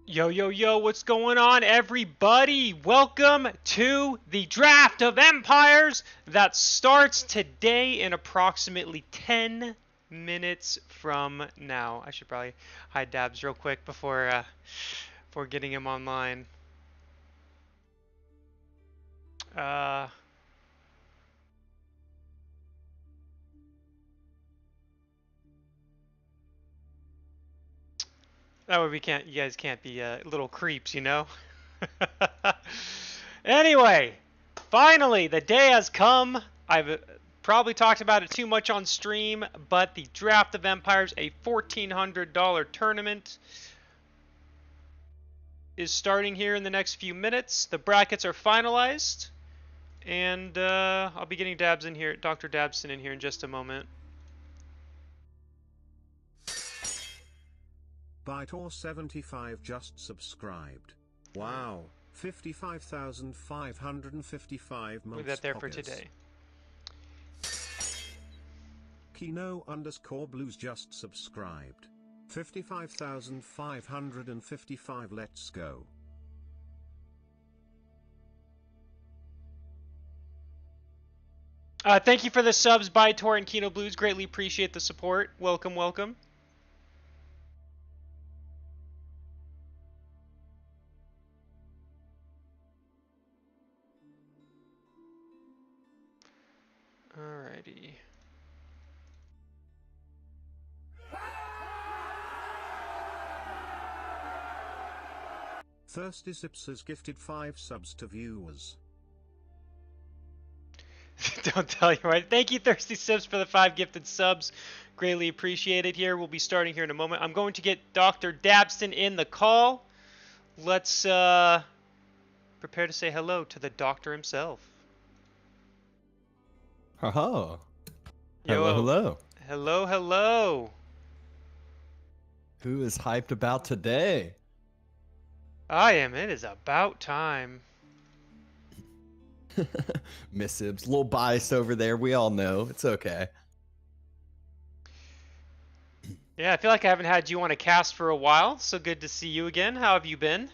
Yo, yo, yo, what's going on, everybody? Welcome to the Draft of Empires that starts today in approximately 10 minutes from now. I should probably hide Dabs real quick before getting him online. Uh, that way you guys can't be little creeps, you know? Anyway, finally, the day has come. I've probably talked about it too much on stream, but the Draft of Empires, a $1,400 tournament, is starting here in the next few minutes. The brackets are finalized, and I'll be getting Dr. Dabson in here in just a moment. Bytor75 just subscribed. Wow, 55,555 months. Leave that there for poggers. today. Kino_Blues just subscribed. 55,555. Let's go. Thank you for the subs, Bytor and Kino Blues. Greatly appreciate the support. Welcome, welcome. Alrighty. Thirsty Sips has gifted 5 subs to viewers. Don't tell you right. Thank you, Thirsty Sips, for the 5 gifted subs. Greatly appreciated here. We'll be starting here in a moment. I'm going to get Dr. Dabston in the call. Let's prepare to say hello to the doctor himself. Hello. Yo. Hello, hello. Hello, hello. Who is hyped about today? I am. It is about time. Miss Ibs, a little biased over there. We all know. It's okay. Yeah, I feel like I haven't had you on a cast for a while, so good to see you again. How have you been?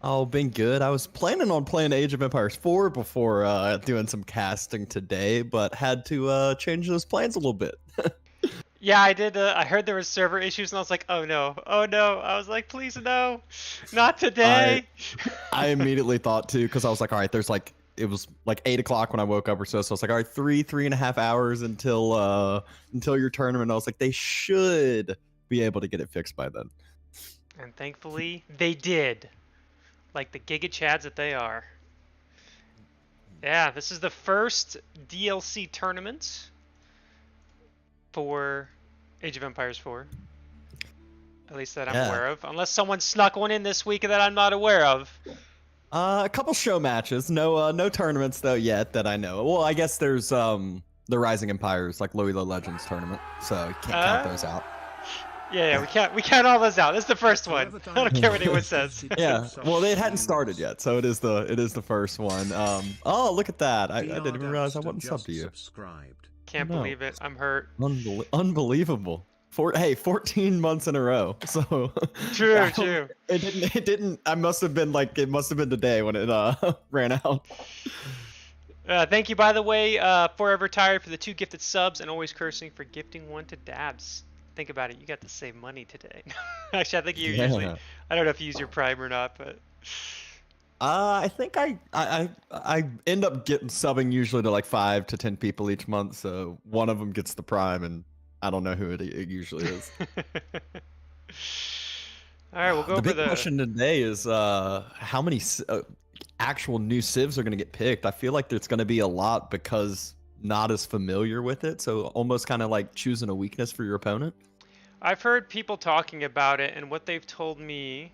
Oh, been good. I was planning on playing Age of Empires 4 before doing some casting today, but had to change those plans a little bit. Yeah, I did. I heard there was server issues, and I was like, oh no, oh no. I was like, please no, not today. I immediately thought too, because I was like, all right, it was like 8 o'clock when I woke up or so. So I was like, all right, 3.5 hours until your tournament. I was like, they should be able to get it fixed by then. And thankfully, they did. Like the Giga Chads that they are. Yeah, this is the first DLC tournament for Age of Empires 4. At least that I'm aware of. Unless someone snuck one in this week that I'm not aware of. A couple show matches. No tournaments though yet that I know. Well, I guess there's the Rising Empires, like Loyla Legends tournament. So you can't count those out. Yeah, we count all those out. This is the first one. I don't care what anyone says. Yeah, well, it hadn't started yet, so it is the first one. Oh, look at that! I didn't even realize I wasn't subbed to you. Can't believe it. I'm hurt. Unbelievable. 14 months in a row. So True, true. It didn't. It must have been today when it ran out. Thank you, by the way, Forever Tired for the 2 gifted subs, and Always Cursing for gifting 1 to Dabs. Think about it, you got to save money today. Actually, I think you usually, I don't know if you use your Prime or not, but I think I end up subbing usually to like 5 to 10 people each month, so one of them gets the Prime, and I don't know who it usually is. All right, we'll go over the big question today is how many actual new civs are going to get picked. I feel like there's going to be a lot because not as familiar with it, so almost kind of like choosing a weakness for your opponent. I've heard people talking about it, and what they've told me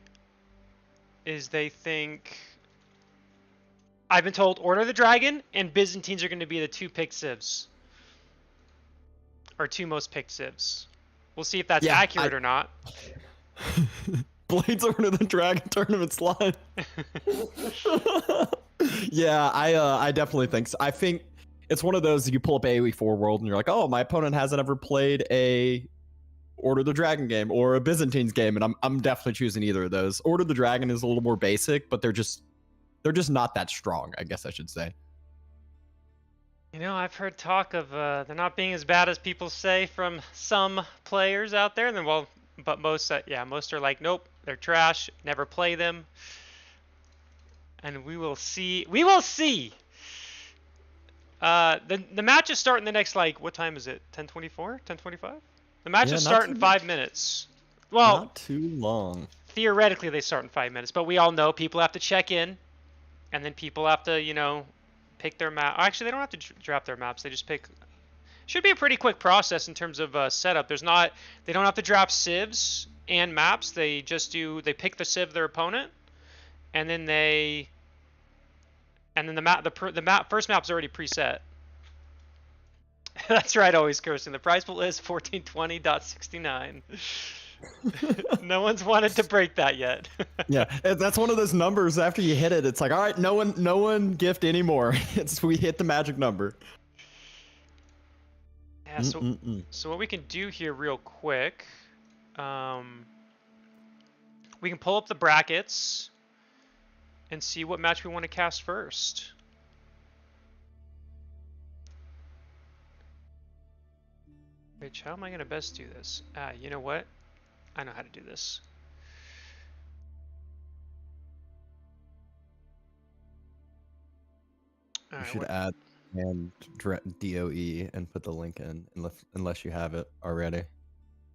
is they think, I've been told Order of the Dragon and Byzantines are going to be the 2 picked civs, or 2 most picked civs. We'll see if that's accurate or not. Blades Order the Dragon tournament's live. Yeah, I definitely think so. I think it's one of those, you pull up AoE 4 World and you're like, oh, my opponent hasn't ever played a Order the Dragon game or a Byzantines game, and I'm definitely choosing either of those. Order the Dragon is a little more basic, but they're just not that strong, I guess I should say. You know, I've heard talk of they're not being as bad as people say from some players out there. And then, well, but most are like, nope, they're trash. Never play them. And we will see. We will see. The match is starting the next, like, what time is it? 10:24? 10:25? The match is starting in 5 minutes. Well, not too long. Theoretically, they start in 5 minutes, but we all know people have to check in, and then people have to, you know, pick their map. Actually, they don't have to draft their maps. They just pick. Should be a pretty quick process in terms of setup. They don't have to draft civs and maps. They just do. They pick the civ of their opponent, and then the first map's already preset. That's right, always cursing. The prize pool is 1420.69. No one's wanted to break that yet. Yeah, that's one of those numbers. After you hit it, it's like, all right, no one gift anymore. We hit the magic number. Yeah. So what we can do here, real quick, we can pull up the brackets and see what match we want to cast first. Which, how am I going to best do this? You know what? I know how to do this. You should add and DOE and put the link in, unless you have it already.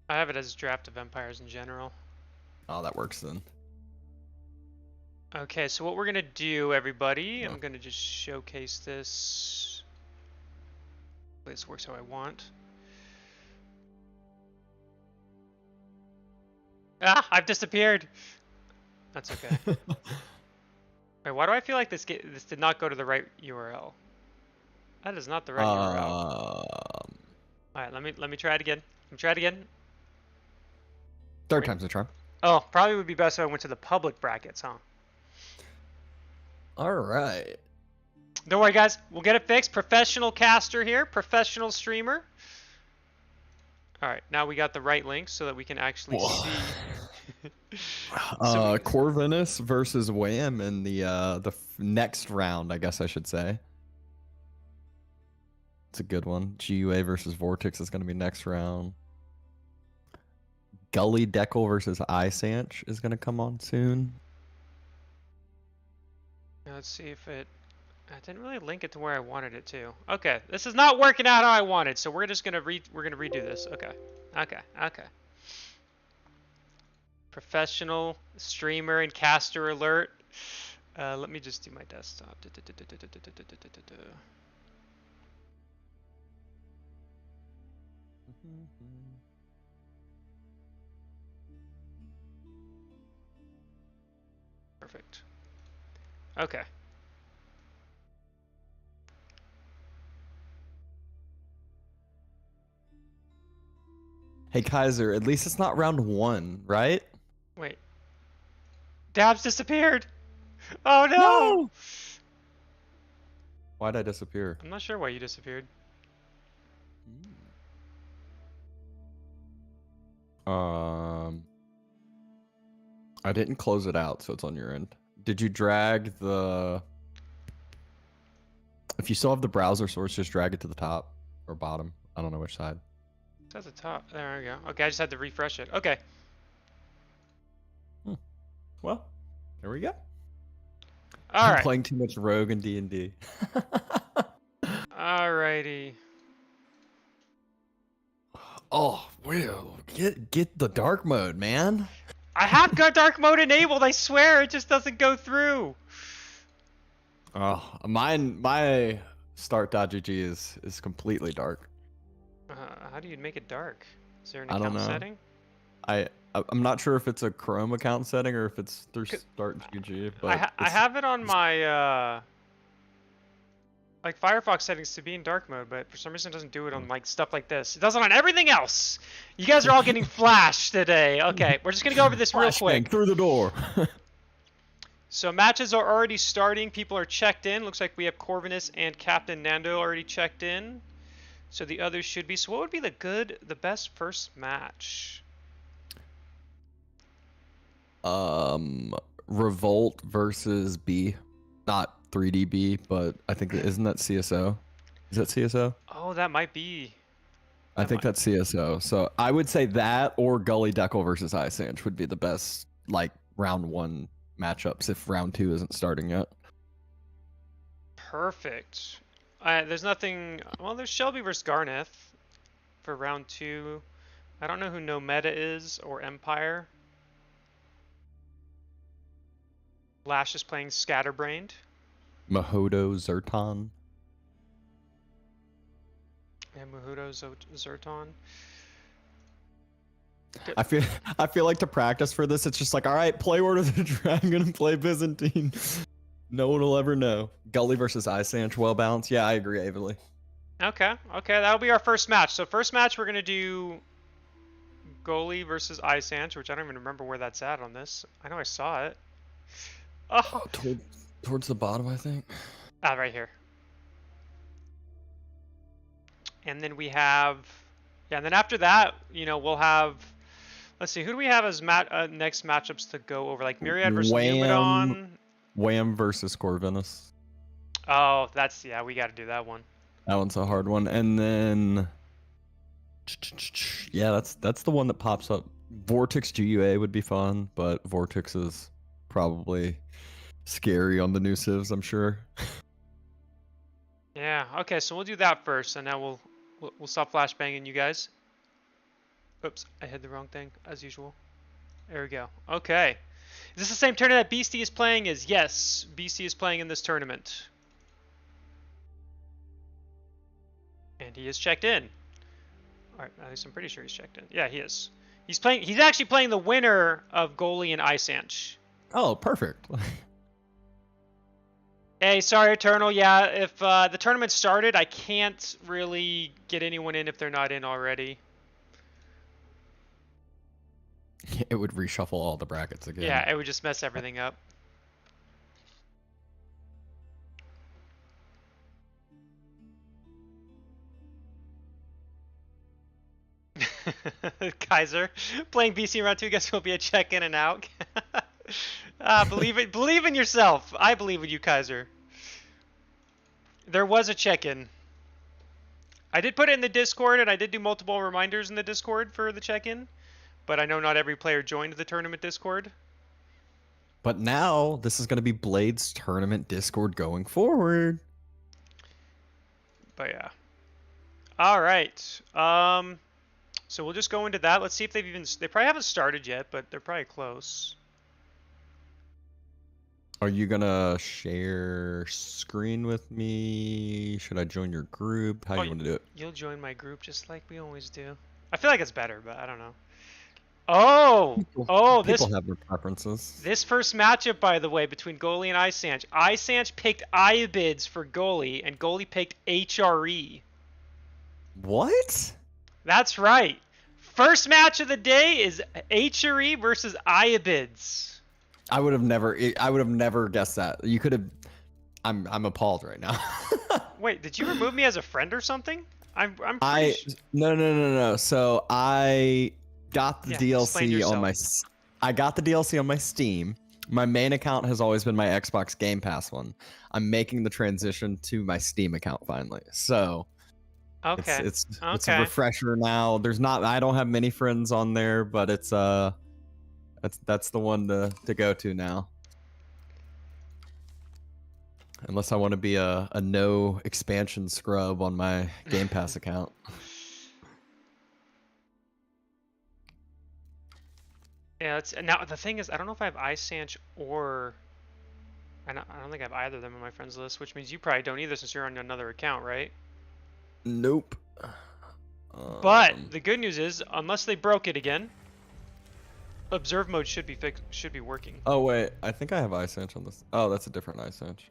I have it as draft of empires in general. Oh, that works then. Okay, so what we're going to do, everybody, I'm going to just showcase this. This works how I want. Ah, I've disappeared. That's okay. Wait, why do I feel like this did not go to the right URL? That is not the right URL. All right, let me try it again. Let me try it again. Third time's a charm. Oh, probably would be best if I went to the public brackets, huh? All right. Don't worry, guys. We'll get it fixed. Professional caster here. Professional streamer. All right, now we got the right link so that we can actually see. Corvinus versus Wham in the next round, I guess I should say. It's a good one. GUA versus Vortex is going to be next round. Gully Deckle versus Isanch is going to come on soon. Let's see if I didn't really link it to where I wanted it to. Okay, this is not working out how I wanted, so we're just gonna redo this. Okay. Professional streamer and caster alert. Let me just do my desktop. Perfect. Okay. Hey Kaiser, at least it's not round 1, right? Wait. Dabs disappeared. Oh no! Why'd I disappear? I'm not sure why you disappeared. I didn't close it out, so it's on your end. Did you drag the... If you still have the browser source, just drag it to the top or bottom. I don't know which side. It's at the top. There we go. Okay, I just had to refresh it. Okay. Well, there we go. All right. I'm playing too much Rogue and D&D. Alrighty. Oh, well, get the dark mode, man. I have got dark mode enabled. I swear, it just doesn't go through. Oh, my start.gg is completely dark. How do you make it dark? Is there an I don't account know. setting? I'm not sure if it's a Chrome account setting or if it's through start.gg. But I have it on my like Firefox settings to be in dark mode, but for some reason it doesn't do it on like stuff like this. It does it on everything else. You guys are all getting flashed today. Okay, we're just gonna go over this real quick. Through the door. So matches are already starting. People are checked in. Looks like we have Corvinus and Captain Nando already checked in. So the others should be. So what would be the best first match? Revolt versus B, not 3DB, but I think isn't that CSO? Is that CSO? Oh, that might be. I think that's CSO. So I would say that or Gully Deckle versus Isanch would be the best like round 1 matchups if round 2 isn't starting yet. Perfect. There's nothing. Well, there's Shelby versus Garneth for round 2. I don't know who No Meta is or Empire. Lash is playing Scatterbrained. Mahodo Zerton. And Mahudo Zerton. I feel like to practice for this, it's just like, all right, play Order of the Dragon and play Byzantine. No one will ever know. Gully versus Isanch, well balanced. Yeah, I agree, Avely. Okay, that'll be our first match. So first match, we're gonna do Gully versus Isanch, which I don't even remember where that's at on this. I know I saw it. Oh, Towards the bottom, I think. right here. And then we have, yeah, and then after that, you know, we'll have, let's see, who do we have as next matchups to go over? Like Myriad versus Numadon. Wham versus Corvinus. Oh, yeah, we got to do that one. That one's a hard one. And then, yeah, that's the one that pops up. Vortex GUA would be fun, but Vortex is probably scary on the new civs, I'm sure. Yeah, okay, so we'll do that first, and now we'll stop flashbanging you guys. Oops, I hit the wrong thing, as usual. There we go. Okay. Is this the same tournament that Beastie is playing? Yes, Beastie is playing in this tournament. And he is checked in. Alright, at least I'm pretty sure he's checked in. Yeah, he is. He's actually playing the winner of Gully and Isanch. Oh, perfect. Hey, sorry, Eternal. Yeah, if the tournament started, I can't really get anyone in if they're not in already. It would reshuffle all the brackets again. Yeah, it would just mess everything up. Kaiser playing BC round 2. Guess will be a check in and out. Believe in yourself. I believe in you, Kaiser. There was a check-in. I did put it in the Discord, and I did do multiple reminders in the Discord for the check-in, but I know not every player joined the tournament Discord. But now this is going to be Blade's tournament Discord going forward. But yeah. All right. So we'll just go into that. Let's see if they probably haven't started yet, but they're probably close. Are you gonna share screen with me? Should I join your group? How do you want to do it? You'll join my group just like we always do. I feel like it's better, but I don't know. People have their preferences. This first matchup, by the way, between Gully and Isanch. Isanch picked Iabids for Gully, and Gully picked HRE. What? That's right. First match of the day is HRE versus Iabids. I would have never guessed that. You could have. I'm appalled right now. Wait, did you remove me as a friend or something? No. So I got the DLC on my. I got the DLC on my Steam. My main account has always been my Xbox Game Pass one. I'm making the transition to my Steam account finally. So. Okay. It's a refresher now. I don't have many friends on there, but it's that's the one to go to now. Unless I want to be a no expansion scrub on my Game Pass account. Yeah, now the thing is, I don't know if I have Isanch or I don't think I have either of them on my friends list, which means you probably don't either since you're on another account, right? Nope. But the good news is, unless they broke it again, observe mode should be working. Oh wait, I think I have Isanch on this. Oh, that's a different Isanch.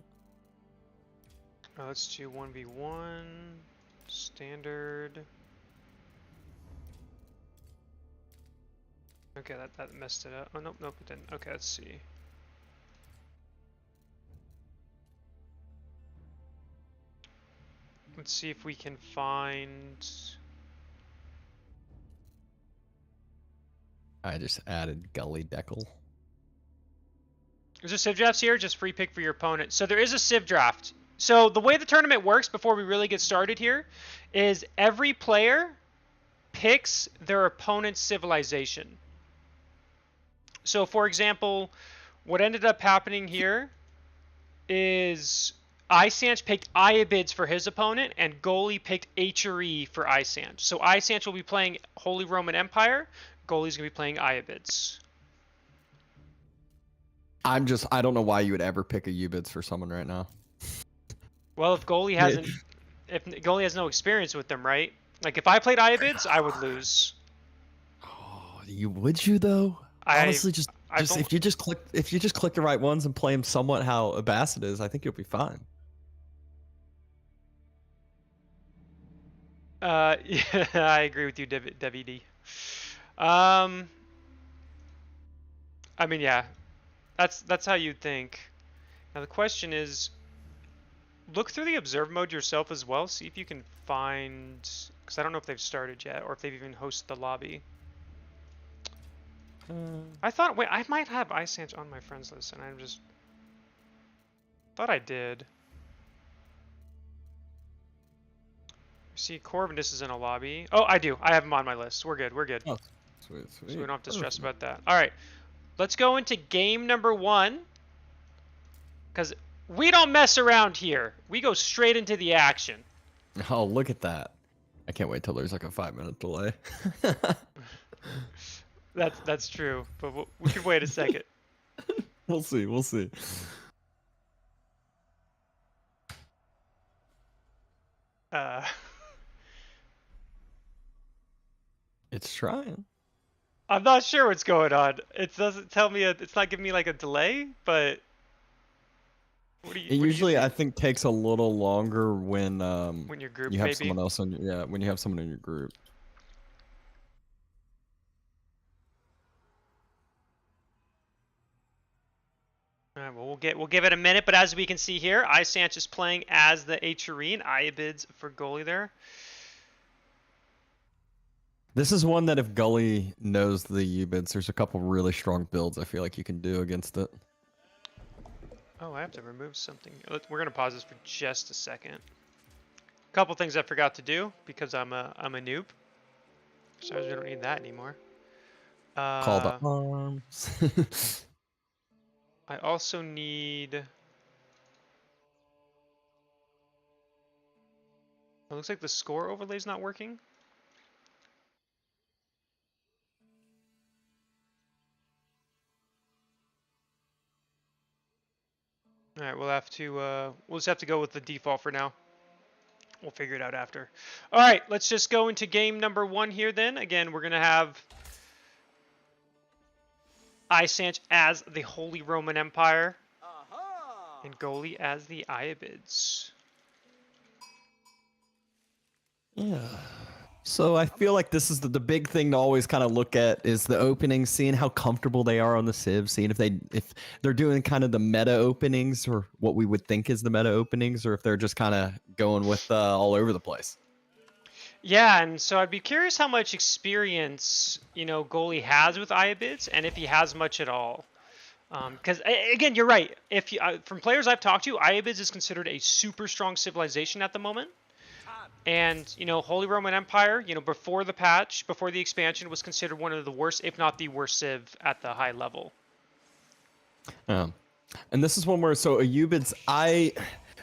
Let's do 1v1 standard. Okay, that messed it up. Oh nope, it didn't. Okay, let's see. Let's see if we can find. I just added Gully Deckle. There's a Civ drafts here, just free pick for your opponent. So there is a Civ draft. So the way the tournament works before we really get started here is every player picks their opponent's civilization. So for example, what ended up happening here is Isanch picked Iabids for his opponent, and Goalie picked HRE for Isanch. So Isanch will be playing Holy Roman Empire, Goalie's going to be playing Iabids. I don't know why you would ever pick a Ubids for someone right now. Well, if Goalie hasn't, if Goalie has no experience with them, right? Like if I played Iabids, I would lose. Oh, would you though? Honestly, if you just click the right ones and play them somewhat how Abbasid is, I think you'll be fine. Yeah, I agree with you, WD. I mean, yeah, that's how you'd think. Now the question is, look through the observe mode yourself as well. See if you can find, because I don't know if they've started yet or if they've even hosted the lobby. Wait, I might have Isanch on my friends list, and I'm just thought I did. See, Corvinus is in a lobby. Oh, I do. I have him on my list. We're good. We're good. Oh, sweet. So we don't have to stress about that. All right, let's go into game number 1, because we don't mess around here. We go straight into the action. Oh, look at that! I can't wait till there's like a 5-minute delay. That's true, but we could wait a second. We'll see. We'll see. It's trying. I'm not sure what's going on. It doesn't tell me. It's not giving me like a delay, but It usually, I think, takes a little longer when your group you have maybe. someone else when you have someone in your group. All right, well, we'll give it a minute, but as we can see here, Isanch is playing as the HRE and Iabids for Goalie there. This is one that if Gully knows the Ubids, there's a couple really strong builds I feel like you can do against it. Oh, I have to remove something. We're gonna pause this for just a second. A couple things I forgot to do because I'm a noob. So we don't need that anymore. Call the arms. I also need. It looks like the score overlay's not working. All right, we'll just have to go with the default for now. We'll figure it out after. All right, let's just go into game number 1 here then. Again, we're gonna have Isanch as the Holy Roman Empire and Goalie as the Iabids. Yeah. So I feel like this is the big thing to always kind of look at is the openings, seeing how comfortable they are on the Civ, seeing if they're doing kind of the meta openings or what we would think is the meta openings, or if they're just kind of going with all over the place. Yeah, and so I'd be curious how much experience Goalie has with Iabids, and if he has much at all. Because again, you're right. From players I've talked to, Iabids is considered a super strong civilization at the moment. And, Holy Roman Empire, before the patch, before the expansion, was considered one of the worst, if not the worst civ at the high level. And this is one where, so Ubids,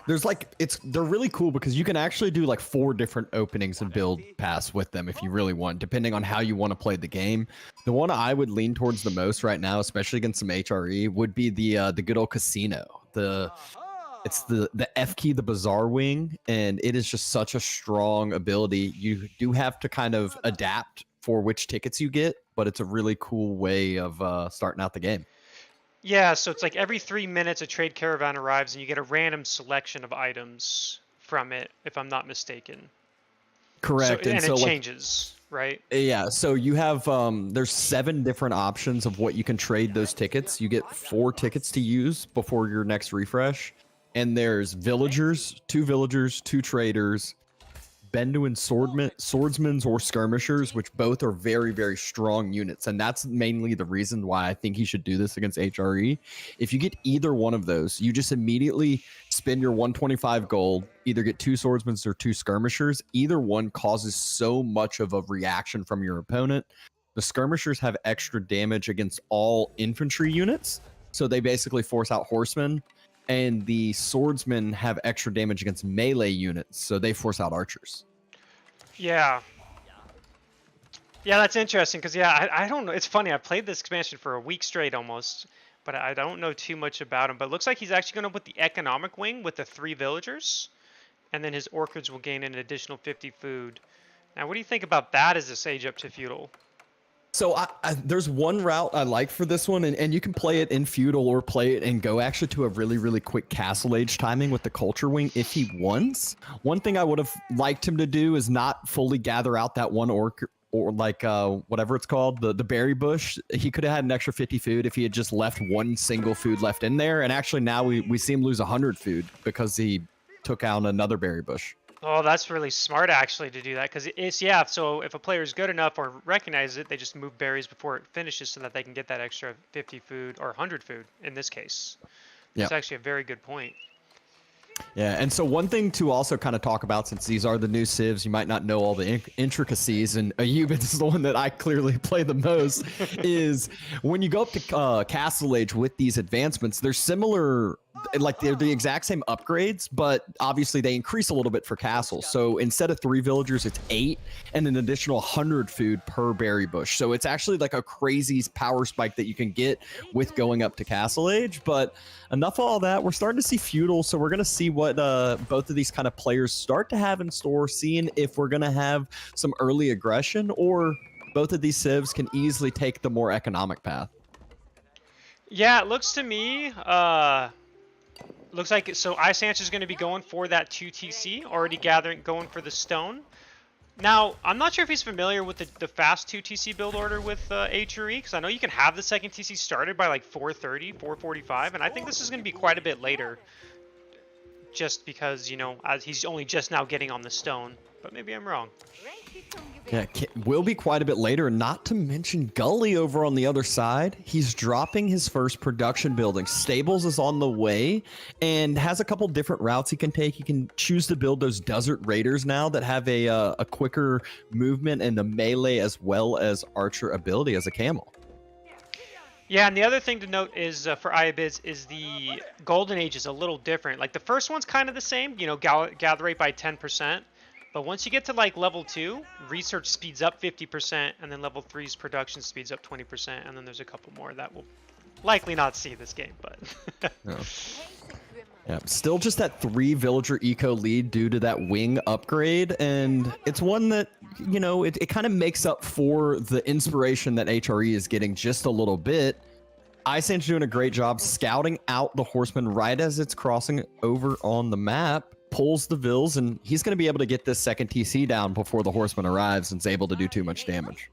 they're really cool because you can actually do like 4 different openings and build paths with them if you really want, depending on how you want to play the game. The one I would lean towards the most right now, especially against some HRE, would be the good old casino. It's the F key, the Bazaar Wing, and it is just such a strong ability. You do have to kind of adapt for which tickets you get, but it's a really cool way of starting out the game. Yeah, so it's like every 3 minutes a trade caravan arrives and you get a random selection of items from it, if I'm not mistaken. Correct. And it changes, right? Yeah, so you have, there's 7 different options of what you can trade those tickets. You get 4 tickets to use before your next refresh. And there's villagers, 2 traders, Benduin swordsmen or skirmishers, which both are very, very strong units. And that's mainly the reason why I think he should do this against HRE. If you get either one of those, you just immediately spend your 125 gold, either get 2 swordsmen or 2 skirmishers. Either one causes so much of a reaction from your opponent. The skirmishers have extra damage against all infantry units, so they basically force out horsemen. And the swordsmen have extra damage against melee units, so they force out archers. Yeah. Yeah, that's interesting, because, yeah, I don't know. It's funny, I played this expansion for a week straight almost, but I don't know too much about him. But it looks like he's actually going to put the economic wing with the 3 villagers, and then his orchards will gain an additional 50 food. Now, what do you think about that as a Sage up to feudal? So there's one route I like for this one, and you can play it in feudal or play it and go actually to a really, really quick castle age timing with the culture wing if he wants. One thing I would have liked him to do is not fully gather out that one orc or like whatever it's called, the berry bush. He could have had an extra 50 food if he had just left one single food left in there. And actually now we see him lose 100 food because he took out another berry bush. Oh, that's really smart, actually, to do that, because it's, yeah, so if a player is good enough or recognizes it, they just move berries before it finishes so that they can get that extra 50 food, or 100 food, in this case. That's actually a very good point. Yeah, and so one thing to also kind of talk about, since these are the new civs, you might not know all the intricacies, and Ayub is the one that I clearly play the most, is when you go up to Castle Age with these advancements, they're similar, like they're the exact same upgrades, but obviously they increase a little bit for castles. So instead of 3 villagers, it's 8, and an additional 100 food per berry bush. So it's actually like a crazy power spike that you can get with going up to Castle Age. But enough of all that, we're starting to see feudal, so we're going to see what both of these kind of players start to have in store, seeing if we're going to have some early aggression, or both of these civs can easily take the more economic path. Yeah, it looks to me, looks like, so Isanch is going to be going for that 2 TC, already going for the stone. Now, I'm not sure if he's familiar with the fast 2 TC build order with HRE, because I know you can have the second TC started by like 4:30, 4:45, and I think this is going to be quite a bit later, just because, you know, he's only just now getting on the stone, but maybe I'm wrong. Yeah, will be quite a bit later, not to mention Gully over on the other side. He's dropping his first production building. Stables is on the way and has a couple different routes he can take. He can choose to build those Desert Raiders now that have a quicker movement and the melee as well as archer ability as a camel. Yeah, and the other thing to note is for Ayabiz is the Golden Age is a little different. Like the first one's kind of the same, you know, gather rate by 10%. But once you get to like level 2, research speeds up 50%, and then level 3's production speeds up 20%, and then there's a couple more that will likely not see this game, but no. Yeah, still just that 3 villager eco lead due to that wing upgrade, and it's one that, you know, it kind of makes up for the inspiration that HRE is getting just a little bit. Isanch doing a great job scouting out the horseman right as it's crossing over on the map, pulls the vills, and he's going to be able to get this second TC down before the horseman arrives and is able to do too much damage.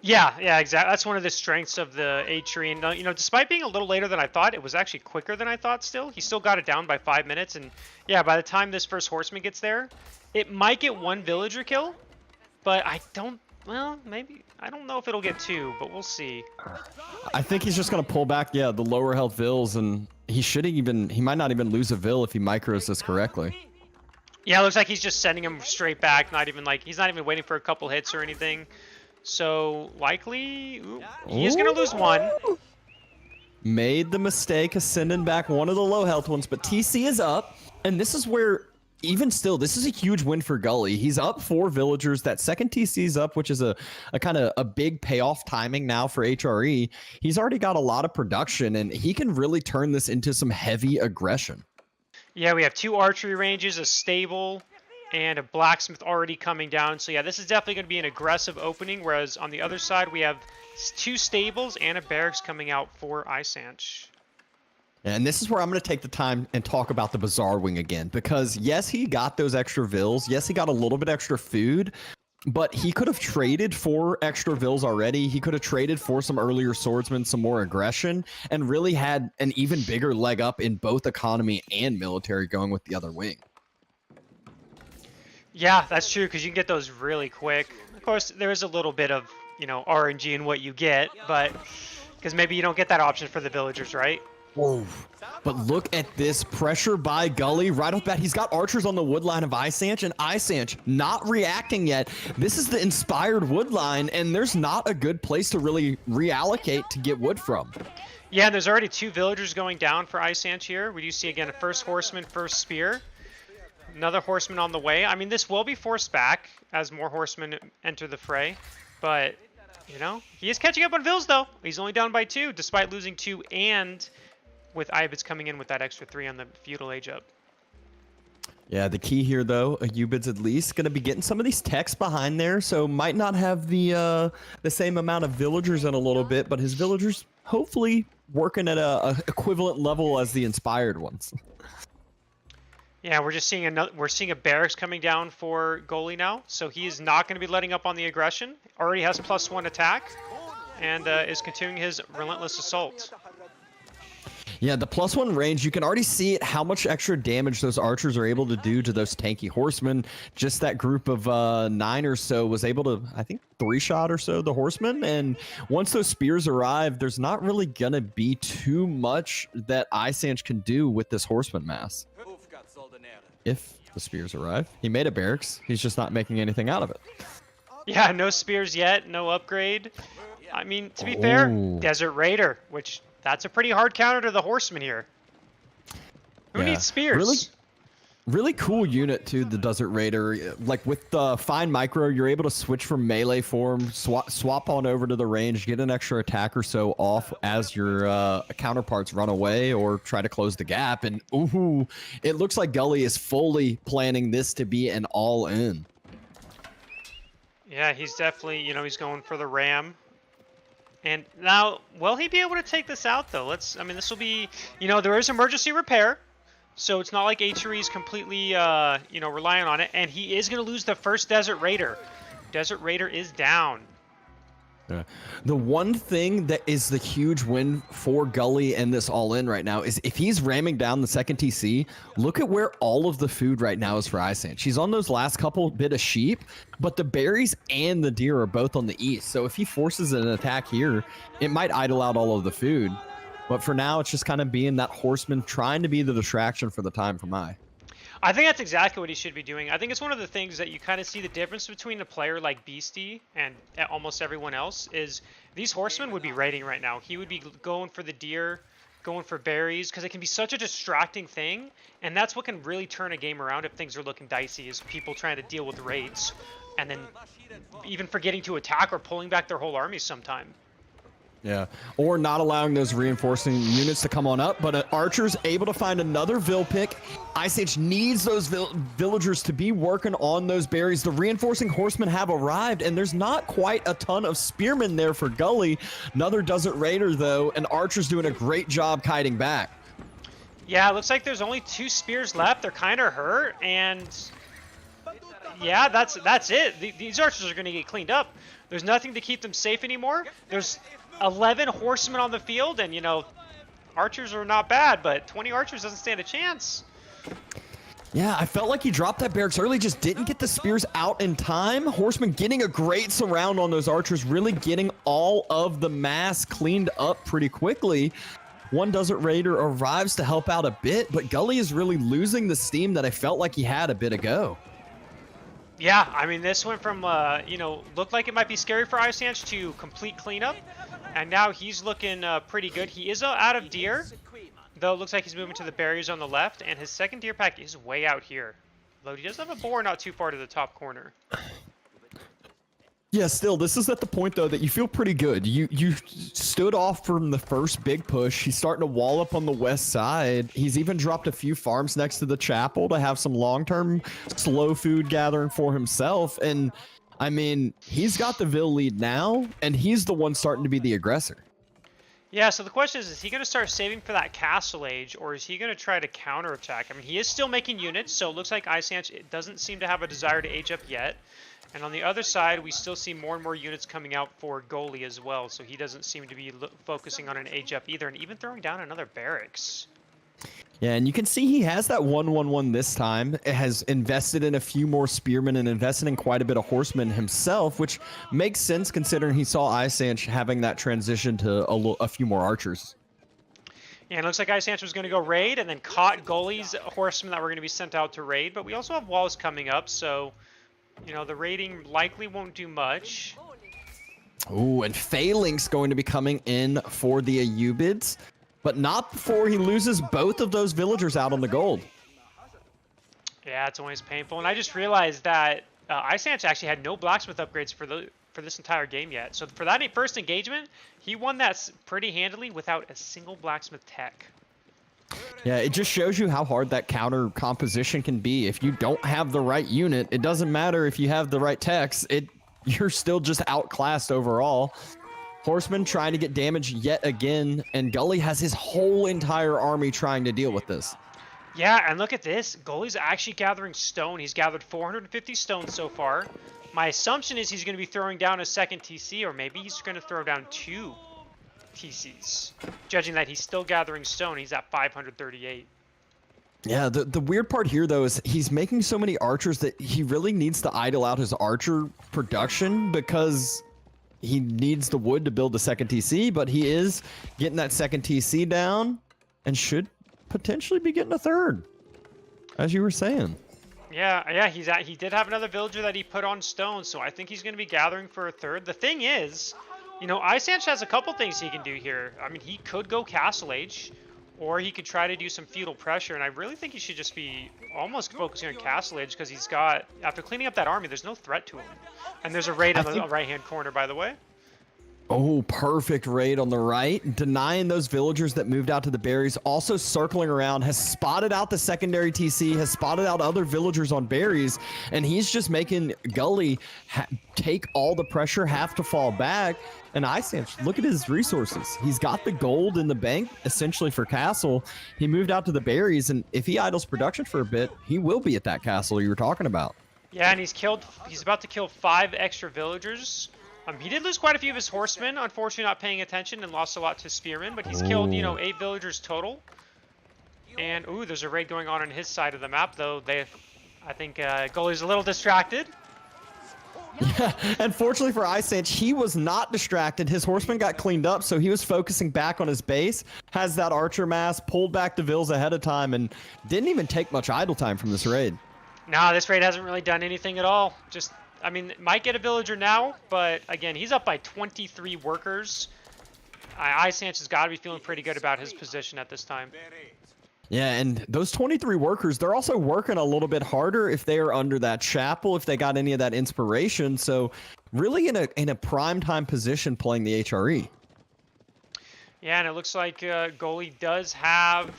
Yeah, exactly. That's one of the strengths of the HRE. And, you know, despite being a little later than I thought, it was actually quicker than I thought still. He still got it down by 5 minutes. And, yeah, by the time this first horseman gets there, it might get 1 villager kill. But I don't, well, maybe, I don't know if it'll get 2, but we'll see. I think he's just going to pull back, the lower health vills, and he might not even lose a vill if he micros this correctly. Yeah, it looks like he's just sending him straight back, he's not even waiting for a couple hits or anything. So, likely, he is going to lose 1. Made the mistake of sending back one of the low health ones, but TC is up, and this is where, even still, this is a huge win for Gully. He's up 4 villagers. That second TC is up, which is a kind of a big payoff timing now for HRE. He's already got a lot of production, and he can really turn this into some heavy aggression. Yeah, we have 2 archery ranges, a stable, and a blacksmith already coming down. So yeah, this is definitely going to be an aggressive opening, whereas on the other side we have 2 stables and a barracks coming out for Isanch. And this is where I'm going to take the time and talk about the Bazaar Wing again, because yes, he got those extra vills. Yes, he got a little bit extra food, but he could have traded for extra vills already. He could have traded for some earlier swordsmen, some more aggression, and really had an even bigger leg up in both economy and military going with the other wing. Yeah, that's true, because you can get those really quick. Of course, there is a little bit of, RNG in what you get, but because maybe you don't get that option for the villagers, right? Whoa. But look at this pressure by Gully. Right off the bat, he's got archers on the wood line of Isanch, and Isanch not reacting yet. This is the inspired wood line, and there's not a good place to really reallocate to get wood from. Yeah, and there's already 2 villagers going down for Isanch here. We do see, again, a first horseman, first spear. Another horseman on the way. I mean, this will be forced back as more horsemen enter the fray, but, he is catching up on Vills, though. He's only down by 2, despite losing 2, and with Ibid's coming in with that extra 3 on the feudal age up. Yeah, the key here, though, Ubid's at least going to be getting some of these techs behind there, so might not have the same amount of villagers in a little bit, but his villagers hopefully working at a equivalent level as the inspired ones. Yeah, we're just seeing a barracks coming down for Goalie now, so he is not going to be letting up on the aggression. Already has +1 attack, and is continuing his relentless assault. Yeah, the +1 range, you can already see it, how much extra damage those archers are able to do to those tanky horsemen. Just that group of 9 or so was able to, I think, 3-shot or so the horsemen. And once those spears arrive, there's not really going to be too much that Isanch can do with this horseman mass. If the spears arrive. He made a barracks. He's just not making anything out of it. Yeah, no spears yet, no upgrade. I mean, to be fair, Desert Raider, which... that's a pretty hard counter to the horseman here. Who needs spears? Really cool unit too, the Desert Raider. Like with the fine micro, you're able to switch from melee form, swap on over to the range, get an extra attack or so off as your counterparts run away or try to close the gap. And ooh, it looks like Gully is fully planning this to be an all-in. Yeah, he's definitely, he's going for the ram. And now, will he be able to take this out, though? I mean, this will be, there is emergency repair. So it's not like HRE is completely, relying on it. And he is going to lose the first Desert Raider. Desert Raider is down. Yeah. The one thing that is the huge win for Gully and this all-in right now is if he's ramming down the second TC, look at where all of the food right now is for Isanch. She's on those last couple bit of sheep, but the berries and the deer are both on the east. So if he forces an attack here, it might idle out all of the food. But for now, it's just kind of being that horseman trying to be the distraction for the time for Mai. I think that's exactly what he should be doing. I think it's one of the things that you kind of see the difference between a player like Beastie and almost everyone else is these horsemen would be raiding right now. He would be going for the deer, going for berries, because it can be such a distracting thing, and that's what can really turn a game around if things are looking dicey, is people trying to deal with raids, and then even forgetting to attack or pulling back their whole armies sometime. Yeah, or not allowing those reinforcing units to come on up, but Archer's able to find another Vill pick. Isanch needs those villagers to be working on those berries. The reinforcing horsemen have arrived, and there's not quite a ton of spearmen there for Gully. Another Desert Raider, though, and Archer's doing a great job kiting back. Yeah, it looks like there's only 2 spears left. They're kind of hurt, and yeah, that's it. These archers are going to get cleaned up. There's nothing to keep them safe anymore. There's 11 horsemen on the field, and archers are not bad, but 20 archers doesn't stand a chance. Yeah, I felt like he dropped that barracks early, just didn't get the spears out in time. Horseman getting a great surround on those archers, really getting all of the mass cleaned up pretty quickly. One Desert Raider arrives to help out a bit, but Gully is really losing the steam that I felt like he had a bit ago. Yeah, I mean, this went from, looked like it might be scary for Isanch to complete cleanup, and now he's looking pretty good. He is out of deer, though it looks like he's moving to the berries on the left, and his second deer pack is way out here. Though he does have a boar not too far to the top corner. Yeah, still, this is at the point, though, that you feel pretty good. You stood off from the first big push. He's starting to wall up on the west side. He's even dropped a few farms next to the chapel to have some long-term slow food gathering for himself. And, I mean, he's got the Vill lead now, and he's the one starting to be the aggressor. Yeah, so the question is he going to start saving for that Castle Age, or is he going to try to counterattack? I mean, he is still making units, so it looks like Isanch doesn't seem to have a desire to age up yet. And on the other side, we still see more and more units coming out for Goalie as well, so he doesn't seem to be focusing on an age up either, and even throwing down another barracks. Yeah, and you can see he has that 1-1-1 this time. It has invested in a few more spearmen and invested in quite a bit of horsemen himself, which makes sense considering he saw Isanch having that transition to a few more archers. Yeah, it looks like Isanch was going to go raid and then caught Goalie's horsemen that were going to be sent out to raid, but we also have walls coming up, so, you know, the raiding likely won't do much. Ooh, and Phaling's going to be coming in for the Ayyubids, but not before he loses both of those villagers out on the gold. Yeah, it's always painful. And I just realized that Isanch actually had no blacksmith upgrades for this entire game yet. So for that first engagement, he won that pretty handily without a single blacksmith tech. Yeah, it just shows you how hard that counter composition can be. If you don't have the right unit, it doesn't matter if you have the right techs. You're still just outclassed overall. Horseman trying to get damage yet again, and Gully has his whole entire army trying to deal with this. Yeah, and look at this. Gully's actually gathering stone. He's gathered 450 stone so far. My assumption is he's going to be throwing down a second TC, or maybe he's going to throw down 2 TCs. Judging that he's still gathering stone, he's at 538. Yeah, the weird part here, though, is he's making so many archers that he really needs to idle out his archer production because he needs the wood to build the second TC, but he is getting that second TC down and should potentially be getting a third, as you were saying. Yeah, he did have another villager that he put on stone, so I think he's going to be gathering for a third. The thing is, you know, Isanch has a couple things he can do here. I mean, he could go Castle Age, or he could try to do some feudal pressure, and I really think he should just be almost focusing on Castle Age because he's got, after cleaning up that army, there's no threat to him. And there's a raid on the right-hand corner, by the way. Oh, perfect raid on the right. Denying those villagers that moved out to the berries. Also circling around, has spotted out the secondary TC, has spotted out other villagers on berries, and he's just making Gully take all the pressure, have to fall back. And Isanch, look at his resources. He's got the gold in the bank, essentially, for castle. He moved out to the berries, and if he idles production for a bit, he will be at that castle you were talking about. Yeah, and he's about to kill 5 extra villagers. He did lose quite a few of his horsemen, unfortunately not paying attention, and lost a lot to spearmen, but he's killed, you know, 8 villagers total. And, ooh, there's a raid going on his side of the map, though. I think Gully's a little distracted. Yeah, unfortunately for Isanch, he was not distracted. His horseman got cleaned up, so he was focusing back on his base, has that archer mass, pulled back the vills ahead of time, and didn't even take much idle time from this raid. Nah, this raid hasn't really done anything at all. Just, I mean, might get a villager now, but again, he's up by 23 workers. Isanch has got to be feeling pretty good about his position at this time. Yeah, and those 23 workers, they're also working a little bit harder if they are under that chapel, if they got any of that inspiration. So really in a prime time position playing the HRE. Yeah, and it looks like Goalie does have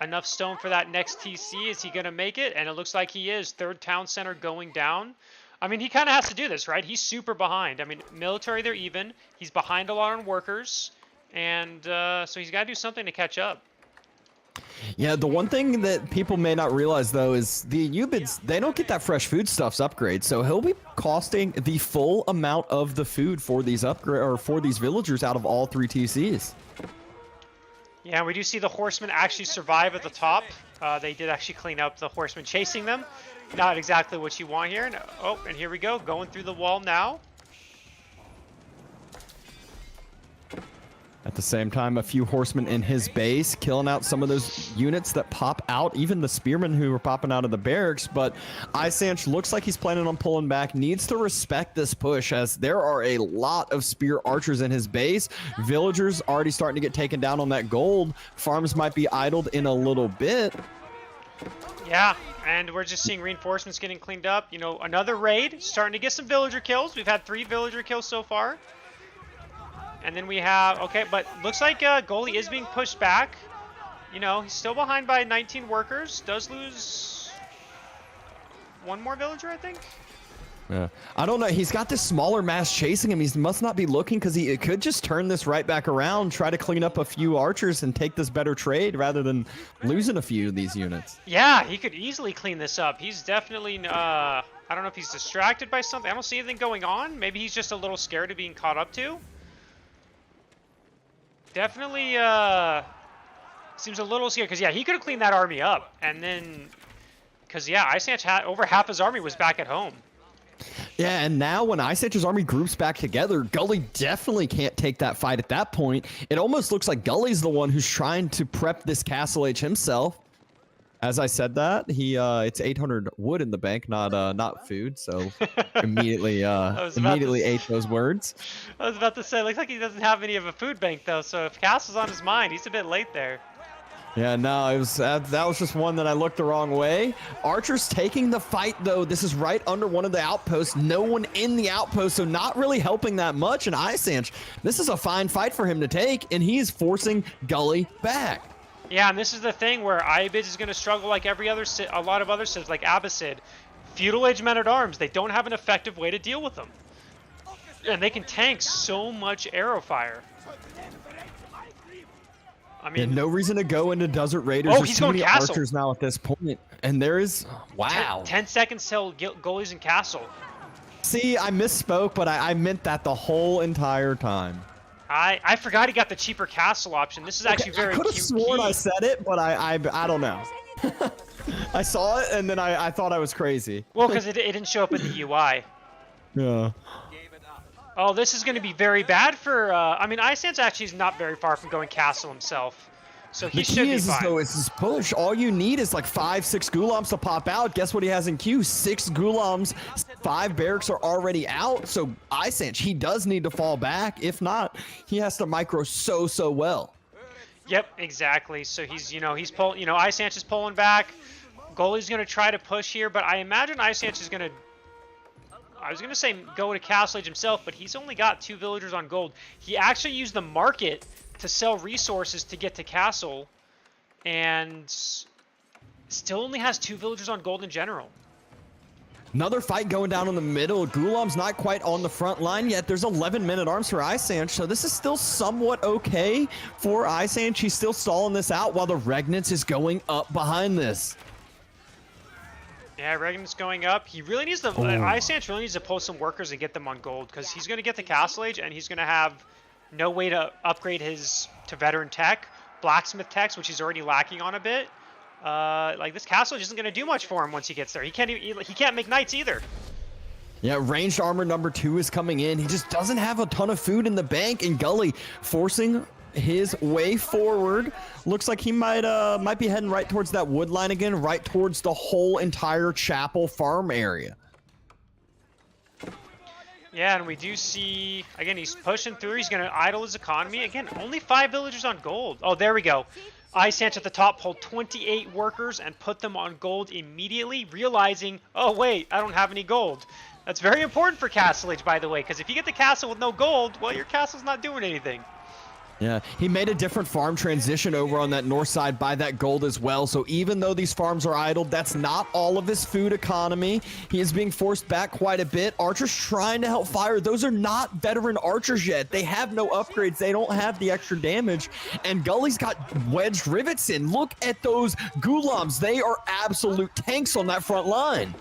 enough stone for that next TC. Is he going to make it? And it looks like he is. Third town center going down. I mean, he kind of has to do this, right? He's super behind. I mean, military, they're even. He's behind a lot on workers. And so he's got to do something to catch up. Yeah, the one thing that people may not realize, though, is the Ayyubids, they don't get that fresh foodstuffs upgrade. So he'll be costing the full amount of the food for these villagers out of all 3 TCs. Yeah, we do see the horsemen actually survive at the top. They did actually clean up the horsemen chasing them. Not exactly what you want here. Oh, and here we go, going through the wall now. At the same time, a few horsemen in his base, killing out some of those units that pop out, even the spearmen who are popping out of the barracks. But Isanch looks like he's planning on pulling back, needs to respect this push, as there are a lot of spear archers in his base. Villagers already starting to get taken down on that gold. Farms might be idled in a little bit. Yeah, and we're just seeing reinforcements getting cleaned up. You know, another raid, starting to get some villager kills. We've had 3 villager kills so far. And then we have, okay, but looks like Goalie is being pushed back. You know, he's still behind by 19 workers. Does lose 1 more villager, I think. Yeah, I don't know. He's got this smaller mass chasing him. He must not be looking because he could just turn this right back around, try to clean up a few archers and take this better trade rather than losing a few of these units. Yeah, he could easily clean this up. He's definitely, I don't know if he's distracted by something. I don't see anything going on. Maybe he's just a little scared of being caught up to. Definitely Seems a little scary because, yeah, he could have cleaned that army up. And then, because, yeah, Ice Anch had over half his army was back at home. Yeah, and now when Ice Anch's army groups back together, Gully definitely can't take that fight at that point. It almost looks like Gully's the one who's trying to prep this Castle Age himself. As I said that, it's 800 wood in the bank, not food. So immediately ate those words. I was about to say, looks like he doesn't have any of a food bank though. So if Castle's on his mind, he's a bit late there. Yeah, no, it was that was just one that I looked the wrong way. Archer's taking the fight though. This is right under one of the outposts. No one in the outpost, so not really helping that much. And Ice Anch, this is a fine fight for him to take, and he is forcing Gully back. Yeah, and this is the thing where Ibid is going to struggle like a lot of other civs, like Abbasid. Feudal Age men-at-arms, they don't have an effective way to deal with them. And they can tank so much arrow fire. I mean, no reason to go into Desert Raiders. Oh, There's he's too going many castle. Archers now at this point. And there is, wow. 10 seconds till goalies in castle. See, I misspoke, but I meant that the whole entire time. I forgot he got the cheaper castle option. This is actually very I could have cute. sworn I said it, but I don't know. I saw it and then I thought I was crazy. Well, because it didn't show up in the UI. Yeah. Oh, this is going to be very bad for. I mean, Ice Anch actually is not very far from going castle himself, so he should be fine. Though, it's this push. All you need is like 5-6 Ghulams to pop out. Guess what he has in queue? 6 Ghulams, 5 barracks are already out. So Ice Anch, he does need to fall back. If not, he has to micro so well. Yep, exactly. So he's pulling. Ice Anch is pulling back. Goalie's going to try to push here, but I imagine Ice Anch is going to. I was going to say go to Castle Age himself, but he's only got 2 villagers on gold. He actually used the market to sell resources to get to Castle, and still only has 2 villagers on gold in general. Another fight going down in the middle. Ghulam's not quite on the front line yet. There's 11 men-at-arms for Ice Anch, so this is still somewhat okay for Ice Anch. He's still stalling this out while the Regnance is going up behind this. Yeah, Regnant's going up. He really needs to. Ice Anch really needs to pull some workers and get them on gold, because he's going to get the Castle Age and he's going to have no way to upgrade to veteran tech, blacksmith techs, which he's already lacking on a bit. Like this Castle Age isn't going to do much for him once he gets there. He can't make knights either. Yeah, ranged armor number 2 is coming in. He just doesn't have a ton of food in the bank, and Gully forcing his way forward. Looks like he might be heading right towards that wood line again, right towards the whole entire chapel farm area. Yeah, and we do see, again, he's pushing through. He's going to idle his economy. Again, only 5 villagers on gold. Oh, there we go. Ice Anch at the top pulled 28 workers and put them on gold immediately, realizing, oh, wait, I don't have any gold. That's very important for Castle Age, by the way, because if you get the castle with no gold, well, your castle's not doing anything. Yeah, he made a different farm transition over on that north side by that gold as well. So even though these farms are idled, that's not all of his food economy. He is being forced back quite a bit. Archers trying to help fire. Those are not veteran archers yet. They have no upgrades. They don't have the extra damage. And Gully's got wedged rivets in. Look at those Ghulams. They are absolute tanks on that front line.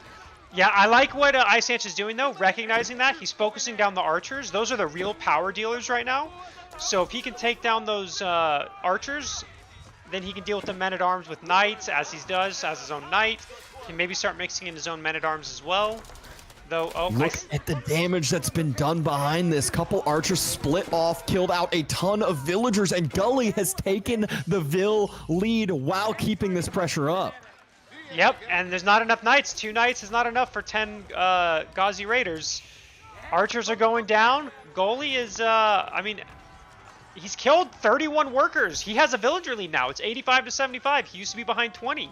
Yeah, I like what Ice Anch is doing, though, recognizing that. He's focusing down the archers. Those are the real power dealers right now. So if he can take down those archers, then he can deal with the men-at-arms with knights, as he does, as his own knight. He can maybe start mixing in his own men-at-arms as well. Though, look at the damage that's been done behind this. Couple archers split off, killed out a ton of villagers, and Gully has taken the Vil lead while keeping this pressure up. Yep, and there's not enough knights. 2 knights is not enough for 10 Ghazi Raiders. Archers are going down. Goalie is, I mean, he's killed 31 workers. He has a villager lead now. It's 85 to 75. He used to be behind 20.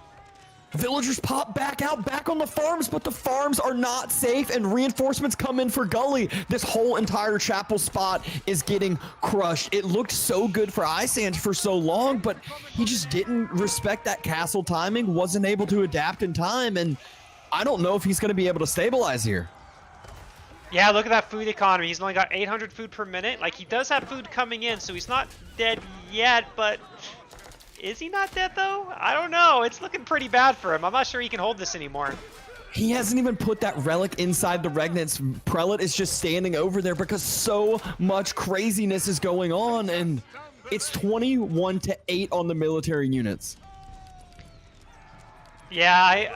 Villagers pop back out, back on the farms, but the farms are not safe, and reinforcements come in for Gully. This whole entire chapel spot is getting crushed. It looked so good for Ice Anch for so long, but he just didn't respect that castle timing, wasn't able to adapt in time, and I don't know if he's going to be able to stabilize here. Yeah, look at that food economy. He's only got 800 food per minute. Like, he does have food coming in, so he's not dead yet, but is he not dead, though? I don't know. It's looking pretty bad for him. I'm not sure he can hold this anymore. He hasn't even put that relic inside the Regnance. Prelate is just standing over there because so much craziness is going on, and It's 21-8 on the military units. Yeah,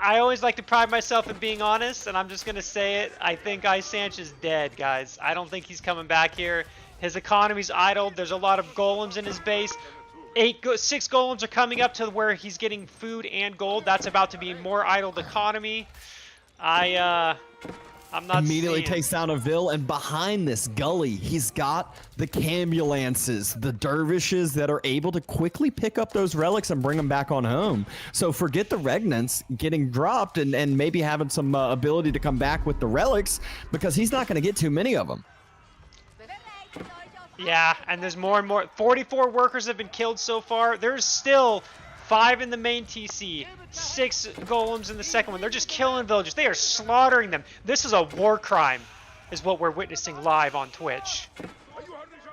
I always like to pride myself in being honest, and I'm just gonna say it. I think Isanch is dead, guys. I don't think he's coming back here. His economy's idled. There's a lot of golems in his base. 6 golems are coming up to where he's getting food and gold. That's about to be more idled economy. I'm not Immediately seeing... takes down a Vil, and behind this Gully, he's got the Cambulances, the Dervishes that are able to quickly pick up those relics and bring them back on home. So forget the Regnants getting dropped and maybe having some ability to come back with the relics, because he's not going to get too many of them. Yeah, and there's more and more. 44 workers have been killed so far. There's still 5 in the main TC, 6 golems in the second one. They're just killing villagers. They are slaughtering them. This is a war crime, is what we're witnessing live on Twitch.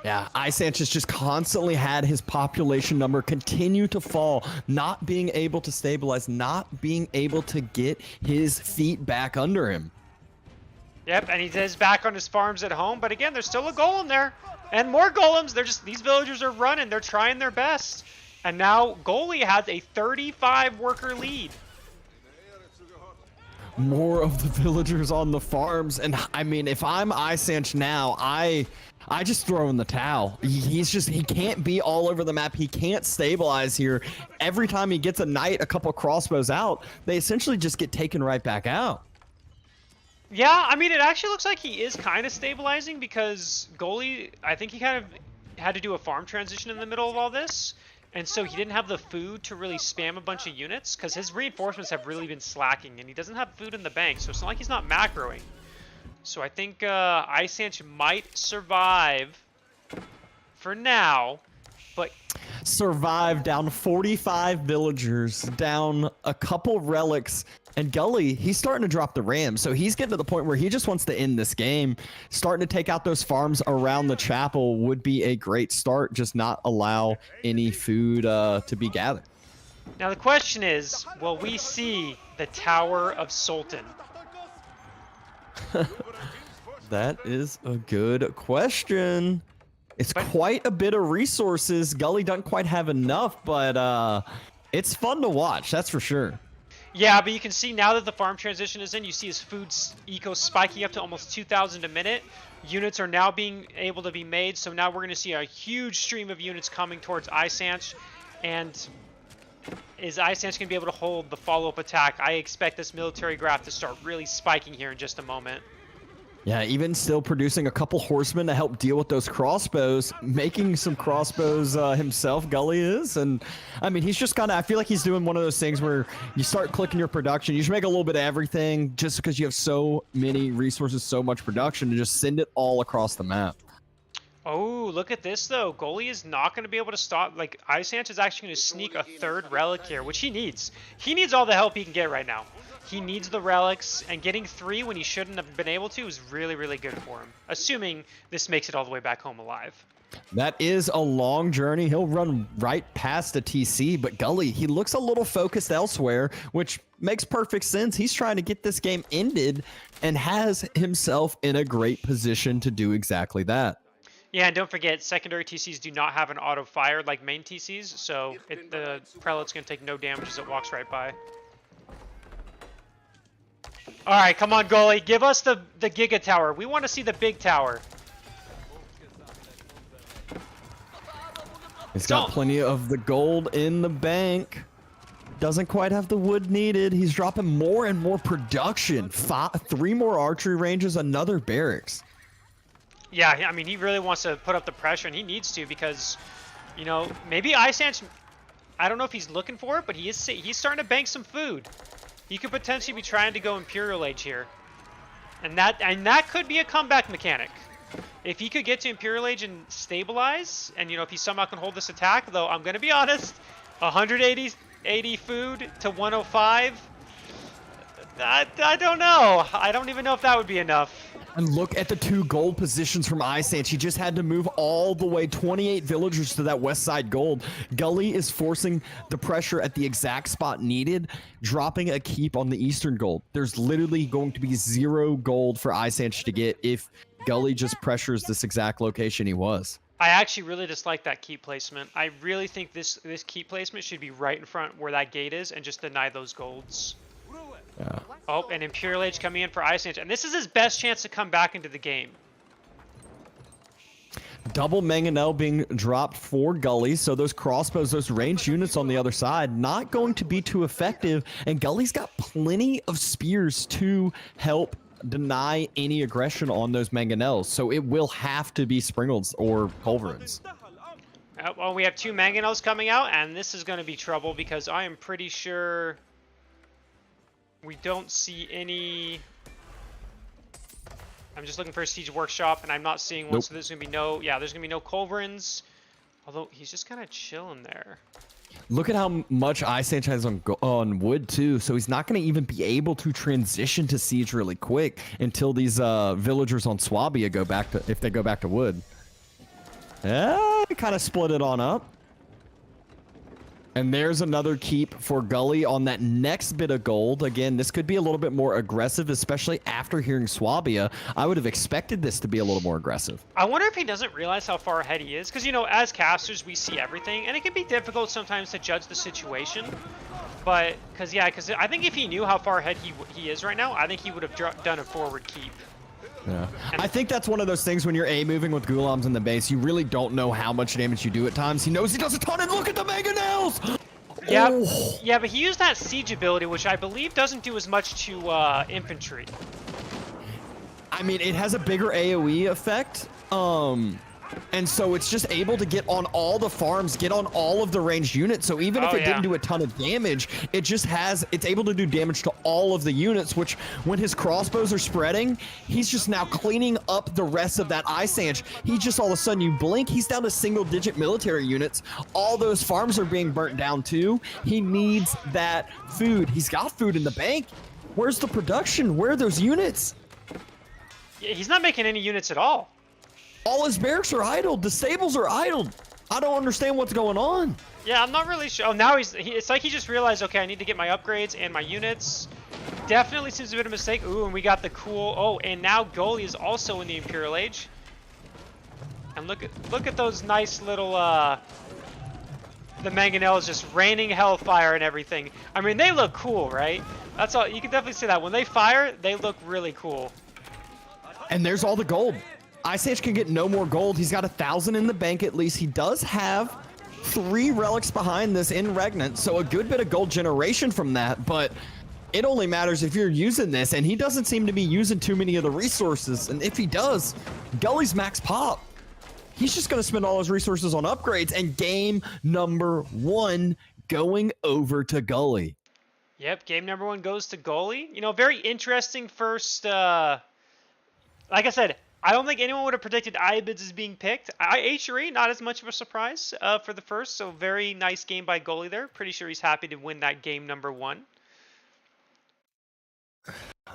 Yeah, Isanch has just constantly had his population number continue to fall, not being able to stabilize, not being able to get his feet back under him. Yep, and he is back on his farms at home, but again, there's still a golem there. And more golems. These villagers are running. They're trying their best. And now Goalie has a 35 worker lead. More of the villagers on the farms, and I mean, if I'm Isanch now, I just throw in the towel. He can't be all over the map. He can't stabilize here. Every time he gets a knight, a couple crossbows out, they essentially just get taken right back out. Yeah, I mean, it actually looks like he is kind of stabilizing, because Goalie, I think he kind of had to do a farm transition in the middle of all this. And so he didn't have the food to really spam a bunch of units, because his reinforcements have really been slacking, and he doesn't have food in the bank, so it's not like he's not macroing. So I think Isanch might survive for now, but... Survive, down 45 villagers, down a couple relics, and Gully, he's starting to drop the ram, so he's getting to the point where he just wants to end this game. Starting to take out those farms around the chapel would be a great start, just not allow any food to be gathered. Now the question is, will we see the Tower of Sultan? That is a good question. It's quite a bit of resources. Gully doesn't quite have enough, but it's fun to watch, that's for sure. Yeah, but you can see now that the farm transition is in, you see his food eco spiking up to almost 2,000 a minute. Units are now being able to be made, so now we're going to see a huge stream of units coming towards Isanch. And is Isanch going to be able to hold the follow-up attack? I expect this military graph to start really spiking here in just a moment. Yeah, even still producing a couple horsemen to help deal with those crossbows, making some crossbows himself, Gully is. And I mean, he's just kind of, I feel like he's doing one of those things where you start clicking your production, you just make a little bit of everything just because you have so many resources, so much production, to just send it all across the map. Oh, look at this though. Goalie is not going to be able to stop. Like, Isanch is actually going to sneak a 3rd relic here, which he needs. He needs all the help he can get right now. He needs the relics, and getting 3 when he shouldn't have been able to is really, really good for him. Assuming this makes it all the way back home alive. That is a long journey. He'll run right past a TC, but Gully, he looks a little focused elsewhere, which makes perfect sense. He's trying to get this game ended and has himself in a great position to do exactly that. Yeah, and don't forget, secondary TCs do not have an auto fire like main TCs, so the prelate's going to take no damage as it walks right by. All right, come on, Goalie. Give us the Giga Tower. We want to see the big tower. He's got plenty of the gold in the bank. Doesn't quite have the wood needed. He's dropping more and more production. 3 more archery ranges, another barracks. Yeah, I mean, he really wants to put up the pressure, and he needs to, because, you know, maybe Isanch, I don't know if he's looking for it, but he's starting to bank some food. He could potentially be trying to go Imperial Age here. And that could be a comeback mechanic. If he could get to Imperial Age and stabilize, and, you know, if he somehow can hold this attack, though, I'm going to be honest, 180 food to 105, I don't know. I don't even know if that would be enough. And look at the 2 gold positions from Isanch. He just had to move all the way 28 villagers to that west side gold. Gully is forcing the pressure at the exact spot needed, dropping a keep on the eastern gold. There's literally going to be 0 gold for Isanch to get if Gully just pressures this exact location he was. I actually really dislike that keep placement. I really think this keep placement should be right in front where that gate is and just deny those golds. Yeah. Oh, and Imperial Age coming in for Ice Age. And this is his best chance to come back into the game. Double Mangonel being dropped for Gully, so those crossbows, those ranged units on the other side, not going to be too effective. And Gully's got plenty of spears to help deny any aggression on those Mangonels, so it will have to be Springalds or Culverins. Well, we have 2 Mangonels coming out, and this is going to be trouble because I am pretty sure we don't see any... I'm just looking for a Siege Workshop, and I'm not seeing one, Nope. so there's going to be no... Yeah, there's going to be no Culverins, although he's just kind of chilling there. Look at how much Ice Age has on wood too, so he's not going to even be able to transition to siege really quick until these villagers on Swabia go back to, if they go back to wood. Yeah, kind of split it on up. And there's another keep for Gully on that next bit of gold. Again, this could be a little bit more aggressive, especially after hearing Swabia. I would have expected this to be a little more aggressive. I wonder if he doesn't realize how far ahead he is, because, you know, as casters, we see everything, and it can be difficult sometimes to judge the situation. But, because I think if he knew how far ahead he is right now, I think he would have done a forward keep. Yeah. I think that's one of those things when you're A-moving with Gulams in the base, you really don't know how much damage you do at times. He knows he does a ton, and look at the Mangonels! Yeah, Oh. yeah, but he used that siege ability, which I believe doesn't do as much to infantry. I mean, it has a bigger AoE effect, and so it's just able to get on all the farms, get on all of the ranged units. So even if it didn't do a ton of damage, it's able to do damage to all of the units, which when his crossbows are spreading, he's just now cleaning up the rest of that Ice Age. He just all of a sudden, you blink, he's down to single-digit military units. All those farms are being burnt down too. He needs that food. He's got food in the bank. Where's the production? Where are those units? Yeah, he's not making any units at all. All his barracks are idled. The stables are idled. I don't understand what's going on. Yeah, I'm not really sure. Oh, now it's like he just realized, okay, I need to get my upgrades and my units. Definitely seems a bit of a mistake. Ooh, and we got the cool... Oh, and now Gully is also in the Imperial Age. And look at those nice little... The Mangonels just raining hellfire and everything. I mean, they look cool, right? That's all. You can definitely see that. When they fire, they look really cool. And there's all the gold. Ice Age can get no more gold. He's got 1,000 in the bank at least. He does have 3 relics behind this in Regnant, so a good bit of gold generation from that, but it only matters if you're using this, and he doesn't seem to be using too many of the resources, and if he does, Gully's max pop. He's just going to spend all his resources on upgrades, and game number 1 going over to Gully. Yep, game number 1 goes to Gully. You know, very interesting first... Like I said, I don't think anyone would have predicted Iabids as being picked. HRE, not as much of a surprise for the first, so very nice game by Gully there. Pretty sure he's happy to win that game number 1.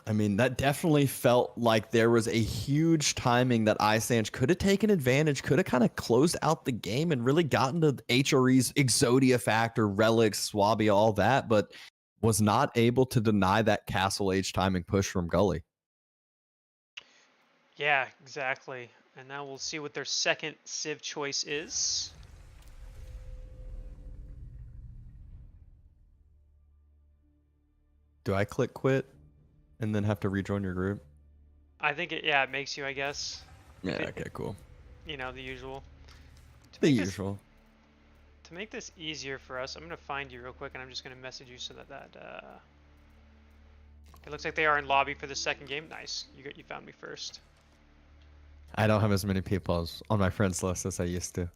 I mean, that definitely felt like there was a huge timing that Ice Age could have taken advantage, could have kind of closed out the game and really gotten to HRE's Exodia factor, relics, Swabia, all that, but was not able to deny that Castle Age timing push from Gully. Yeah, exactly. And now we'll see what their second Civ choice is. Do I click quit and then have to rejoin your group? I think it makes you, I guess. Yeah, okay, cool. You know, the usual. The usual. To make this easier for us, I'm going to find you real quick, and I'm just going to message you so that it looks like they are in lobby for the second game. Nice. You found me first. I don't have as many people on my friends list as I used to.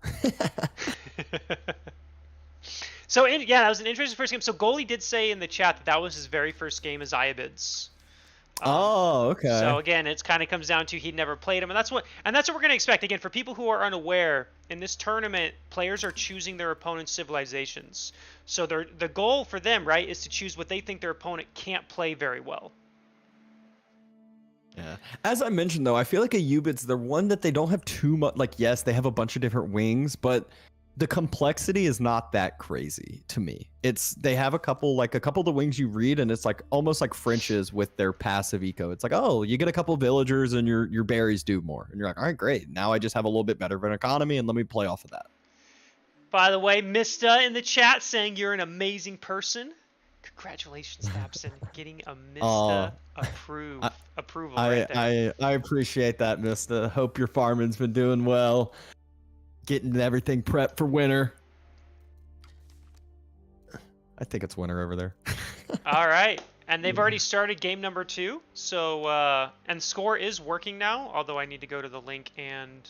So, yeah, that was an interesting first game. So, Goalie did say in the chat that was his very first game as Iabids. Oh, okay. So again, it kind of comes down to he'd never played him, and that's what we're going to expect. Again, for people who are unaware, in this tournament, players are choosing their opponent's civilizations. So the goal for them, right, is to choose what they think their opponent can't play very well. Yeah. As I mentioned, though, I feel like Iabids, they're one that they don't have too much. Like, yes, they have a bunch of different wings, but the complexity is not that crazy to me. They have a couple of the wings you read, and it's like almost like French's with their passive eco. It's like, oh, you get a couple villagers and your berries do more, and you're like, all right, great. Now I just have a little bit better of an economy, and let me play off of that. By the way, Mista in the chat saying you're an amazing person. Congratulations, Babson, getting a Mista approval right there. I appreciate that, Mista. Hope your farming's been doing well. Getting everything prepped for winter. I think it's winter over there. All right. And they've already started game number 2. So, and score is working now, although I need to go to the link and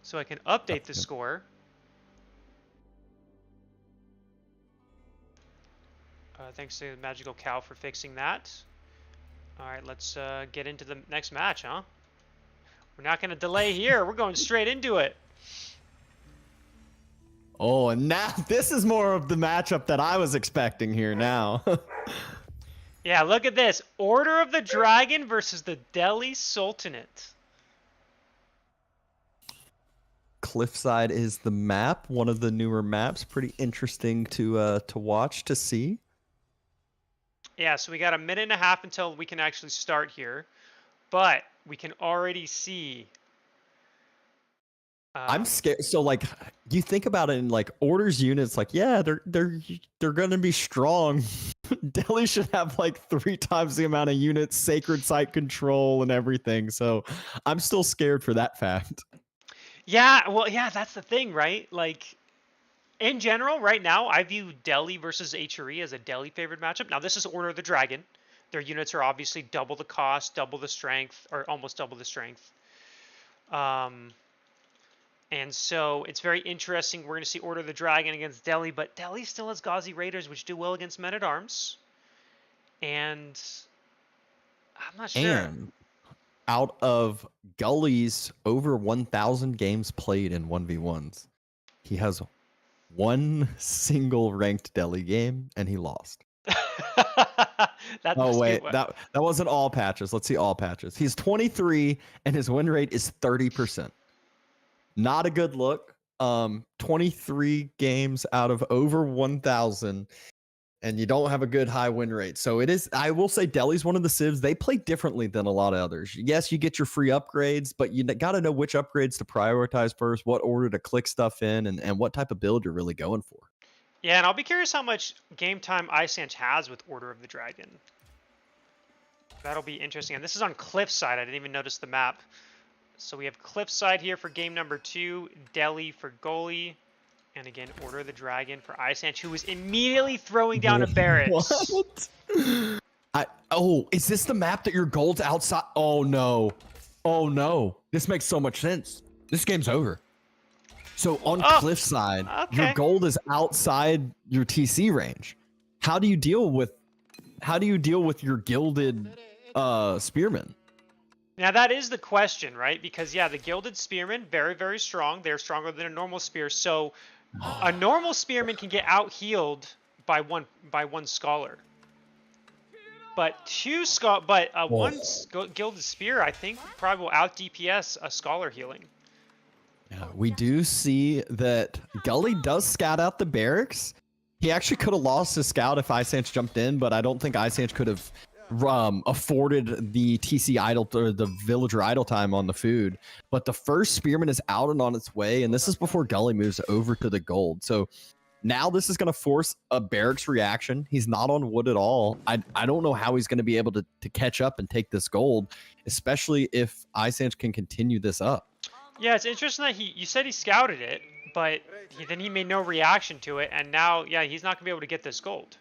so I can update the score. Thanks to Magical Cow for fixing that. All right, let's get into the next match, huh? We're not going to delay here. We're going straight into it. Oh, and now this is more of the matchup that I was expecting here now. Yeah, look at this. Order of the Dragon versus the Delhi Sultanate. Cliffside is the map, one of the newer maps. Pretty interesting to watch, to see. Yeah, so we got a minute and a half until we can actually start here. But we can already see... I'm scared. So, like, you think about it in like orders units, like, yeah, they're gonna be strong. Delhi should have like 3 times the amount of units, sacred site control, and everything. So, I'm still scared for that fact. Yeah, well, yeah, that's the thing, right? Like, in general, right now, I view Delhi versus HRE as a Delhi favored matchup. Now, this is Order of the Dragon. Their units are obviously double the cost, double the strength, or almost double the strength. And so it's very interesting. We're going to see Order of the Dragon against Delhi, but Delhi still has Ghazi Raiders, which do well against Men-at-Arms. And I'm not sure. And out of Gully's over 1,000 games played in 1v1s, he has one single ranked Delhi game, and he lost. Oh, wait. That wasn't all patches. Let's see all patches. He's 23, and his win rate is 30%. Not a good look. 23 games out of over 1,000, and you don't have a good high win rate. So it is, I will say, Delhi's one of the civs. They play differently than a lot of others. Yes, you get your free upgrades, but you got to know which upgrades to prioritize first, what order to click stuff in, and what type of build you're really going for. Yeah, and I'll be curious how much game time Isanch has with Order of the Dragon. That'll be interesting. And this is on Cliffside. I didn't even notice the map. So we have Cliffside here for game number 2, Delhi for goalie, and again, Order of the Dragon for Isanch, who was immediately throwing down a barracks. What? Oh, is this the map that your gold's outside? Oh, no. Oh, no. This makes so much sense. This game's over. So on Cliffside, your gold is outside your TC range. How do you deal with your gilded spearmen? Now that is the question, right? Because yeah, the gilded spearmen, very, very strong. They're stronger than a normal spear. So a normal spearman can get out healed by one scholar. But one gilded spear, I think, probably will out DPS a scholar healing. Yeah, we do see that Gully does scout out the barracks. He actually could have lost his scout if Isanch jumped in, but I don't think Isanch could have afforded the TC idle or the villager idle time on the food. But the first spearman is out and on its way, and this is before Gully moves over to the gold. So now this is going to force a barracks reaction. He's not on wood at all. I don't know how he's going to be able to catch up and take this gold, especially if Isanch can continue this up. Yeah, it's interesting that you said he scouted it, but then he made no reaction to it, and now, yeah, he's not going to be able to get this gold.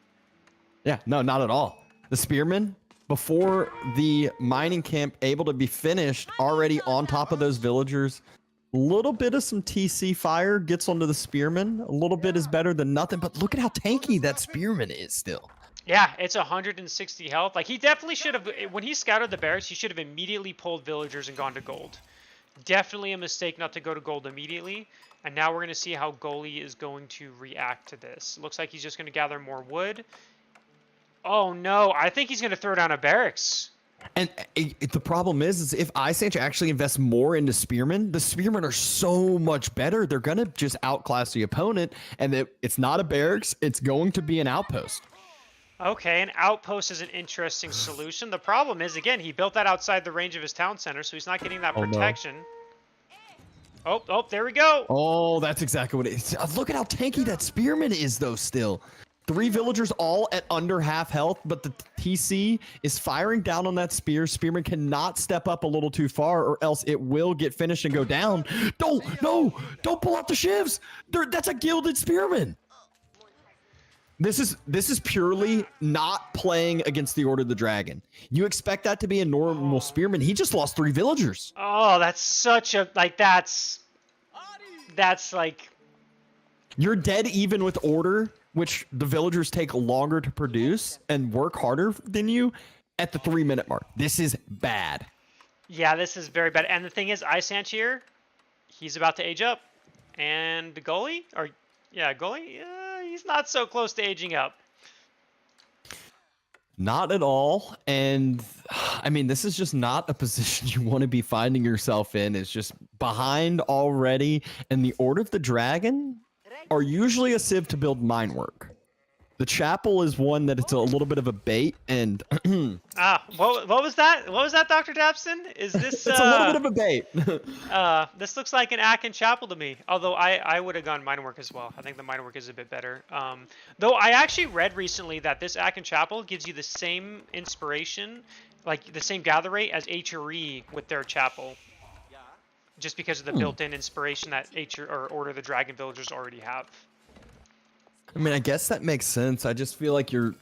Yeah, no, not at all. The spearmen, before the mining camp able to be finished, already on top of those villagers. A little bit of some TC fire gets onto the spearmen. A little bit is better than nothing, but look at how tanky that spearman is still. Yeah, it's 160 health. Like, he definitely should have, when he scouted the barracks, he should have immediately pulled villagers and gone to gold. Definitely a mistake not to go to gold immediately. And now we're going to see how goalie is going to react to this. Looks like he's just going to gather more wood. Oh no, I think he's going to throw down a barracks. And the problem is if Ice Age actually invests more into Spearmen, the Spearmen are so much better. They're going to just outclass the opponent, and it's not a barracks. It's going to be an outpost. Okay, an outpost is an interesting solution. The problem is, again, he built that outside the range of his town center, so he's not getting that protection. No. Oh, there we go. Oh, that's exactly what it is. Look at how tanky that Spearman is, though, still. 3 villagers all at under half health, but the TC is firing down on that spear. Spearman cannot step up a little too far, or else it will get finished and go down. Don't pull out the shivs. That's a gilded Spearman. This is purely not playing against the Order of the Dragon. You expect that to be a normal Spearman. He just lost 3 villagers. Oh, that's such a, like, that's like... You're dead even with Order, which the villagers take longer to produce and work harder than you at the 3-minute mark. This is bad. Yeah, this is very bad. And the thing is, Isanch here, he's about to age up. And the goalie, he's not so close to aging up. Not at all. And I mean, this is just not a position you want to be finding yourself in. It's just behind already. And the Order of the Dragon are usually a civ to build mine work. The chapel is one that it's a little bit of a bait, and what was that? What was that, Dr. Dabson? Is this it's a little bit of a bait. This looks like an Akin chapel to me. Although I would have gone mine work as well. I think the mine work is a bit better. Though I actually read recently that this Akin chapel gives you the same inspiration, like the same gather rate as HRE with their chapel. Just because of the built-in inspiration that Order of the Dragon villagers already have. I mean, I guess that makes sense. I just feel like you're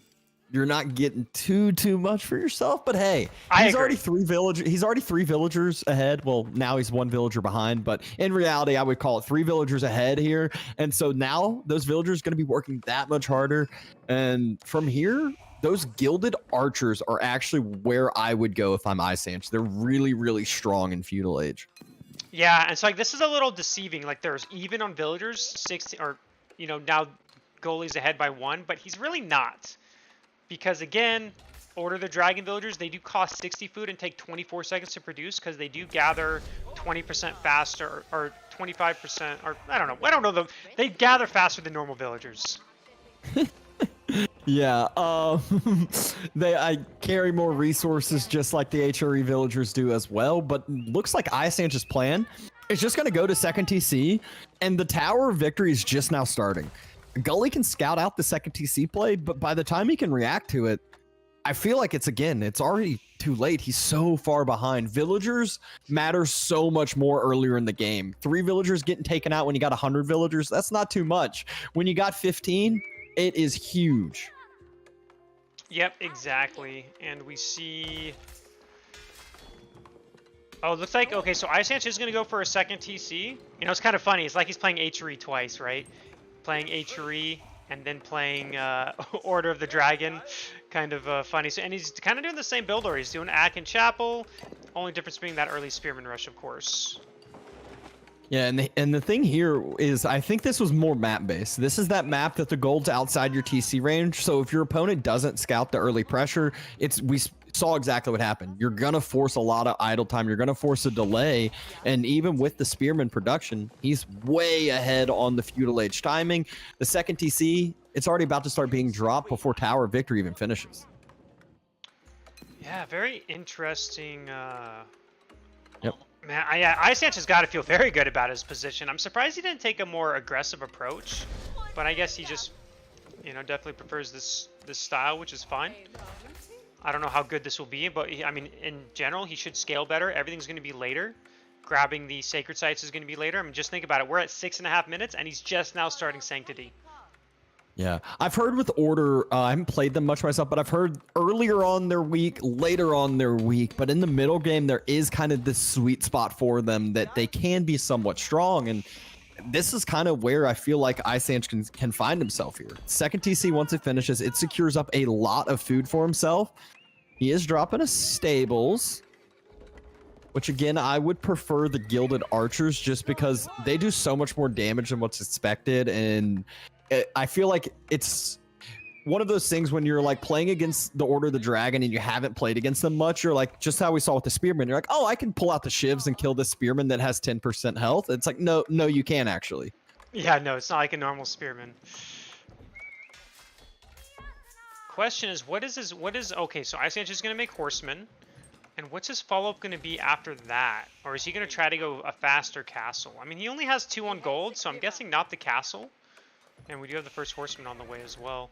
not getting too much for yourself. But hey, he's already 3 villagers ahead. Well, now he's 1 villager behind. But in reality, I would call it 3 villagers ahead here. And so now those villagers are going to be working that much harder. And from here, those gilded archers are actually where I would go if I'm Isanch. They're really, really strong in Feudal Age. Yeah, and so like this is a little deceiving. Like there's even on villagers 16, or now goalie's ahead by 1, but he's really not, because again, Order of the Dragon villagers, they do cost 60 food and take 24 seconds to produce because they do gather 20% faster or 25%, or I don't know. They gather faster than normal villagers. Yeah, I carry more resources just like the HRE villagers do as well, but looks like Isanch's plan is just going to go to second TC, and the Tower of Victory is just now starting. Gully can scout out the second TC play, but by the time he can react to it, I feel like it's already too late. He's so far behind. Villagers matter so much more earlier in the game. 3 villagers getting taken out when you got 100 villagers, that's not too much. When you got 15, it is huge. Yep, exactly. And we see... Oh, it looks like... Okay, so Isanch is going to go for a second TC. It's kind of funny. It's like he's playing HRE twice, right? Playing HRE and then playing Order of the Dragon. Kind of funny. So, and he's kind of doing the same build, or he's doing Akin Chapel. Only difference being that early Spearman Rush, of course. Yeah, and the thing here is, I think this was more map-based. This is that map that the gold's outside your TC range, so if your opponent doesn't scout the early pressure, we saw exactly what happened. You're going to force a lot of idle time. You're going to force a delay, and even with the Spearman production, he's way ahead on the Feudal Age timing. The second TC, it's already about to start being dropped before Tower of Victory even finishes. Yeah, very interesting... Yep. Man, Isanch has got to feel very good about his position. I'm surprised he didn't take a more aggressive approach, but I guess he just, definitely prefers this style, which is fine. I don't know how good this will be, but I mean, in general, he should scale better. Everything's going to be later. Grabbing the sacred sites is going to be later. I mean, just think about it. We're at 6.5 minutes, and he's just now starting Sanctity. Yeah, I've heard with Order, I haven't played them much myself, but I've heard earlier on their week, later on their week, but in the middle game, there is kind of this sweet spot for them that they can be somewhat strong, and this is kind of where I feel like Isanch can find himself here. Second TC, once it finishes, it secures up a lot of food for himself. He is dropping a Stables, which again, I would prefer the Gilded Archers just because they do so much more damage than what's expected, and I feel like one of those things when you're like playing against the Order of the Dragon and you haven't played against them much, you're like, just how we saw with the Spearman, you're like, oh, I can pull out the shivs and kill this Spearman that has 10% health. It's like, no, you can actually. Yeah, no, it's not like a normal spearman. Question is, okay, so Ice Age is going to make Horseman. And what's his follow-up going to be after that? Or is he going to try to go a faster castle? I mean, he only has 2 on gold, so I'm guessing not the castle. And we do have the first Horseman on the way as well.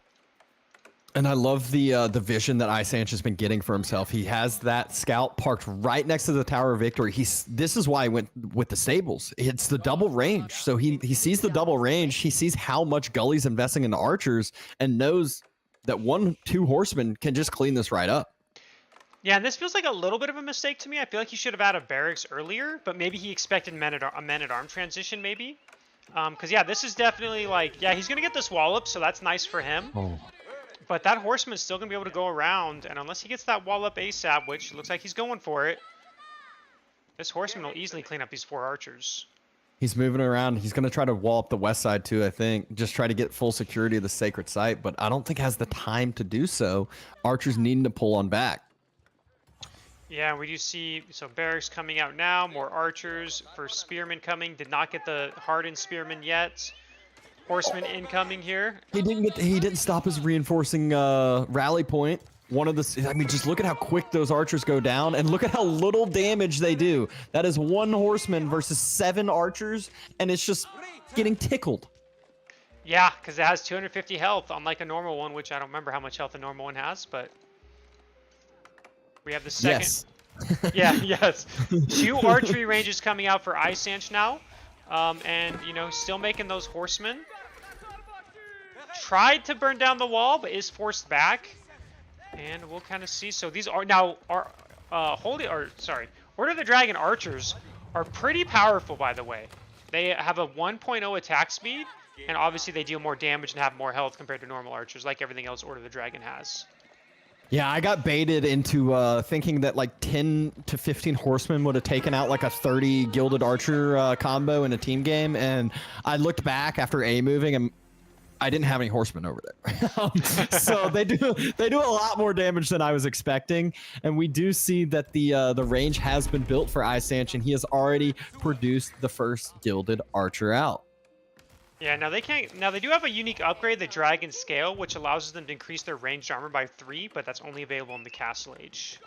And I love the vision that Ice Age has been getting for himself. He has that scout parked right next to the Tower of Victory. This is why he went with the stables. It's the double range. So he sees the double range. He sees how much Gully's investing into archers and knows that 1-2 horsemen can just clean this right up. Yeah, and this feels like a little bit of a mistake to me. I feel like he should have had a barracks earlier, but maybe he expected a men-at-arm transition, maybe. Because, yeah, this is definitely like, yeah, he's going to get this wallop, so that's nice for him. Oh. But that horseman is still going to be able to go around, and unless he gets that wallop ASAP, which looks like he's going for it, this horseman will easily clean up these 4 archers. He's moving around. He's going to try to wall up the west side too, I think. Just try to get full security of the sacred site, but I don't think has the time to do so. Archers needing to pull on back. Yeah, we do see, so barracks coming out now, more archers. First spearman coming, did not get the hardened spearman yet. Horseman incoming here. He didn't stop his reinforcing rally point. One of the, I mean, just look at how quick those archers go down and look at how little damage they do. That is 1 horseman versus 7 archers, and it's just getting tickled. Yeah, because it has 250 health, unlike a normal one, which I don't remember how much health a normal one has, but we have the second. Yes. Yeah, yes. 2 archery ranges coming out for Ice Age now, and, you know, still making those horsemen. Tried to burn down the wall, but is forced back. And we'll kind of see. So these are now Order of the Dragon archers are pretty powerful, by the way. They have a 1.0 attack speed, and obviously they deal more damage and have more health compared to normal archers, like everything else Order of the Dragon has. Yeah, I got baited into thinking that like 10 to 15 horsemen would have taken out like a 30 gilded archer combo in a team game, and I looked back after A moving and I didn't have any horsemen over there. So they do a lot more damage than I was expecting, and we do see that the range has been built for Ice Age, and he has already produced the first gilded archer out. Yeah, now they can't. Now they do have a unique upgrade, the Dragon Scale, which allows them to increase their ranged armor by 3, but that's only available in the Castle Age.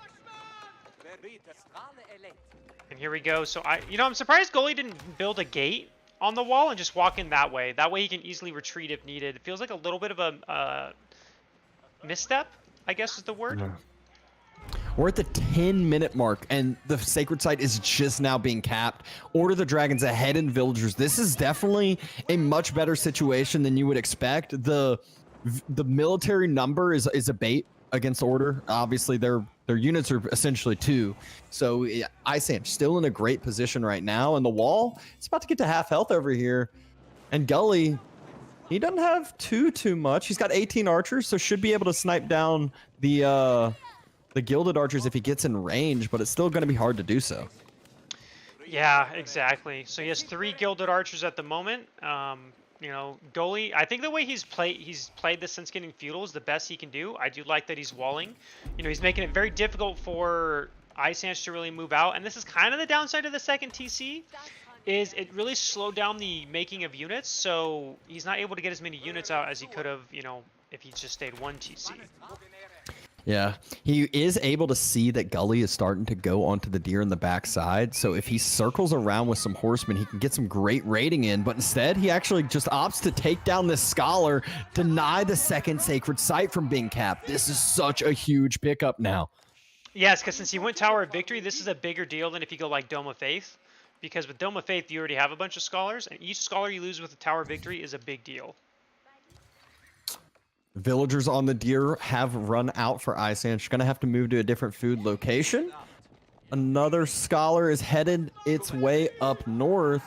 And here we go. So I'm surprised Gully didn't build a gate on the wall and just walk in that way. That way he can easily retreat if needed. It feels like a little bit of a misstep, I guess is the word. Yeah. We're at the 10-minute mark, and the sacred site is just now being capped. Order of the Dragon's ahead in villagers. This is definitely a much better situation than you would expect. The military number is a bait against Order. Obviously, their units are essentially 2. So Ice Age still in a great position right now, and the wall, it's about to get to half health over here. And Gully, he doesn't have too much. He's got 18 archers, so should be able to snipe down the gilded archers if he gets in range, but it's still going to be hard to do so. Yeah, exactly. So he has 3 gilded archers at the moment. Gully, I think the way he's played this since getting feudal is the best he can do. I do like that he's walling. He's making it very difficult for Ice Age to really move out, and this is kind of the downside of the second TC. Is it really slowed down the making of units, so he's not able to get as many units out as he could have, if he just stayed 1 TC. Yeah, he is able to see that Gully is starting to go onto the deer in the backside. So if he circles around with some horsemen, he can get some great raiding in. But instead, he actually just opts to take down this scholar, deny the second sacred site from being capped. This is such a huge pickup now. Yes, because since he went Tower of Victory, this is a bigger deal than if you go like Dome of Faith. Because with Dome of Faith, you already have a bunch of scholars, and each scholar you lose with the Tower of Victory is a big deal. Villagers on the deer have run out for Ice Age. Gonna have to move to a different food location. Another scholar is headed its way up north,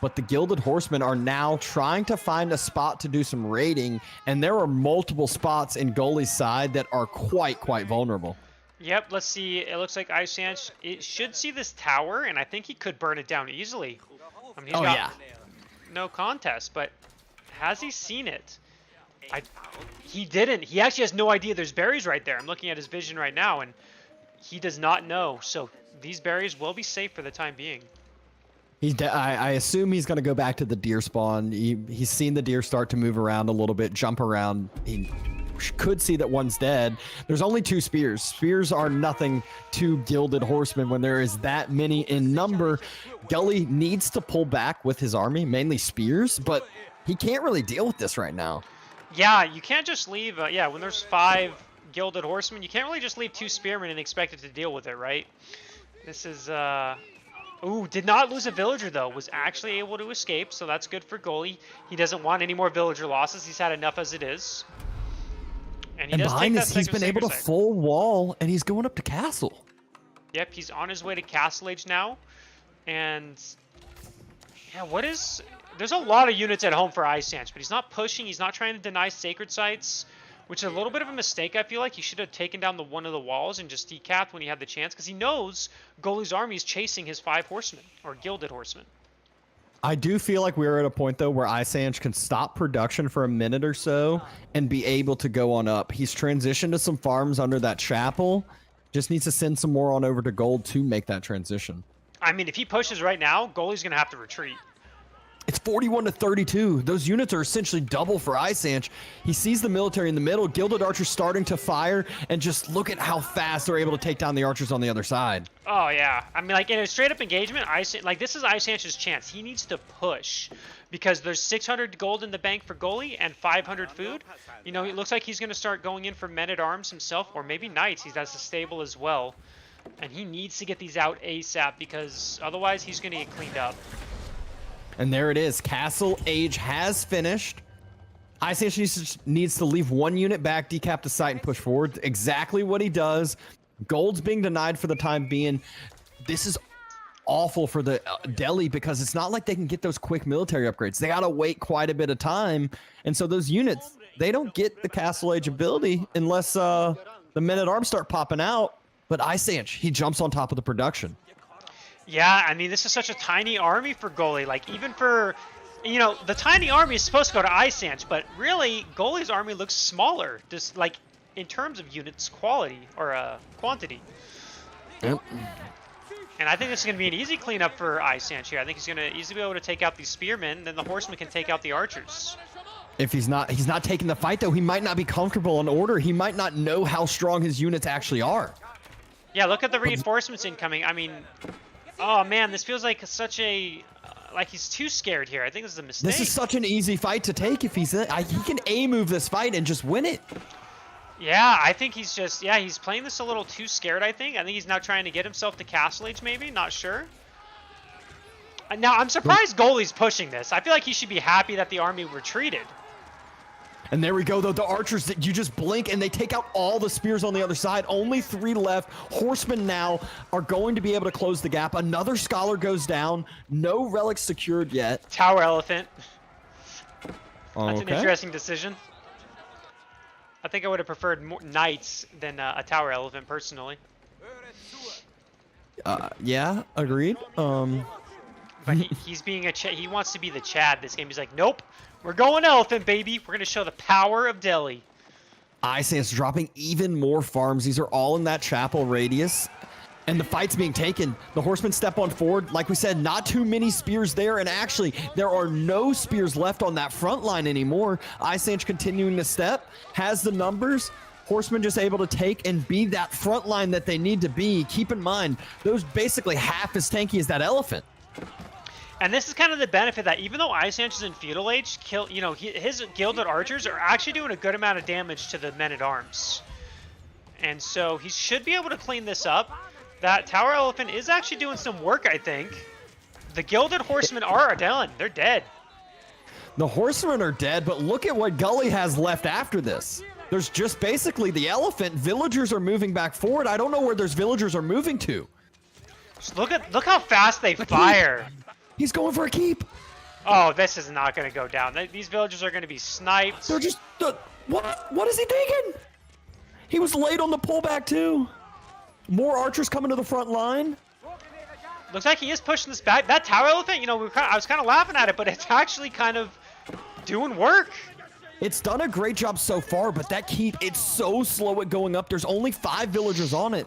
but the Gilded Horsemen are now trying to find a spot to do some raiding, and there are multiple spots in Gully's side that are quite vulnerable. Yep, let's see. It looks like Ice Age, it should see this tower, and I think he could burn it down easily. I mean, he's got no contest, but has he seen it? He didn't. He actually has no idea there's berries right there. I'm looking at his vision right now, and he does not know. So these berries will be safe for the time being. I assume he's going to go back to the deer spawn. He's seen the deer start to move around a little bit, jump around. He could see that one's dead. There's only 2 spears. Spears are nothing to Gilded Horsemen when there is that many in number. Gully needs to pull back with his army, mainly spears, but he can't really deal with this right now. Yeah, you can't just leave. Yeah, when there's 5 Gilded Horsemen, you can't really just leave 2 spearmen and expect it to deal with it, right? This is ooh, did not lose a villager though. Was actually able to escape, so that's good for Goalie. He doesn't want any more villager losses. He's had enough as it is. And behind this, he's been able to full wall, and he's going up to castle. Yep, he's on his way to Castle Age now. And yeah, there's a lot of units at home for Isanch, but he's not pushing. He's not trying to deny sacred sites, which is a little bit of a mistake. I feel like he should have taken down one of the walls and just decapped when he had the chance, because he knows Goalie's army is chasing his 5 horsemen, or Gilded Horsemen. I do feel like we're at a point, though, where Isanch can stop production for a minute or so and be able to go on up. He's transitioned to some farms under that chapel. Just needs to send some more on over to gold to make that transition. I mean, if he pushes right now, Goalie's going to have to retreat. It's 41 to 32. Those units are essentially double for Isanch. He sees the military in the middle. Gilded Archers starting to fire, and just look at how fast they're able to take down the archers on the other side. Oh, yeah. I mean, like, in a straight-up engagement, this is Isanch's chance. He needs to push, because there's 600 gold in the bank for Goalie and 500 food. You know, it looks like he's going to start going in for men-at-arms himself, or maybe knights. That's a stable as well. And he needs to get these out ASAP, because otherwise he's going to get cleaned up. And there it is. Castle Age has finished. Isanch needs to leave 1 unit back, decap the site, and push forward. Exactly what he does. Gold's being denied for the time being. This is awful for the Delhi, because it's not like they can get those quick military upgrades. They got to wait quite a bit of time. And so those units, they don't get the Castle Age ability unless the men-at-arms start popping out. But Isanch, he jumps on top of the production. Yeah, I mean, this is such a tiny army for Goalie. Like, even for, you know, the tiny army is supposed to go to Isanch, but really, Goalie's army looks smaller, just like in terms of units quality or quantity. Yep. And I think this is going to be an easy cleanup for Isanch here. I think he's going to easily be able to take out these spearmen, then the horsemen can take out the archers. If he's not taking the fight, though, he might not be comfortable in order. He might not know how strong his units actually are. Yeah, look at the reinforcements incoming. I mean, oh man, this feels like such a like he's too scared here. I think this is a mistake. This is such an easy fight to take if he can A-move this fight and just win it. Yeah, I think he's just he's playing this a little too scared. I think he's now trying to get himself to Castle Age, maybe, not sure. Now I'm surprised Goalie's pushing this. I feel like he should be happy that the army retreated. And there we go, though. The archers, that you just blink and they take out all the spears on the other side. Only 3 left. Horsemen now are going to be able to close the gap. Another scholar goes down. No relics secured yet. Tower Elephant. That's Okay. an interesting decision. I think I would have preferred more knights than a Tower Elephant, personally. Yeah, agreed. But he's being he wants to be the Chad this game. He's like, nope, we're going elephant, baby. We're gonna show the power of Delhi. Isanch dropping even more farms. These are all in that chapel radius. And the fight's being taken. The horsemen step on forward. Like we said, not too many spears there. And actually, there are no spears left on that front line anymore. Isanch continuing to step, has the numbers. Horsemen just able to take and be that front line that they need to be. Keep in mind, those basically half as tanky as that elephant. And this is kind of the benefit that even though Isanch is in Feudal Age, his Gilded Archers are actually doing a good amount of damage to the Men-at-Arms. And so he should be able to clean this up. That Tower Elephant is actually doing some work, I think. The Gilded Horsemen are done. They're dead. The horsemen are dead, but look at what Gully has left after this. There's just basically the elephant. Villagers are moving back forward. I don't know where those villagers are moving to. Just look how fast they fire. He's going for a keep. Oh, this is not going to go down. These villagers are going to be sniped. They're just... what is he thinking? He was late on the pullback, too. More archers coming to the front line. Looks like he is pushing this back. That Tower Elephant, I was kind of laughing at it, but it's actually kind of doing work. It's done a great job so far, but that keep, it's so slow at going up. There's only 5 villagers on it.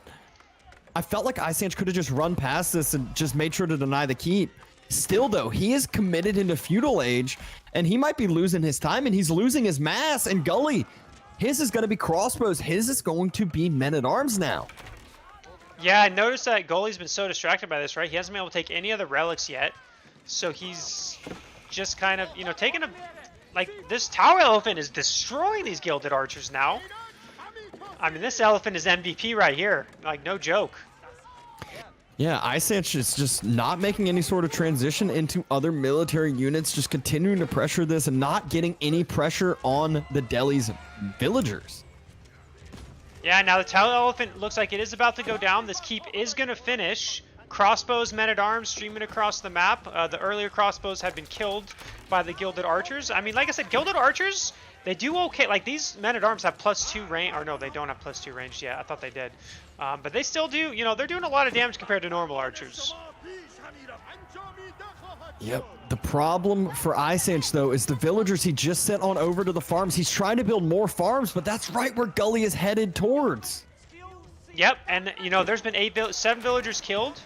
I felt like Ice Ange could have just run past this and just made sure to deny the keep. Still, though, he is committed into Feudal Age, and he might be losing his time, and he's losing his mass. And Gully, his is going to be crossbows. His is going to be men-at-arms now. Yeah, I noticed that Gully's been so distracted by this, right? He hasn't been able to take any of the relics yet. So he's just kind of, you know, taking a... Like, this Tower Elephant is destroying these Gilded Archers now. I mean, this elephant is MVP right here. Like, no joke. Yeah, Ice Ange is just not making any sort of transition into other military units, just continuing to pressure this and not getting any pressure on the Delhi's villagers. Yeah, now the Tower Elephant looks like it is about to go down. This keep is going to finish. Crossbows, men-at-arms streaming across the map. The earlier crossbows have been killed by the Gilded Archers. I mean, like I said, Gilded Archers, they do okay. Like, these men-at-arms have +2 range. Or no, they don't have +2 range yet. I thought they did. But they still do, you know, they're doing a lot of damage compared to normal archers. Yep. The problem for Ice Ange, though, is the villagers he just sent on over to the farms. He's trying to build more farms, but that's right where Gully is headed towards. Yep, and, you know, there's been 7 villagers killed.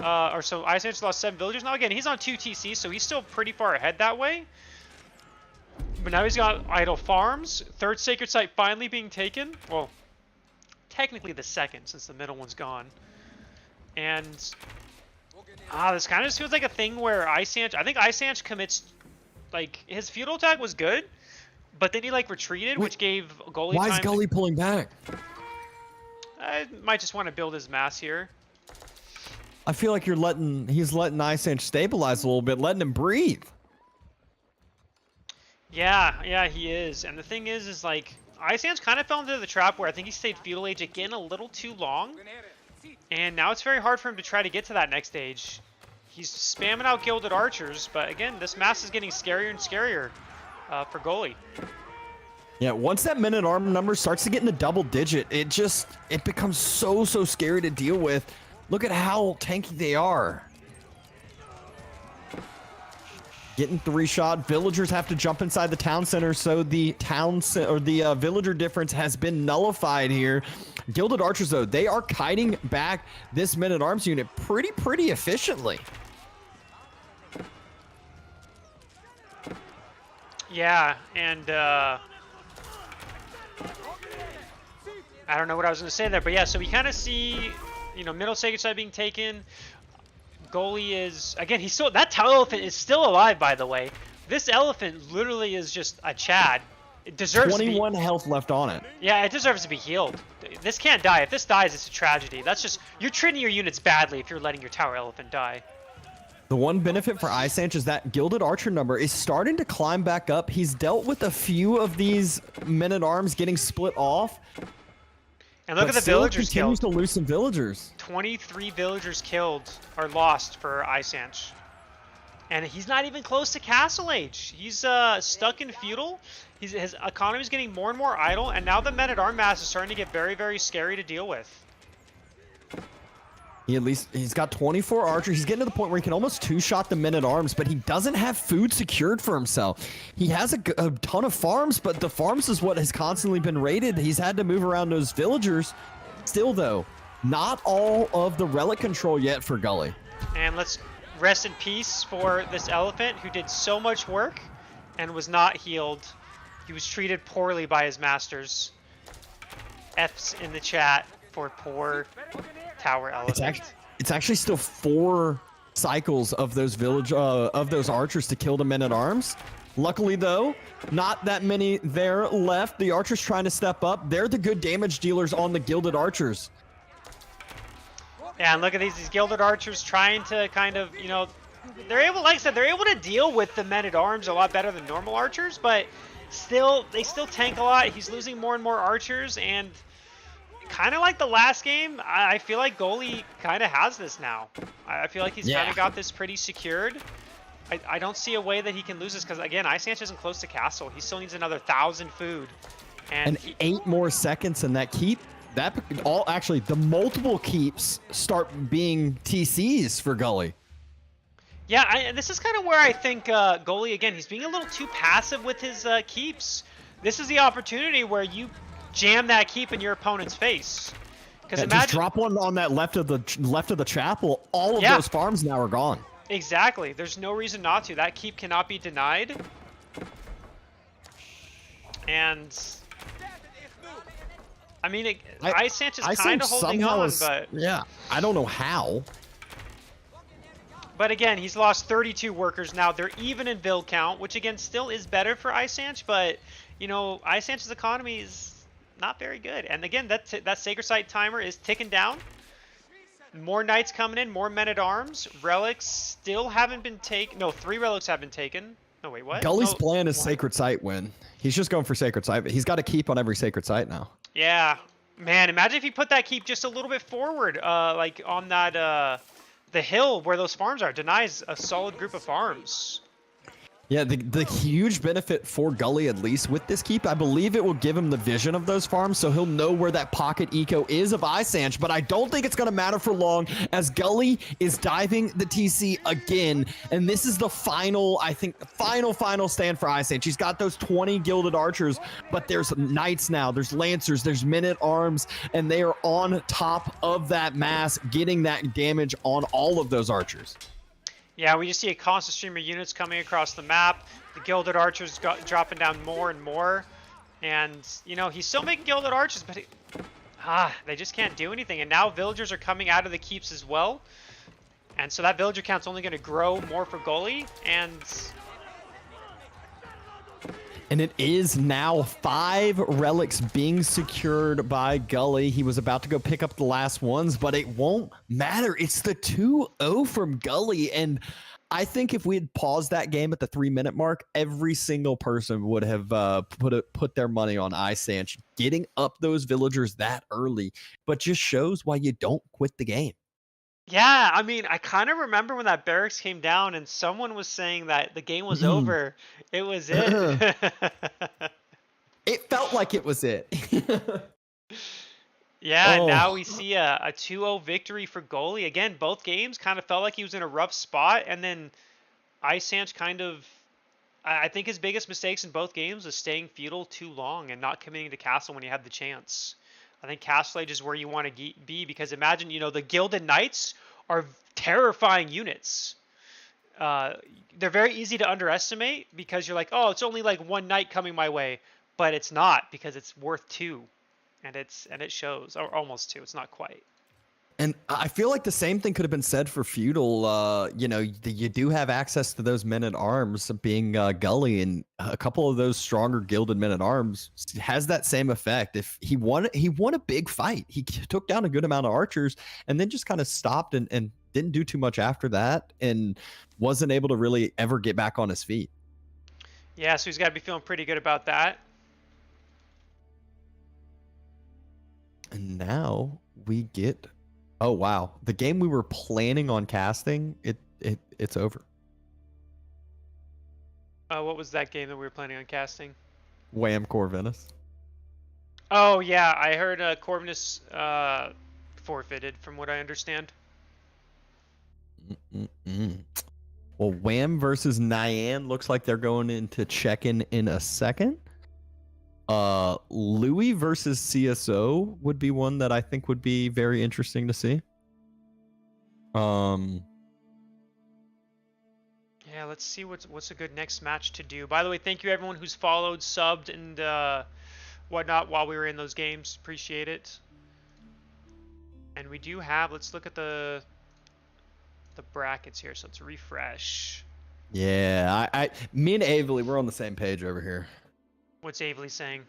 Or so Ice Ange lost 7 villagers. Now, again, he's on 2 TC, so he's still pretty far ahead that way. But now he's got idle farms. 3rd Sacred Site finally being taken. Well, technically the 2nd, since the middle one's gone. And this kind of just feels like a thing where Ice Ange, I think Ice Ange commits, like, his feudal attack was good, but then he, like, retreated, which gave Gully time. Why is Gully pulling back? I might just want to build his mass here. I feel like he's letting Ice Ange stabilize a little bit, letting him breathe. Yeah, he is. And the thing is like, Ice Ange kind of fell into the trap where I think he stayed Feudal Age again a little too long. And now it's very hard for him to try to get to that next stage. He's spamming out Gilded Archers, but again, this mass is getting scarier and scarier for Gully. Yeah, once that men-at-arm number starts to get in the double digit, it becomes so scary to deal with. Look at how tanky they are. Getting 3-shot. Villagers have to jump inside the town center, so the villager difference has been nullified here. Gilded Archers, though, they are kiting back this men-at-arms unit pretty efficiently. Yeah, and I don't know what I was going to say there, but yeah, so we kind of see, you know, middle Sacred Site being taken. Gully is, again, he's still, that Tower Elephant is still alive, by the way. This elephant literally is just a Chad. It deserves 21 health left on it. Yeah, it deserves to be healed. This can't die. If this dies, it's a tragedy. That's just, you're treating your units badly if you're letting your Tower Elephant die. The one benefit for Ice Ange is that Gilded Archer number is starting to climb back up. He's dealt with a few of these men-at-arms getting split off. And look at the villagers killed. Continues to lose some villagers. 23 villagers killed or lost for Ice Ange. And he's not even close to Castle Age. He's stuck in Feudal. His economy is getting more and more idle, and now the men-at-arm mass is starting to get very scary to deal with. He's got 24 archers. He's getting to the point where he can almost 2-shot the men-at-arms, but he doesn't have food secured for himself. He has a ton of farms, but the farms is what has constantly been raided. He's had to move around those villagers. Still, though, not all of the relic control yet for Gully. And let's rest in peace for this elephant who did so much work and was not healed. He was treated poorly by his masters. F's in the chat for poor Tower Elephant. It's actually still 4 cycles of those those archers to kill the men-at-arms. Luckily, though, not that many there left. The archers trying to step up. They're the good damage dealers on the Gilded Archers. Yeah, and look at these Gilded Archers trying to kind of, you know, they're able, like I said, they're able to deal with the men-at-arms a lot better than normal archers, but they still tank a lot. He's losing more and more archers, and kind of like the last game, I feel like Gully kind of has this now. I feel like he's kind of got this pretty secured. I don't see a way that he can lose this because, again, Ice Ange isn't close to Castle. He still needs another 1,000 food. And 8 more seconds in that keep. Actually, the multiple keeps start being TCs for Gully. Yeah, this is kind of where I think Gully, again, he's being a little too passive with his keeps. this is the opportunity where you jam that keep in your opponent's face. Because Yeah, imagine, just drop one on that left of the chapel. All of Yeah. those farms now are gone. exactly. There's no reason not to. That keep cannot be denied. And I mean, Ice Sanch is kind of holding on, but yeah, I don't know how. But again, he's lost 32 workers now. They're even in build count, which again still is better for Ice Sanch, but you know, Ice Sanch's economy is not very good. And again, that Sacred Site timer is ticking down. More knights coming in, more men at arms. Relics still haven't been taken. No, 3 relics have been taken. No, wait, what? Gully's No, plan is 1. Sacred Site win. He's just going for Sacred Site, but he's got to keep on every Sacred Site now. Yeah, man, imagine if he put that keep just a little bit forward, like on that the hill where those farms are. Denies a solid group of farms. Yeah, the huge benefit for Gully, at least with this keep, I believe it will give him the vision of those farms, so he'll know where that pocket eco is of Ice Sanch, but I don't think it's going to matter for long as Gully is diving the TC again, and this is the final, I think, final stand for Ice Sanch. He's got those 20 gilded archers, but there's knights now, there's lancers, there's men-at-arms, and they are on top of that mass, getting that damage on all of those archers. Yeah, we just see a constant stream of units coming across the map. The Gilded Archers dropping down more and more. And, you know, he's still making Gilded Archers, but they just can't do anything. And now villagers are coming out of the keeps as well. And so that villager count's only going to grow more for Gully. And it is now 5 relics being secured by Gully. He was about to go pick up the last ones, but it won't matter. It's the 2-0 from Gully. And I think if we had paused that game at the 3-minute mark, every single person would have put their money on Ice Sanch getting up those villagers that early, but just shows why you don't quit the game. Yeah, I mean, I kind of remember when that barracks came down and someone was saying that the game was over. It was it. It felt like it was it. Yeah, Oh. now we see a 2-0 victory for Gully. Again, both games kind of felt like he was in a rough spot, and then Ice Sanch kind of... I think his biggest mistakes in both games was staying feudal too long and not committing to castle when he had the chance. I think Castle Age is where you want to be, because imagine, you know, the Gilded Knights are terrifying units. They're very easy to underestimate because you're like, oh, it's only like 1 knight coming my way, but it's not, because it's worth 2, and it shows, or almost 2. It's not quite. And I feel like the same thing could have been said for feudal. You know, you do have access to those men-at-arms, being Gully, and a couple of those stronger gilded men-at-arms has that same effect. If he won a big fight. He took down a good amount of archers, and then just kind of stopped and didn't do too much after that, and wasn't able to really ever get back on his feet. Yeah, so he's got to be feeling pretty good about that. And now we get... Oh wow, the game we were planning on casting, it's over. What was that game that we were planning on casting? Wham Corvinus. Oh yeah, I heard Corvinus forfeited, from what I understand. Well, Wham versus Nyan looks like they're going into check-in a second. Louis versus CSO would be one that I think would be very interesting to see. Yeah, let's see what's a good next match to do. By the way, thank you everyone who's followed, subbed, and whatnot while we were in those games. Appreciate it. And we do have, let's look at the brackets here. So let's refresh. Yeah, me and Avely, we're on the same page over here. What's Avely saying?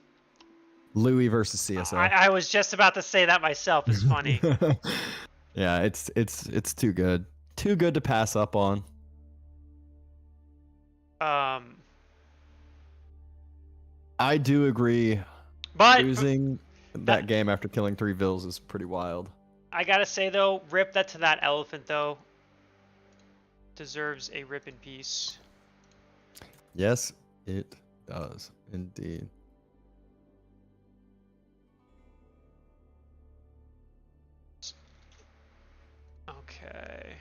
Louis versus CSO. I was just about to say that myself. It's funny. Yeah, it's too good. Too good to pass up on. I do agree. But Losing that game after killing 3 vills is pretty wild. I gotta say though, rip that to that elephant though. Deserves a rip in peace. Yes, it does indeed. Okay.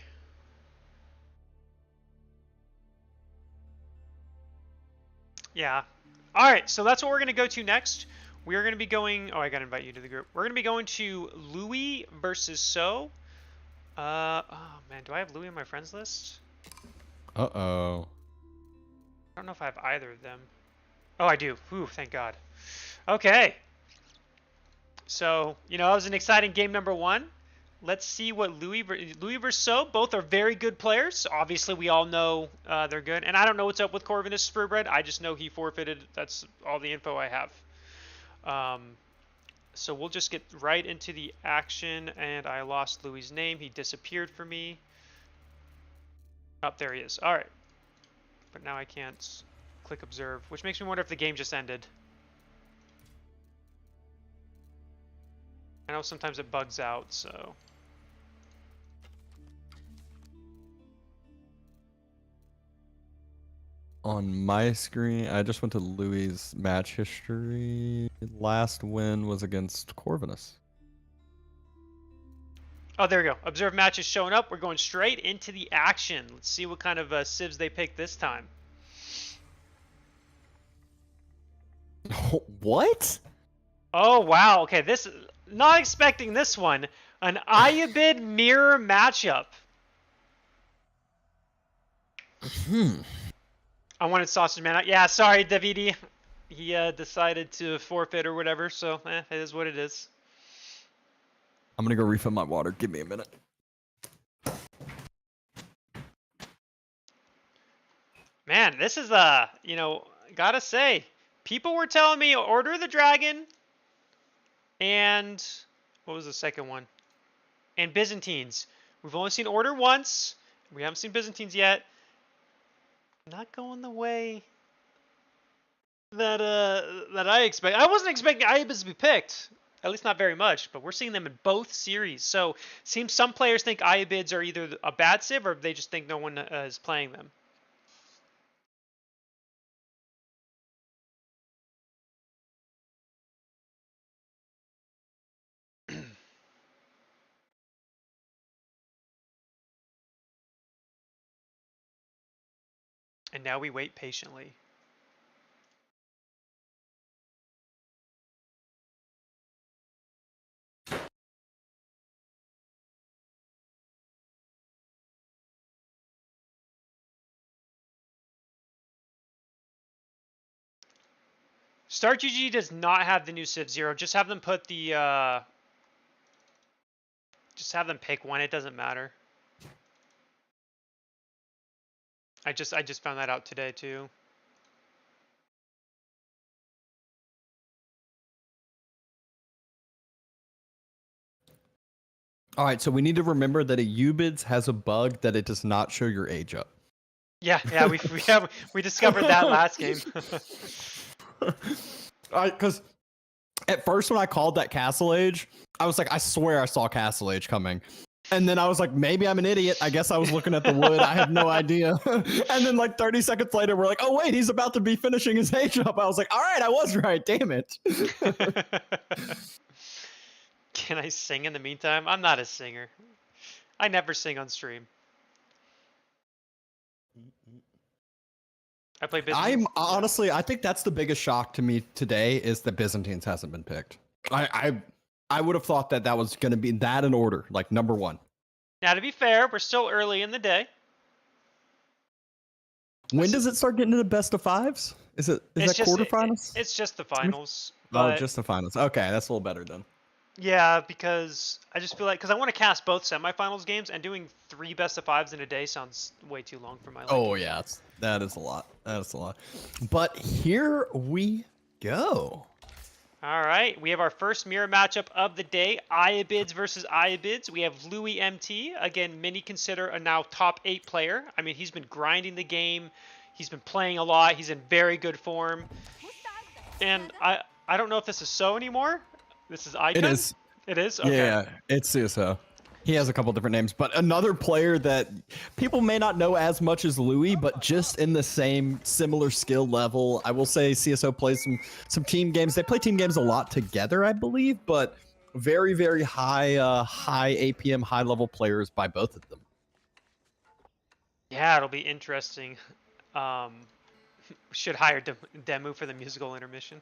Yeah. All right, so that's what we're going to go to next. We're going to be going... Oh, I got to invite you to the group. We're going to be going to Louis versus So. Oh, man, do I have Louis on my friends list? Uh-oh. I don't know if I have either of them. Oh, I do. Whew, thank God. Okay. So, you know, that was an exciting game number 1. Let's see what Louis versus So. Both are very good players. Obviously, we all know they're good. And I don't know what's up with Corvinus Spurbred. I just know he forfeited. That's all the info I have. So we'll just get right into the action. And I lost Louis' name. He disappeared for me. Oh, there he is. All right. But now I can't click observe, which makes me wonder if the game just ended. I know sometimes it bugs out, so... On my screen, I just went to Louis' match history. Last win was against Corvinus. Oh, there we go. Observe match is showing up. We're going straight into the action. Let's see what kind of civs they pick this time. What? Oh, wow. Okay, this... Not expecting this one. An Iabid mirror matchup. I wanted Sausage Man. Yeah, sorry, Davidi. He decided to forfeit or whatever, so it is what it is. I'm gonna go refill my water. Give me a minute. Man, this is you know, gotta say, people were telling me Order of the Dragon and what was the second one? And Byzantines. We've only seen Order once. We haven't seen Byzantines yet. Not going the way that I expect. I wasn't expecting Iabits to be picked. At least not very much, but we're seeing them in both series. So, seems some players think Iabids are either a bad civ or they just think no one is playing them. And now we wait patiently. Start GG does not have the new Civ 0. Just have them put the just have them pick one. It doesn't matter. I just found that out today too. All right, so we need to remember that a Ubids has a bug that it does not show your age up. Yeah, we discovered that last game. All right, because at first when I called that Castle Age, I was like, I swear I saw Castle Age coming. And then I was like, maybe I'm an idiot. I guess I was looking at the wood. I have no idea. And then like 30 seconds later, we're like, oh, wait, he's about to be finishing his age up. I was like, all right, I was right. Damn it. Can I sing in the meantime? I'm not a singer. I never sing on stream. I play Byzantines. I think that's the biggest shock to me today is that Byzantines hasn't been picked. I would have thought that was going to be that in order, like number 1. Now, to be fair, we're still early in the day. When does it start getting to the best of 5s? Is that quarterfinals? It's just the finals. Oh, just the finals. Okay, that's a little better then. Yeah, because I just feel like I want to cast both semifinals games, and doing 3 best of 5s in a day sounds way too long for my life. Oh yeah, that is a lot. But here we go. All right, we have our first mirror matchup of the day: Iabids versus Iabids. We have Louis MT again. Many consider a now top 8 player. I mean, he's been grinding the game. He's been playing a lot. He's in very good form. And I don't know if this is So anymore. This is Icon? It is. It is? Okay. Yeah, it's CSO. He has a couple different names, but another player that people may not know as much as Louis, but just in the same similar skill level. I will say CSO plays some team games. They play team games a lot together, I believe, but very, very high APM, high level players by both of them. Yeah, it'll be interesting. Should hire Demu for the musical intermission.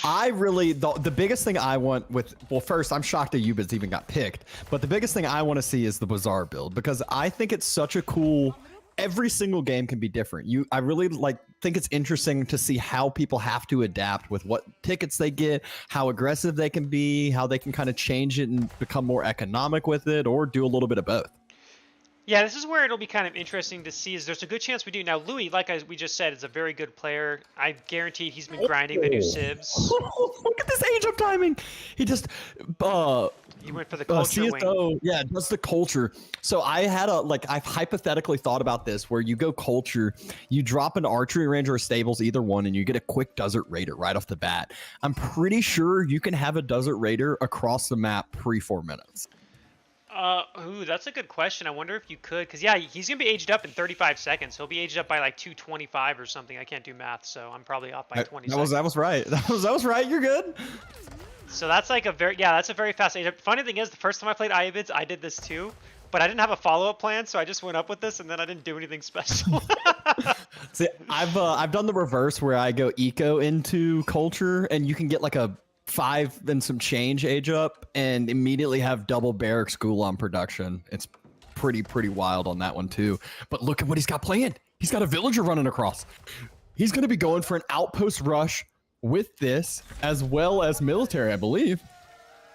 I really the biggest thing I want with first I'm shocked that Yuba's even got picked, but the biggest thing I want to see is the Bazaar build because I think it's such a cool. Every single game can be different. I really think it's interesting to see how people have to adapt with what tickets they get, how aggressive they can be, how they can kind of change it and become more economic with it, or do a little bit of both. Yeah, this is where it'll be kind of interesting to see. Is there's a good chance we do now. Louis, like we just said, is a very good player. I guarantee he's been grinding the new civs. Look at this age up timing. He just he went for the culture CSO, wing. yeah, just the culture. So I had I've hypothetically thought about this where you go culture, you drop an archery range or a stables, either one, and you get a quick desert raider right off the bat. I'm pretty sure you can have a desert raider across the map pre 4 minutes. Ooh, that's a good question. I wonder if you could, because yeah, he's gonna be aged up in 35 seconds. He'll be aged up by like 225 or something. I can't do math, so I'm probably off by 20 seconds. That was right. That was right. You're good. So that's like that's a very fast age up. Funny thing is, the first time I played Ayavids, I did this too, but I didn't have a follow-up plan, so I just went up with this, and then I didn't do anything special. See, I've done the reverse where I go eco into culture, and you can get like a 5 and some change age up and immediately have double barracks Gulam production. It's pretty wild on that one too. But look at what he's got planned. He's got a villager running across. He's going to be going for an outpost rush with this as well as military, I believe.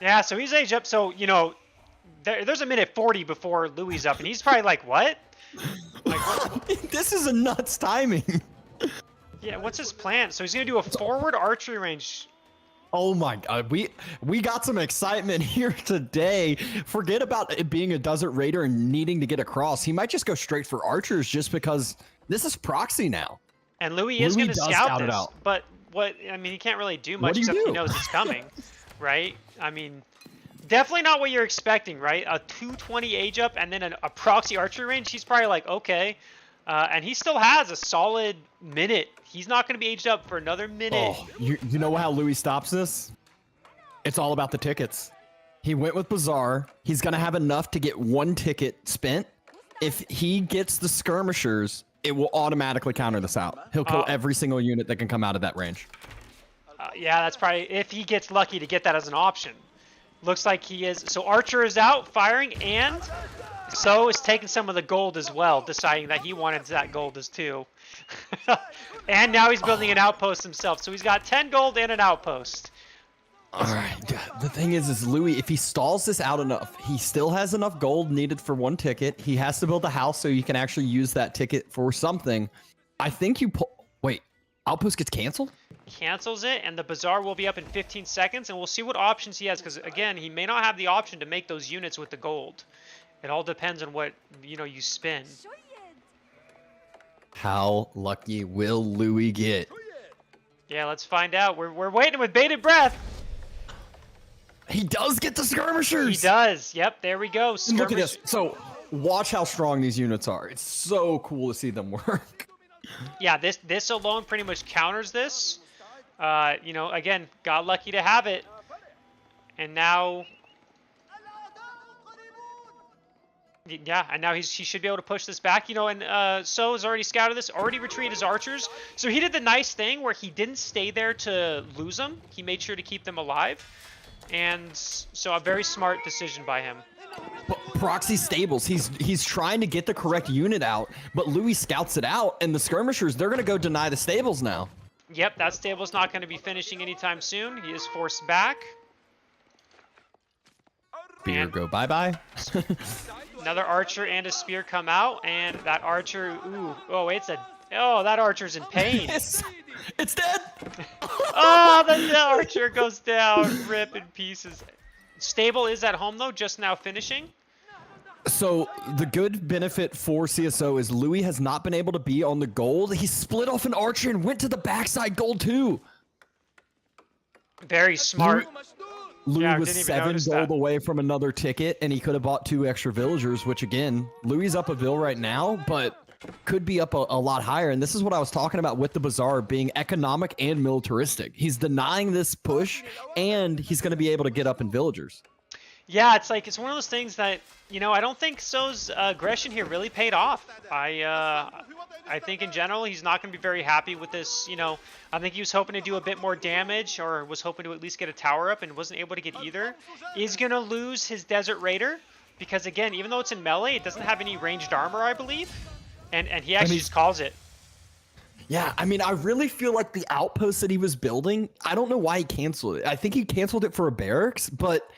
Yeah, so he's aged up. So, there's a minute 40 before Louis up, and he's probably like, what? Like, what? This is a nuts timing. Yeah, what's his plan? So he's going to do a forward archery range. Oh my god, we got some excitement here today. Forget about it being a desert raider and needing to get across. He might just go straight for archers just because this is proxy now. And Louis is going to scout this, but he can't really do much except he knows it's coming, right? I mean, definitely not what you're expecting, right? A 220 age up and then a proxy archery range. He's probably like, okay. And he still has a solid minute. He's not going to be aged up for another minute. Oh, you know how Louis stops this? It's all about the tickets. He went with Bazaar. He's going to have enough to get 1 ticket spent. If he gets the skirmishers, it will automatically counter this out. He'll kill every single unit that can come out of that range. Yeah, that's probably if he gets lucky to get that as an option. Looks like he is. So Archer is out firing, and So is taking some of the gold as well, deciding that he wanted that gold as too. And now he's building an outpost himself. So he's got 10 gold and an outpost. All right. The thing is Louis, if he stalls this out enough, he still has enough gold needed for 1 ticket. He has to build a house so you can actually use that ticket for something. I think you pull... Wait, outpost gets canceled? Cancels it, and the bazaar will be up in 15 seconds, and we'll see what options he has, because again, he may not have the option to make those units with the gold. It all depends on what, you spin. How lucky will Louis get? Yeah, let's find out. We're waiting with bated breath. He does get the skirmishers. He does. Yep, there we go. Look at this. So watch how strong these units are. It's so cool to see them work. Yeah, this alone pretty much counters this. Again, got lucky to have it. And now... Yeah, and now he should be able to push this back, and So has already scouted this, already retreated his archers. So he did the nice thing where he didn't stay there to lose them. He made sure to keep them alive. And so a very smart decision by him. Proxy stables, he's trying to get the correct unit out, but Louis scouts it out, and the skirmishers, they're going to go deny the stables now. Yep, that stable's not going to be finishing anytime soon. He is forced back. Spear go bye-bye. Another archer and a spear come out, and that archer, that archer's in pain. It's dead. Oh, the archer goes down, rip in pieces. Stable is at home though, just now finishing. So the good benefit for CSO is Louis has not been able to be on the gold. He split off an archer and went to the backside gold too. Very smart. Louis was 7 gold away from another ticket, and he could have bought 2 extra villagers, which again, Louis is up a bill right now, but could be up a lot higher. And this is what I was talking about with the bazaar being economic and militaristic. He's denying this push, and he's going to be able to get up in villagers. Yeah, it's like it's one of those things that I don't think So's aggression here really paid off. I think in general he's not going to be very happy with this. I think he was hoping to do a bit more damage, or was hoping to at least get a tower up, and wasn't able to get either. Is going to lose his Desert Raider because again, even though it's in melee, it doesn't have any ranged armor, I believe, and he actually just calls it. Yeah, I mean, I really feel like the outpost that he was building, I don't know why he canceled it. I think he canceled it for a barracks, but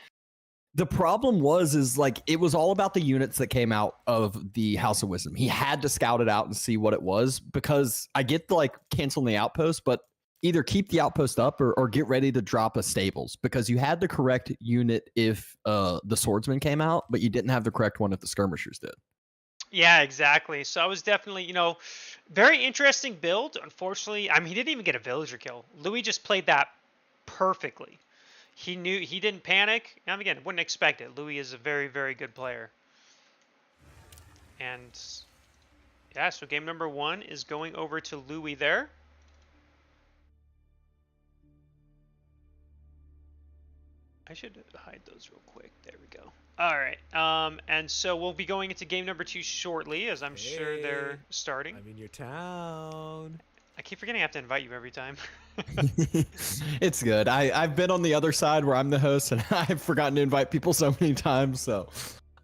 the problem is like it was all about the units that came out of the House of Wisdom. He had to scout it out and see what it was, because I get the like canceling the outpost, but either keep the outpost up or get ready to drop a stables, because you had the correct unit if the swordsman came out, but you didn't have the correct one if the skirmishers did. Yeah, exactly. So I was definitely, very interesting build. Unfortunately, I mean, he didn't even get a villager kill. Louis just played that perfectly. He knew, he didn't panic. And again, wouldn't expect it. Louis is a very, very good player. And yeah, so game number 1 is going over to Louis there. I should hide those real quick. There we go. All right. And so we'll be going into game number 2 shortly, as I'm sure they're starting. I'm in your town. I keep forgetting I have to invite you every time. It's good. I've been on the other side where I'm the host, and I've forgotten to invite people so many times, so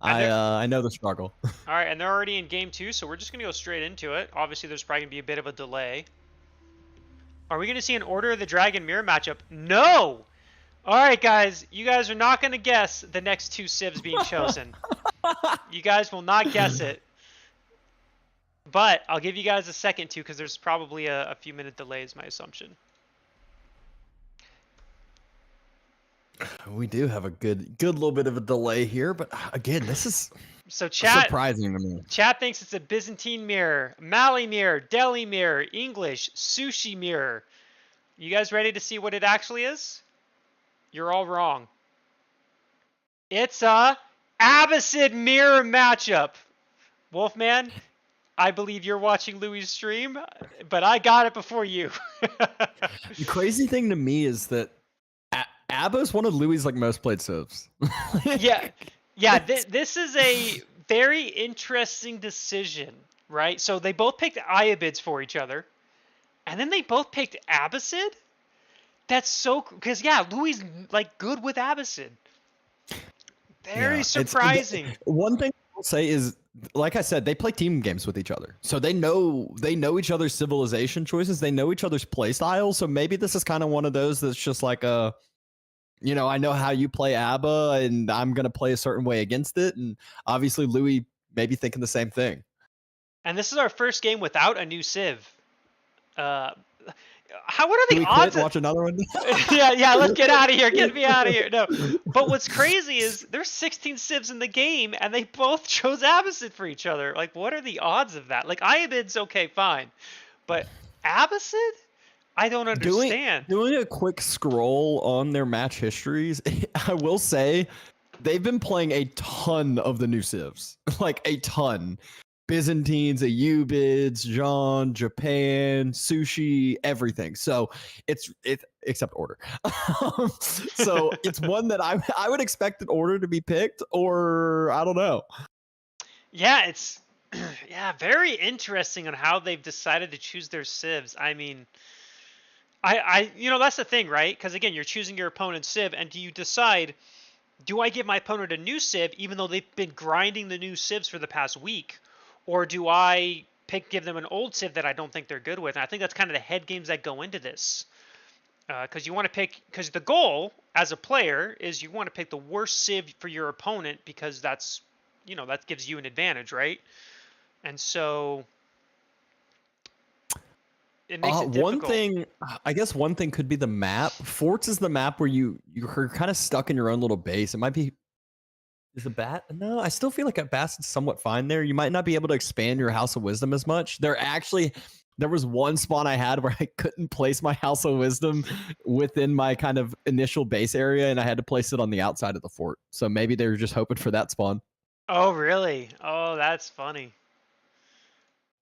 I know the struggle. All right, and they're already in game 2, so we're just going to go straight into it. Obviously, there's probably going to be a bit of a delay. Are we going to see an Order of the Dragon mirror matchup? No! All right, guys, you guys are not going to guess the next 2 civs being chosen. You guys will not guess it. But I'll give you guys a second to, because there's probably a few minute delay is my assumption. We do have a good little bit of a delay here, but again, this is so surprising to me. Chat thinks it's a Byzantine mirror, Mali mirror, Delhi mirror, English, sushi mirror. You guys ready to see what it actually is? You're all wrong. It's a Abbasid mirror matchup. Wolfman, I believe you're watching Louis' stream, but I got it before you. The crazy thing to me is that Abba is one of Louis' like most played civs. yeah. This is a very interesting decision, right? So they both picked Ayabids for each other, and then they both picked Abbasid. That's so, because yeah, Louis like good with Abbasid. Very surprising. One thing I'll say is, like I said, they play team games with each other, so they know each other's civilization choices. They know each other's play styles. So maybe this is kind of one of those that's just like a, I know how you play Abba, and I'm gonna play a certain way against it. And obviously Louis may be thinking the same thing. And this is our first game without a new civ. What are the odds? Watch another one. yeah. Let's get out of here. Get me out of here. No, but what's crazy is there's 16 civs in the game, and they both chose Abbasid for each other. Like, what are the odds of that? Like, Ayabid's okay, fine, but Abbasid, I don't understand. Doing a quick scroll on their match histories, I will say they've been playing a ton of the new civs, like a ton. Byzantines, Ayubids, John, Japan, sushi, everything. So it's except Order. So it's one that I would expect an Order to be picked, or I don't know. Yeah, it's very interesting on how they've decided to choose their civs. I mean, I that's the thing, right? Because again, you're choosing your opponent's civ, and do you decide, do I give my opponent a new civ even though they've been grinding the new civs for the past week? Or do I give them an old civ that I don't think they're good with? And I think that's kind of the head games that go into this. Because you want to pick, because the goal as a player is you want to pick the worst civ for your opponent, because that's, that gives you an advantage, right? And so it makes it difficult. One thing could be the map. Forts is the map where you're kind of stuck in your own little base. It might be. Is a bat? No, I still feel like a bat's somewhat fine there. You might not be able to expand your House of Wisdom as much. There was one spawn I had where I couldn't place my House of Wisdom within my kind of initial base area, and I had to place it on the outside of the fort. So maybe they were just hoping for that spawn. Oh, really? Oh, that's funny.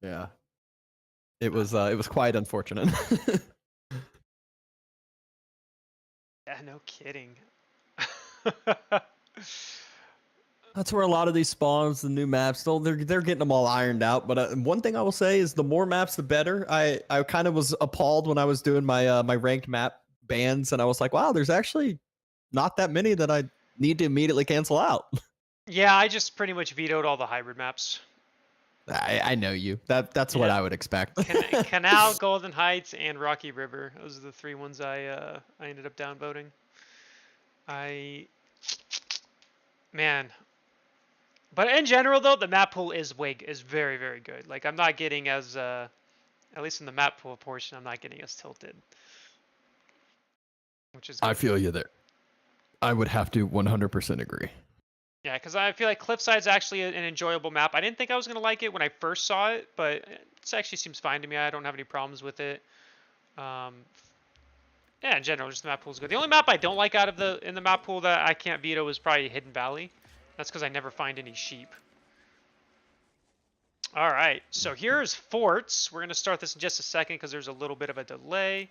Yeah. It was quite unfortunate. Yeah, no kidding. That's where a lot of these spawns, the new maps, they're getting them all ironed out. But one thing I will say is the more maps, the better. I kind of was appalled when I was doing my my ranked map bans, and I was like, wow, there's actually not that many that I need to immediately cancel out. Yeah, I just pretty much vetoed all the hybrid maps. I know you. That's what Yeah. I would expect. Canal, Golden Heights, and Rocky River. Those are the 3 ones I ended up downvoting. Man. But in general, though, the map pool is very, very good. Like, I'm not getting as, at least in the map pool portion, I'm not getting as tilted. Which is good. I feel you there. I would have to 100% agree. Yeah, because I feel like Cliffside's actually an enjoyable map. I didn't think I was going to like it when I first saw it, but it actually seems fine to me. I don't have any problems with it. Yeah, in general, just the map pool's good. The only map I don't like out of in the map pool that I can't veto is probably Hidden Valley. That's because I never find any sheep. All right, so here's forts. We're going to start this in just a second because there's a little bit of a delay.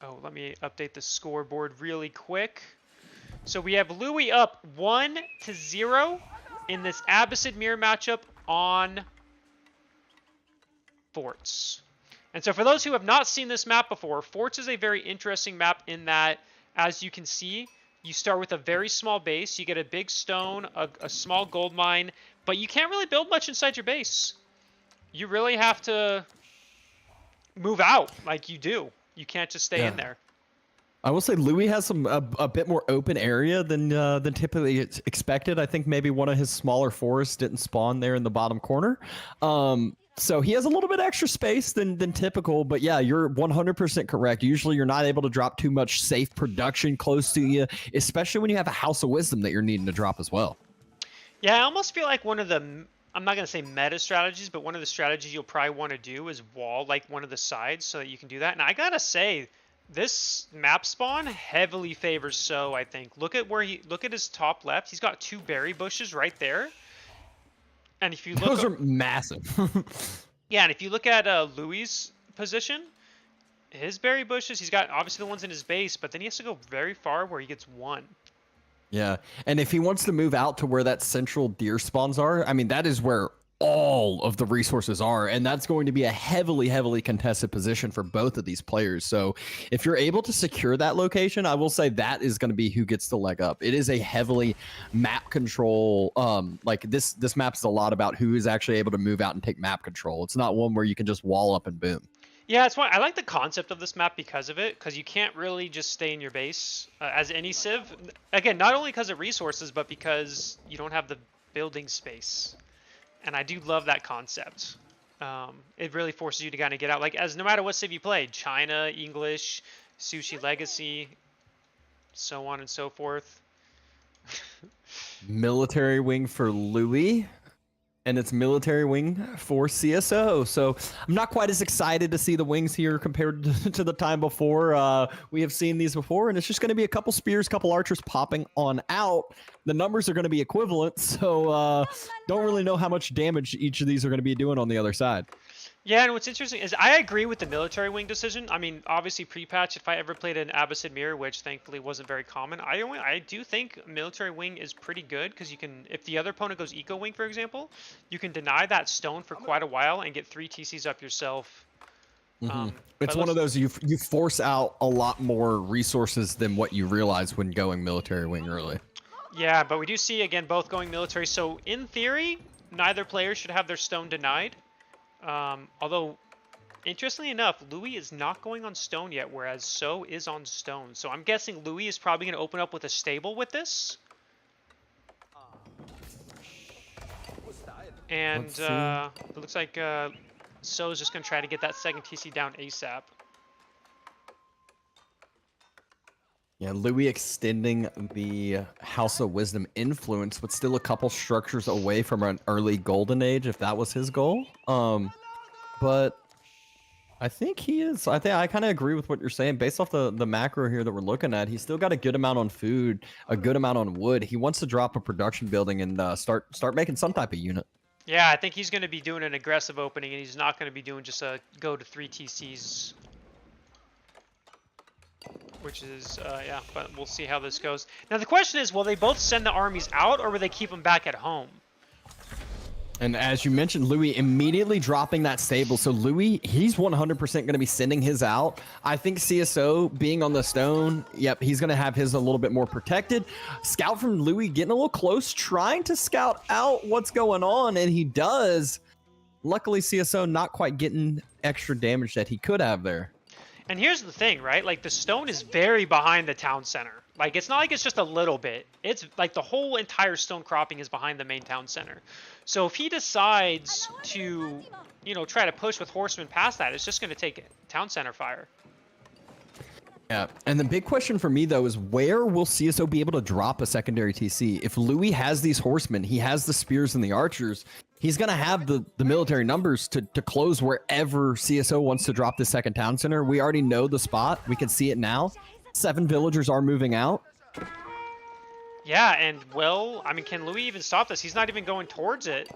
Oh, let me update the scoreboard really quick. So we have Louis up 1-0 in this Abbasid mirror matchup on Forts. And so for those who have not seen this map before, Forts is a very interesting map in that, as you can see, you start with a very small base, you get a big stone, a small gold mine, but you can't really build much inside your base. You really have to move out like you do. You can't just stay in there. I will say Louis has a bit more open area than typically expected. I think maybe one of his smaller forests didn't spawn there in the bottom corner. So he has a little bit extra space than typical, but yeah, you're 100% correct. Usually you're not able to drop too much safe production close to you, especially when you have a House of Wisdom that you're needing to drop as well. Yeah, I almost feel like one of the, I'm not going to say meta strategies, but one of the strategies you'll probably want to do is wall like one of the sides so that you can do that. And I got to say, this map spawn heavily favors So, I think. Look at his top left. He's got 2 berry bushes right there. And if you look, those are massive. yeah, and if you look at Louis' position, his berry bushes, he's got obviously the ones in his base, but then he has to go very far where he gets 1. Yeah, and if he wants to move out to where that central deer spawns are, I mean, that is where all of the resources are, and that's going to be a heavily contested position for both of these players. So if you're able to secure that location, I will say that is going to be who gets the leg up. It is a heavily map control, like this map is a lot about who is actually able to move out and take map control. It's not one where you can just wall up and boom. Yeah, that's why I like the concept of this map because of it, because you can't really just stay in your base as any civ. Again, not only because of resources, but because you don't have the building space. And I do love that concept. It really forces you to kind of get out. Like, as no matter what civ you play, China, English, Sushi Legacy, so on and so forth. Military wing for Louis, and it's military wing for CSO. So I'm not quite as excited to see the wings here compared to the time before. We have seen these before, and it's just going to be a couple spears, couple archers popping on out. The numbers are going to be equivalent, so don't really know how much damage each of these are going to be doing on the other side. Yeah, and what's interesting is I agree with the military wing decision. I mean, obviously pre-patch, if I ever played an Abbasid mirror, which thankfully wasn't very common, I do think military wing is pretty good because you can, if the other opponent goes eco wing, for example, you can deny that stone for quite a while and get 3 TCs up yourself. It's one of those you force out a lot more resources than what you realize when going military wing early. Yeah, but we do see, again, both going military. So in theory, neither player should have their stone denied. Although, interestingly enough, Louis is not going on stone yet, whereas So is on stone. So I'm guessing Louis is probably going to open up with a stable with this. And it looks like So is just going to try to get that second TC down ASAP. Yeah, Louis extending the House of Wisdom influence, but still a couple structures away from an early golden age, if that was his goal. But I think he is. I kind of agree with what you're saying. Based off the macro here that we're looking at, he's still got a good amount on food, a good amount on wood. He wants to drop a production building and start making some type of unit. Yeah, I think he's going to be doing an aggressive opening, and he's not going to be doing just a go to 3 TCs. which is yeah. But we'll see how this goes. Now the question is, will they both send the armies out, or will they keep them back at home? And as you mentioned, Louis immediately dropping that stable. So Louis, he's 100% going to be sending his out. I think CSO being on the stone, yep, he's going to have his a little bit more protected. Scout from Louis getting a little close, trying to scout out what's going on, and he does. Luckily, CSO not quite getting extra damage that he could have there. And here's the thing, right? Like, the stone is very behind the town center. Like, it's not like it's just a little bit. It's like the whole entire stone cropping is behind the main town center. So if he decides to, you know, try to push with horsemen past that, it's just going to take town center fire. Yeah, and the big question for me, though, is where will CSO be able to drop a secondary TC? If Louis has these horsemen, he has the spears and the archers, he's going to have the military numbers to close wherever CSO wants to drop the second town center. We already know the spot. We can see it now. 7 villagers are moving out. Yeah, and, well, I mean, can Louis even stop this? He's not even going towards it.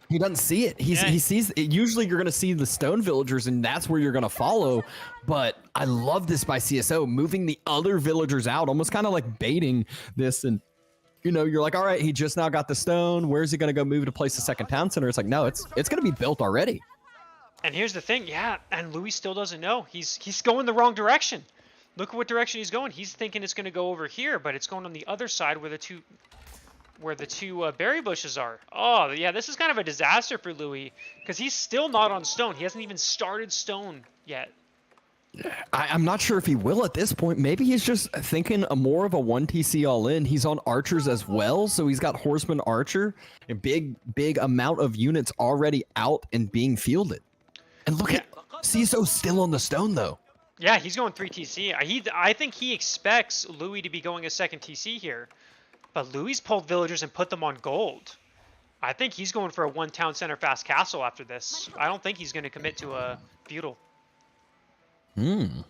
He doesn't see it. He sees it. Usually you're going to see the stone villagers, and that's where you're going to follow. But I love this by CSO, moving the other villagers out, almost kind of like baiting this. And, you know, you're like, all right, he just now got the stone. Where's he going to go move to place the second town center? It's like, no, it's going to be built already. And here's the thing, yeah, and Louis still doesn't know. He's going the wrong direction. Look at what direction he's going. He's thinking it's going to go over here, but it's going on the other side where the two berry bushes are. Oh, yeah, this is kind of a disaster for Louis because he's still not on stone. He hasn't even started stone yet. I'm not sure if he will at this point. Maybe he's just thinking more of a 1 TC all in. He's on archers as well, so he's got horseman archer, a big amount of units already out and being fielded. And look at CSO still on the stone though. Yeah, he's going 3 TC. I think he expects Louis to be going a second TC here. But Louis pulled villagers and put them on gold. I think he's going for a 1 town center fast castle after this. I don't think he's going to commit to a feudal. And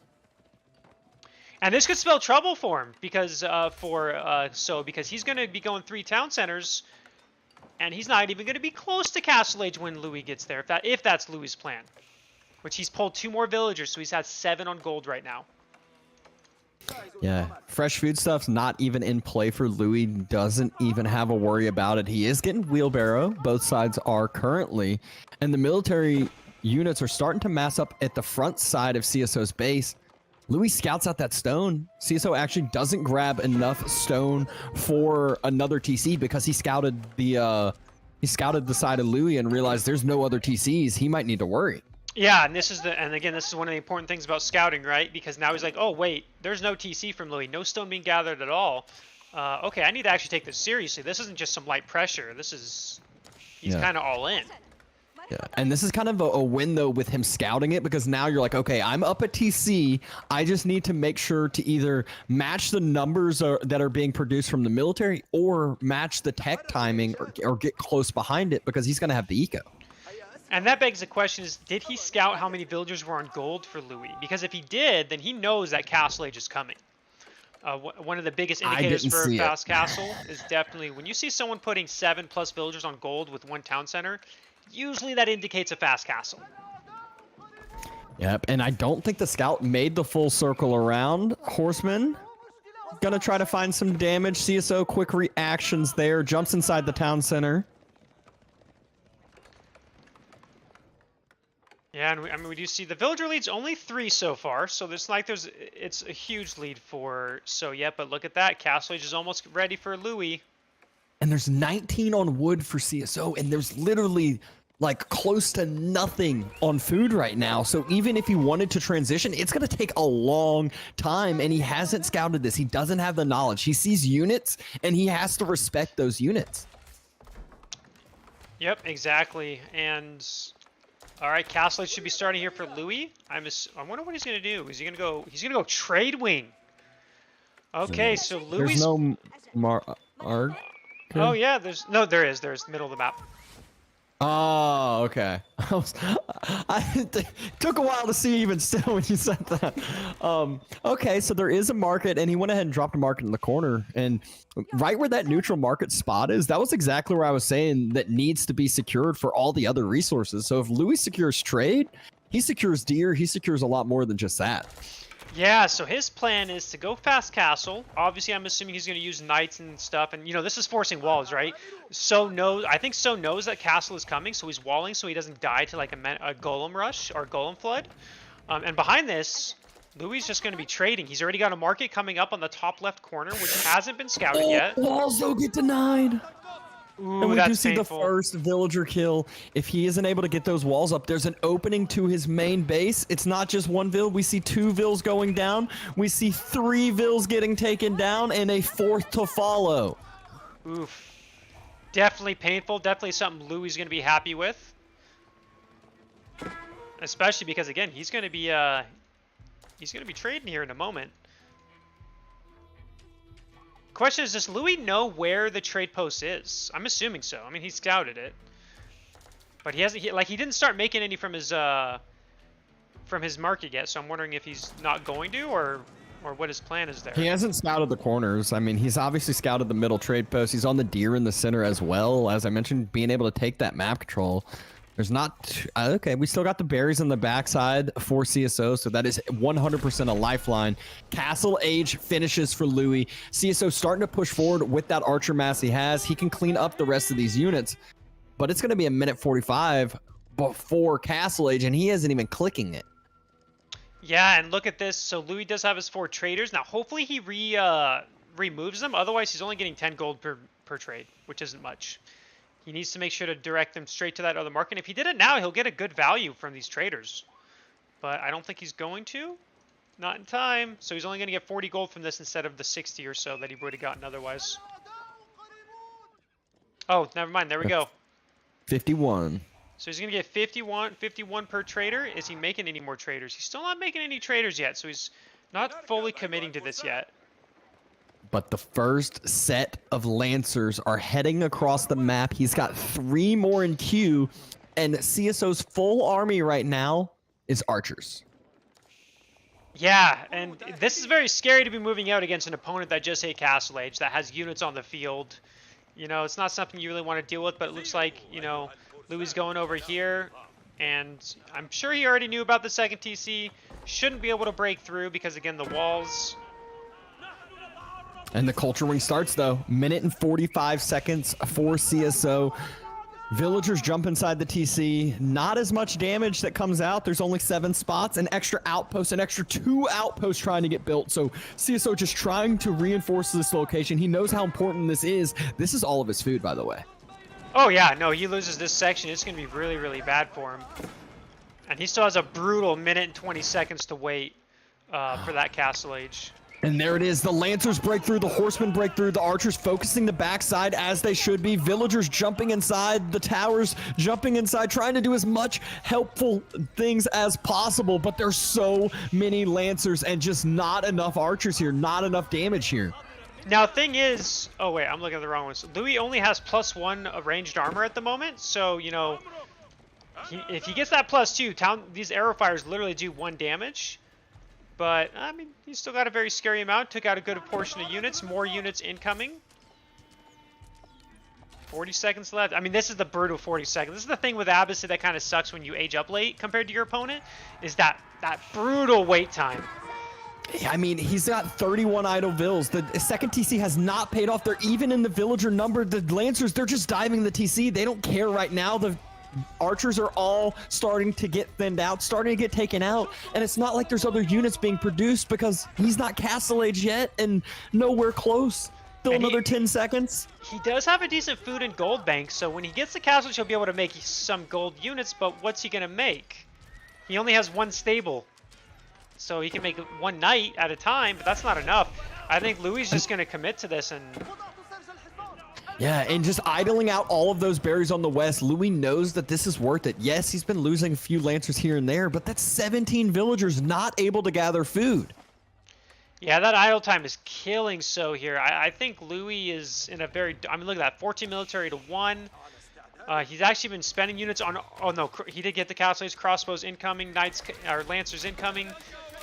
this could spell trouble for him because because he's going to be going 3 town centers, and he's not even going to be close to Castle Age when Louis gets there. If that's Louis' plan, which he's pulled 2 more villagers, so he's had 7 on gold right now. Yeah, fresh food stuff's not even in play for Louis. Doesn't even have a worry about it. He is getting wheelbarrow. Both sides are currently, and the military units are starting to mass up at the front side of CSO's base. Louis scouts out that stone. CSO actually doesn't grab enough stone for another TC because he scouted the side of Louis and realized there's no other TCs. He might need to worry. Yeah, and this is one of the important things about scouting, right? Because now he's like, oh wait, there's no TC from Louis, no stone being gathered at all. Okay, I need to actually take this seriously. This isn't just some light pressure. He's kind of all in. Yeah, and this is kind of a win though with him scouting it, because now you're like, okay, I'm up at TC. I just need to make sure to either match the numbers that are being produced from the military or match the tech timing or get close behind it because he's going to have the eco. And that begs the question is, did he scout how many villagers were on gold for Louis? Because if he did, then he knows that Castle Age is coming. One of the biggest indicators for a fast castle is definitely when you see someone putting 7+ villagers on gold with 1 town center, usually that indicates a fast castle. Yep, and I don't think the scout made the full circle around. Horseman gonna try to find some damage. CSO quick reactions there, jumps inside the town center. Yeah, and we do see the villager lead's only 3 so far, so it's a huge lead for yeah, but look at that, Castle Age is almost ready for Louis. And there's 19 on wood for CSO, and there's literally like close to nothing on food right now. So even if he wanted to transition, it's going to take a long time, and he hasn't scouted this. He doesn't have the knowledge. He sees units, and he has to respect those units. Yep, exactly. And all right, Castle Age should be starting here for Louis. I wonder what he's going to do. Is he going to go? He's going to go trade wing. Okay, so Louis. There's no Arg. Oh yeah, there is middle of the map. Oh, okay. It took a while to see even still when you said that. Okay, so there is a market, and he went ahead and dropped a market in the corner. And right where that neutral market spot is, that was exactly where I was saying that needs to be secured for all the other resources. So if Louis secures trade, he secures deer, he secures a lot more than just that. Yeah, so his plan is to go fast castle. Obviously, I'm assuming he's going to use knights and stuff. And, you know, this is forcing walls, right? I think So knows that castle is coming, so he's walling so he doesn't die to, like, a golem rush or golem flood. And behind this, Louis is just going to be trading. He's already got a market coming up on the top left corner, which hasn't been scouted yet. Walls don't get denied. Ooh, And we that's do see painful. the first villager kill. If he isn't able to get those walls up, there's an opening to his main base. It's not just one vill. We see 2 vills going down. We see 3 vills getting taken down and a 4th to follow. Oof. Definitely painful. Definitely something Louis is going to be happy with. Especially because, again, he's going to be trading here in a moment. Question is, does Louis know where the trade post is? I'm assuming so. I mean, he scouted it, but he hasn't. He didn't start making any from his market yet. So I'm wondering if he's not going to, or what his plan is there. He hasn't scouted the corners. I mean, he's obviously scouted the middle trade post. He's on the deer in the center as well. As I mentioned, being able to take that map control. There's not... okay, we still got the berries on the backside for CSO, so that is 100% a lifeline. Castle Age finishes for Louis. CSO starting to push forward with that archer mass he has. He can clean up the rest of these units, but it's going to be a minute 45 before Castle Age, and he isn't even clicking it. Yeah, and look at this. So Louis does have his 4 traders. Now, hopefully he removes them. Otherwise, he's only getting 10 gold per trade, which isn't much. He needs to make sure to direct them straight to that other market. And if he did it now, he'll get a good value from these traders. But I don't think he's going to. Not in time. So he's only going to get 40 gold from this instead of the 60 or so that he would have gotten otherwise. Oh, never mind. There we go. 51. So he's going to get 51 per trader. Is he making any more traders? He's still not making any traders yet. So he's not fully committing to this yet. But the first set of Lancers are heading across the map. He's got 3 more in queue, and CSO's full army right now is archers. Yeah, and this is very scary to be moving out against an opponent that just hit Castle Age, that has units on the field. You know, it's not something you really want to deal with, but it looks like, you know, Louis is going over here, and I'm sure he already knew about the second TC. Shouldn't be able to break through because, again, the walls... And the Culture Wing starts, though. Minute and 45 seconds for CSO. Villagers jump inside the TC. Not as much damage that comes out. There's only 7 spots. An extra outpost, an extra 2 outposts trying to get built. So CSO just trying to reinforce this location. He knows how important this is. This is all of his food, by the way. Oh, yeah. No, he loses this section. It's going to be really, really bad for him. And he still has a brutal minute and 20 seconds to wait for that Castle Age. And there it is. The Lancers break through, the Horsemen break through, the Archers focusing the backside as they should be. Villagers jumping inside, the towers jumping inside, trying to do as much helpful things as possible. But there's so many Lancers and just not enough Archers here, not enough damage here. Now, thing is... Oh, wait, I'm looking at the wrong ones. Louis only has +1 of ranged armor at the moment. So, you know, if he gets that +2, these arrow fires literally do 1 damage. But, I mean, he's still got a very scary amount. Took out a good portion of units. More units incoming. 40 seconds left. I mean, this is the brutal 40 seconds. This is the thing with Abbasid that kind of sucks when you age up late compared to your opponent. Is that brutal wait time. I mean, he's got 31 idle vills. The second TC has not paid off. They're even in the villager number. The Lancers, they're just diving the TC. They don't care right now. The Archers are all starting to get thinned out, starting to get taken out, and it's not like there's other units being produced because he's not Castle Age yet and nowhere close. Still And another 10 seconds. He does have a decent food and gold bank, so when he gets the Castle Age, he'll be able to make some gold units, but what's he going to make? He only has 1 stable, so he can make 1 knight at a time, but that's not enough. I think Louis is just going to commit to this and... Yeah, and just idling out all of those berries on the west, Louis knows that this is worth it. Yes, he's been losing a few Lancers here and there, but that's 17 villagers not able to gather food. Yeah, that idle time is killing So here. I think Louis is in a very... I mean, look at that. 14 military to 1. He's actually been spending units on... Oh, no. He did get the Castle Age crossbows incoming. Knights or Lancers incoming.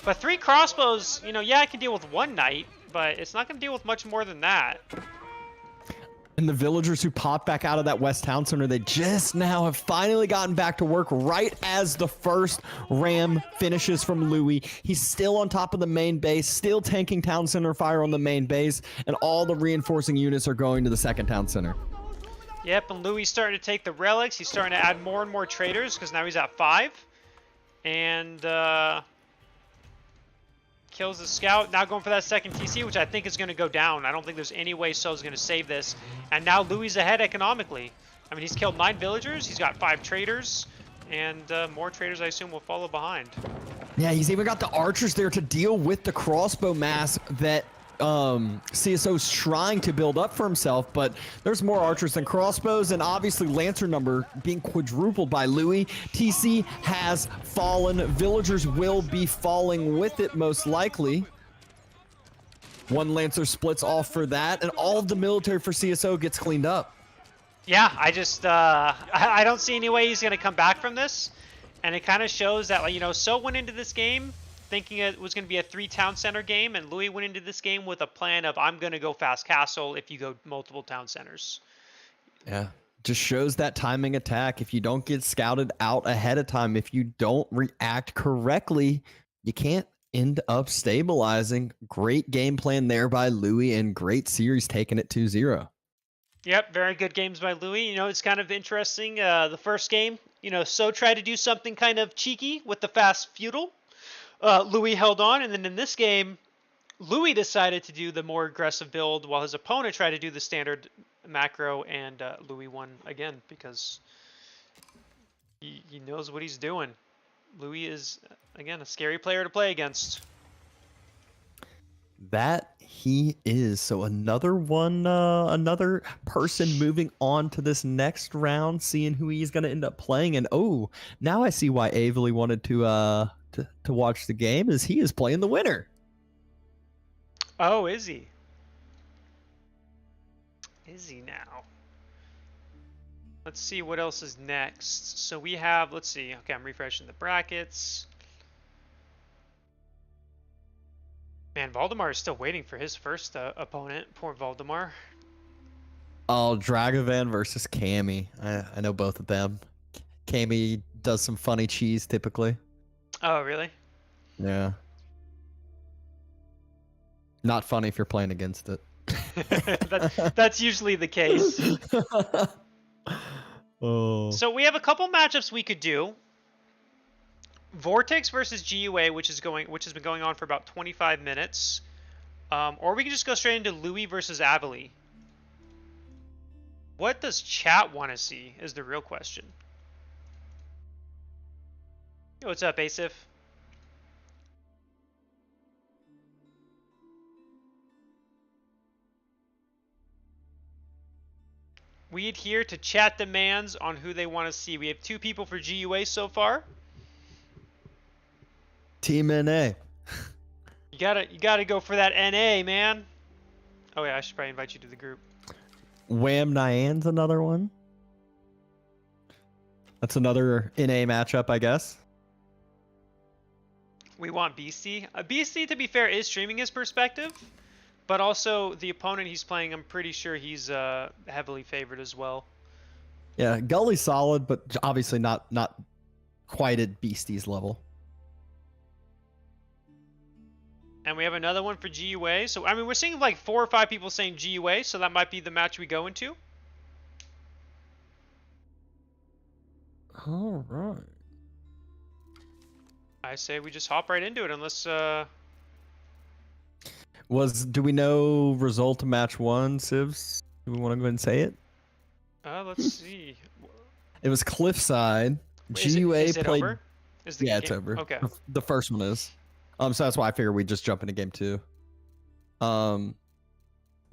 But 3 crossbows, you know, yeah, I can deal with 1 knight, but it's not going to deal with much more than that. And the villagers who popped back out of that West Town Center, they just now have finally gotten back to work right as the first ram finishes from Louis. He's still on top of the main base, still tanking Town Center fire on the main base, and all the reinforcing units are going to the second Town Center. Yep, and Louis starting to take the relics. He's starting to add more and more traders because now he's at 5. And kills the scout. Now going for that second TC, which I think is going to go down. I don't think there's any way So's going to save this. And now Louis is ahead economically. I mean, he's killed 9 villagers. He's got 5 traders. And more traders, I assume, will follow behind. Yeah, he's even got the archers there to deal with the crossbow mass that CSO's trying to build up for himself, but there's more archers than crossbows, and obviously Lancer number being quadrupled by Louis. TC has fallen. Villagers will be falling with it most likely. One Lancer splits off for that, and all of the military for CSO gets cleaned up. Yeah, I just I don't see any way he's going to come back from this, and it kind of shows that, like, you know, So went into this game thinking it was going to be a 3 town center game, and Louis went into this game with a plan of, I'm going to go fast castle if you go multiple town centers. Yeah, just shows that timing attack. If you don't get scouted out ahead of time, if you don't react correctly, you can't end up stabilizing. Great game plan there by Louis, and great series taking it 2-0. Yep, very good games by Louis. You know, it's kind of interesting. The first game, you know, So tried to do something kind of cheeky with the fast feudal. Louis held on, and then in this game, Louis decided to do the more aggressive build while his opponent tried to do the standard macro, and Louis won again because he knows what he's doing. Louis is, again, a scary player to play against. That he is. So another one, another person moving on to this next round, seeing who he's going to end up playing. And oh, now I see why Avely wanted to watch the game, is he is playing the winner. Oh, is he? Is he now? Let's see what else is next. So we have, let's see. Okay, I'm refreshing the brackets. Man, Valdemar is still waiting for his first opponent. Poor Valdemar. Oh, Dragovan versus Cammy. I know both of them. Cammy does some funny cheese typically. Oh, really? Yeah. Not funny if you're playing against it. That's usually the case. Oh. So we have a couple matchups we could do. Vortex versus GUA, which has been going on for about 25 minutes. Or we can just go straight into Louis versus Avely. What does chat want to see is the real question. Yo, what's up, Asif? We adhere to chat demands on who they want to see. We have 2 people for GUA so far. Team NA. You gotta go for that NA, man. Oh yeah, I should probably invite you to the group. Wham Nyan's another one. That's another NA matchup, I guess. We want Beastie. Beastie, to be fair, is streaming his perspective, but also the opponent he's playing, I'm pretty sure he's heavily favored as well. Yeah, Gully's solid, but obviously not quite at Beastie's level. And we have another one for GUA. So, I mean, we're seeing like 4 or 5 people saying GUA, so that might be the match we go into. All right. I say we just hop right into it, unless... Do we know result of match 1, Sibs? Do we want to go ahead and say it? Let's see. It was Cliffside. Wait, GUA is it played. over? Is Yeah, game... it's over. Okay. The first one is. So that's why I figured we'd just jump into game 2.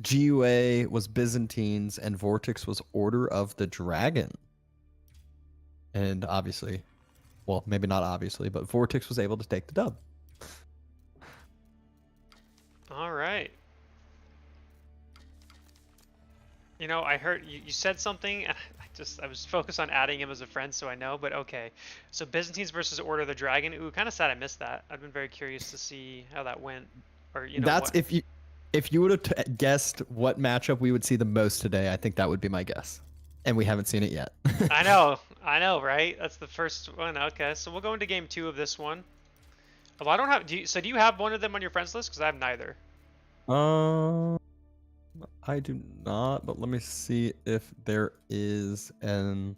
GUA was Byzantines and Vortex was Order of the Dragon. And obviously, well, maybe not obviously, but Vortex was able to take the dub. All right. You know, I heard you said something, and I was focused on adding him as a friend, so I know. But okay, so Byzantines versus Order of the Dragon. Ooh, kind of sad I missed that. I've been very curious to see how that went, or you know. That's what... If you would have guessed what matchup we would see the most today, I think that would be my guess. And we haven't seen it yet. I know, right? That's the first one. Okay, so we'll go into game 2 of this one. Well, I don't have. Do you have one of them on your friends list? Because I have neither. I do not, but let me see if there is an.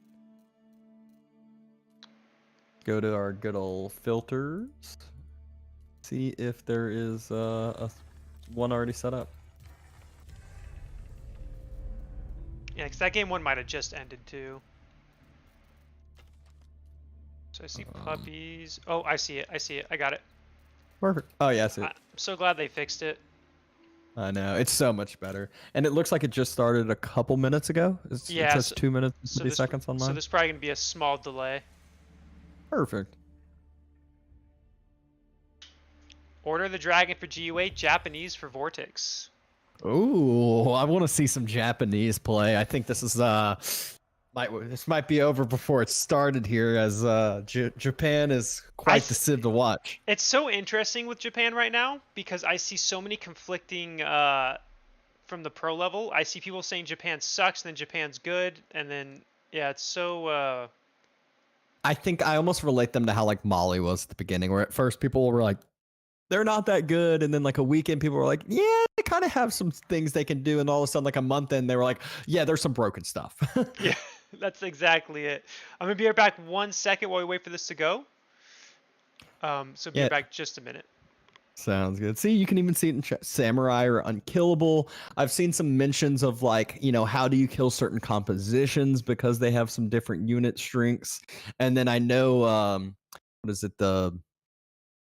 Go to our good old filters. See if there is a one already set up. Yeah, because that game 1 might have just ended too. So I see puppies. Oh, I see it. I see it. I got it. Perfect. Oh yeah, I see it. I'm so glad they fixed it. I know, it's so much better. And it looks like it just started a couple minutes ago. It says 2 minutes and 30 seconds on mine. So there's probably going to be a small delay. Perfect. Order the Dragon for GUA, Japanese for Vortex. Ooh, I want to see some Japanese play. I think this is this might be over before it started here, as Japan is quite the sieve to watch. It's so interesting with Japan right now because I see so many conflicting from the pro level. I see people saying Japan sucks, and then Japan's good, and then yeah, it's so. I think I almost relate them to how like Mali was at the beginning, where at first people were like, they're not that good, and then like a weekend people were like, yeah, they kind of have some things they can do, and all of a sudden like a month in they were like, yeah, there's some broken stuff. Yeah, that's exactly it. I'm gonna be right back 1 second while we wait for this to go. So be right back just a minute. Sounds good. See, you can even see it in chat. Samurai are unkillable. I've seen some mentions of like, how do you kill certain compositions because they have some different unit strengths. And then I know, what is it?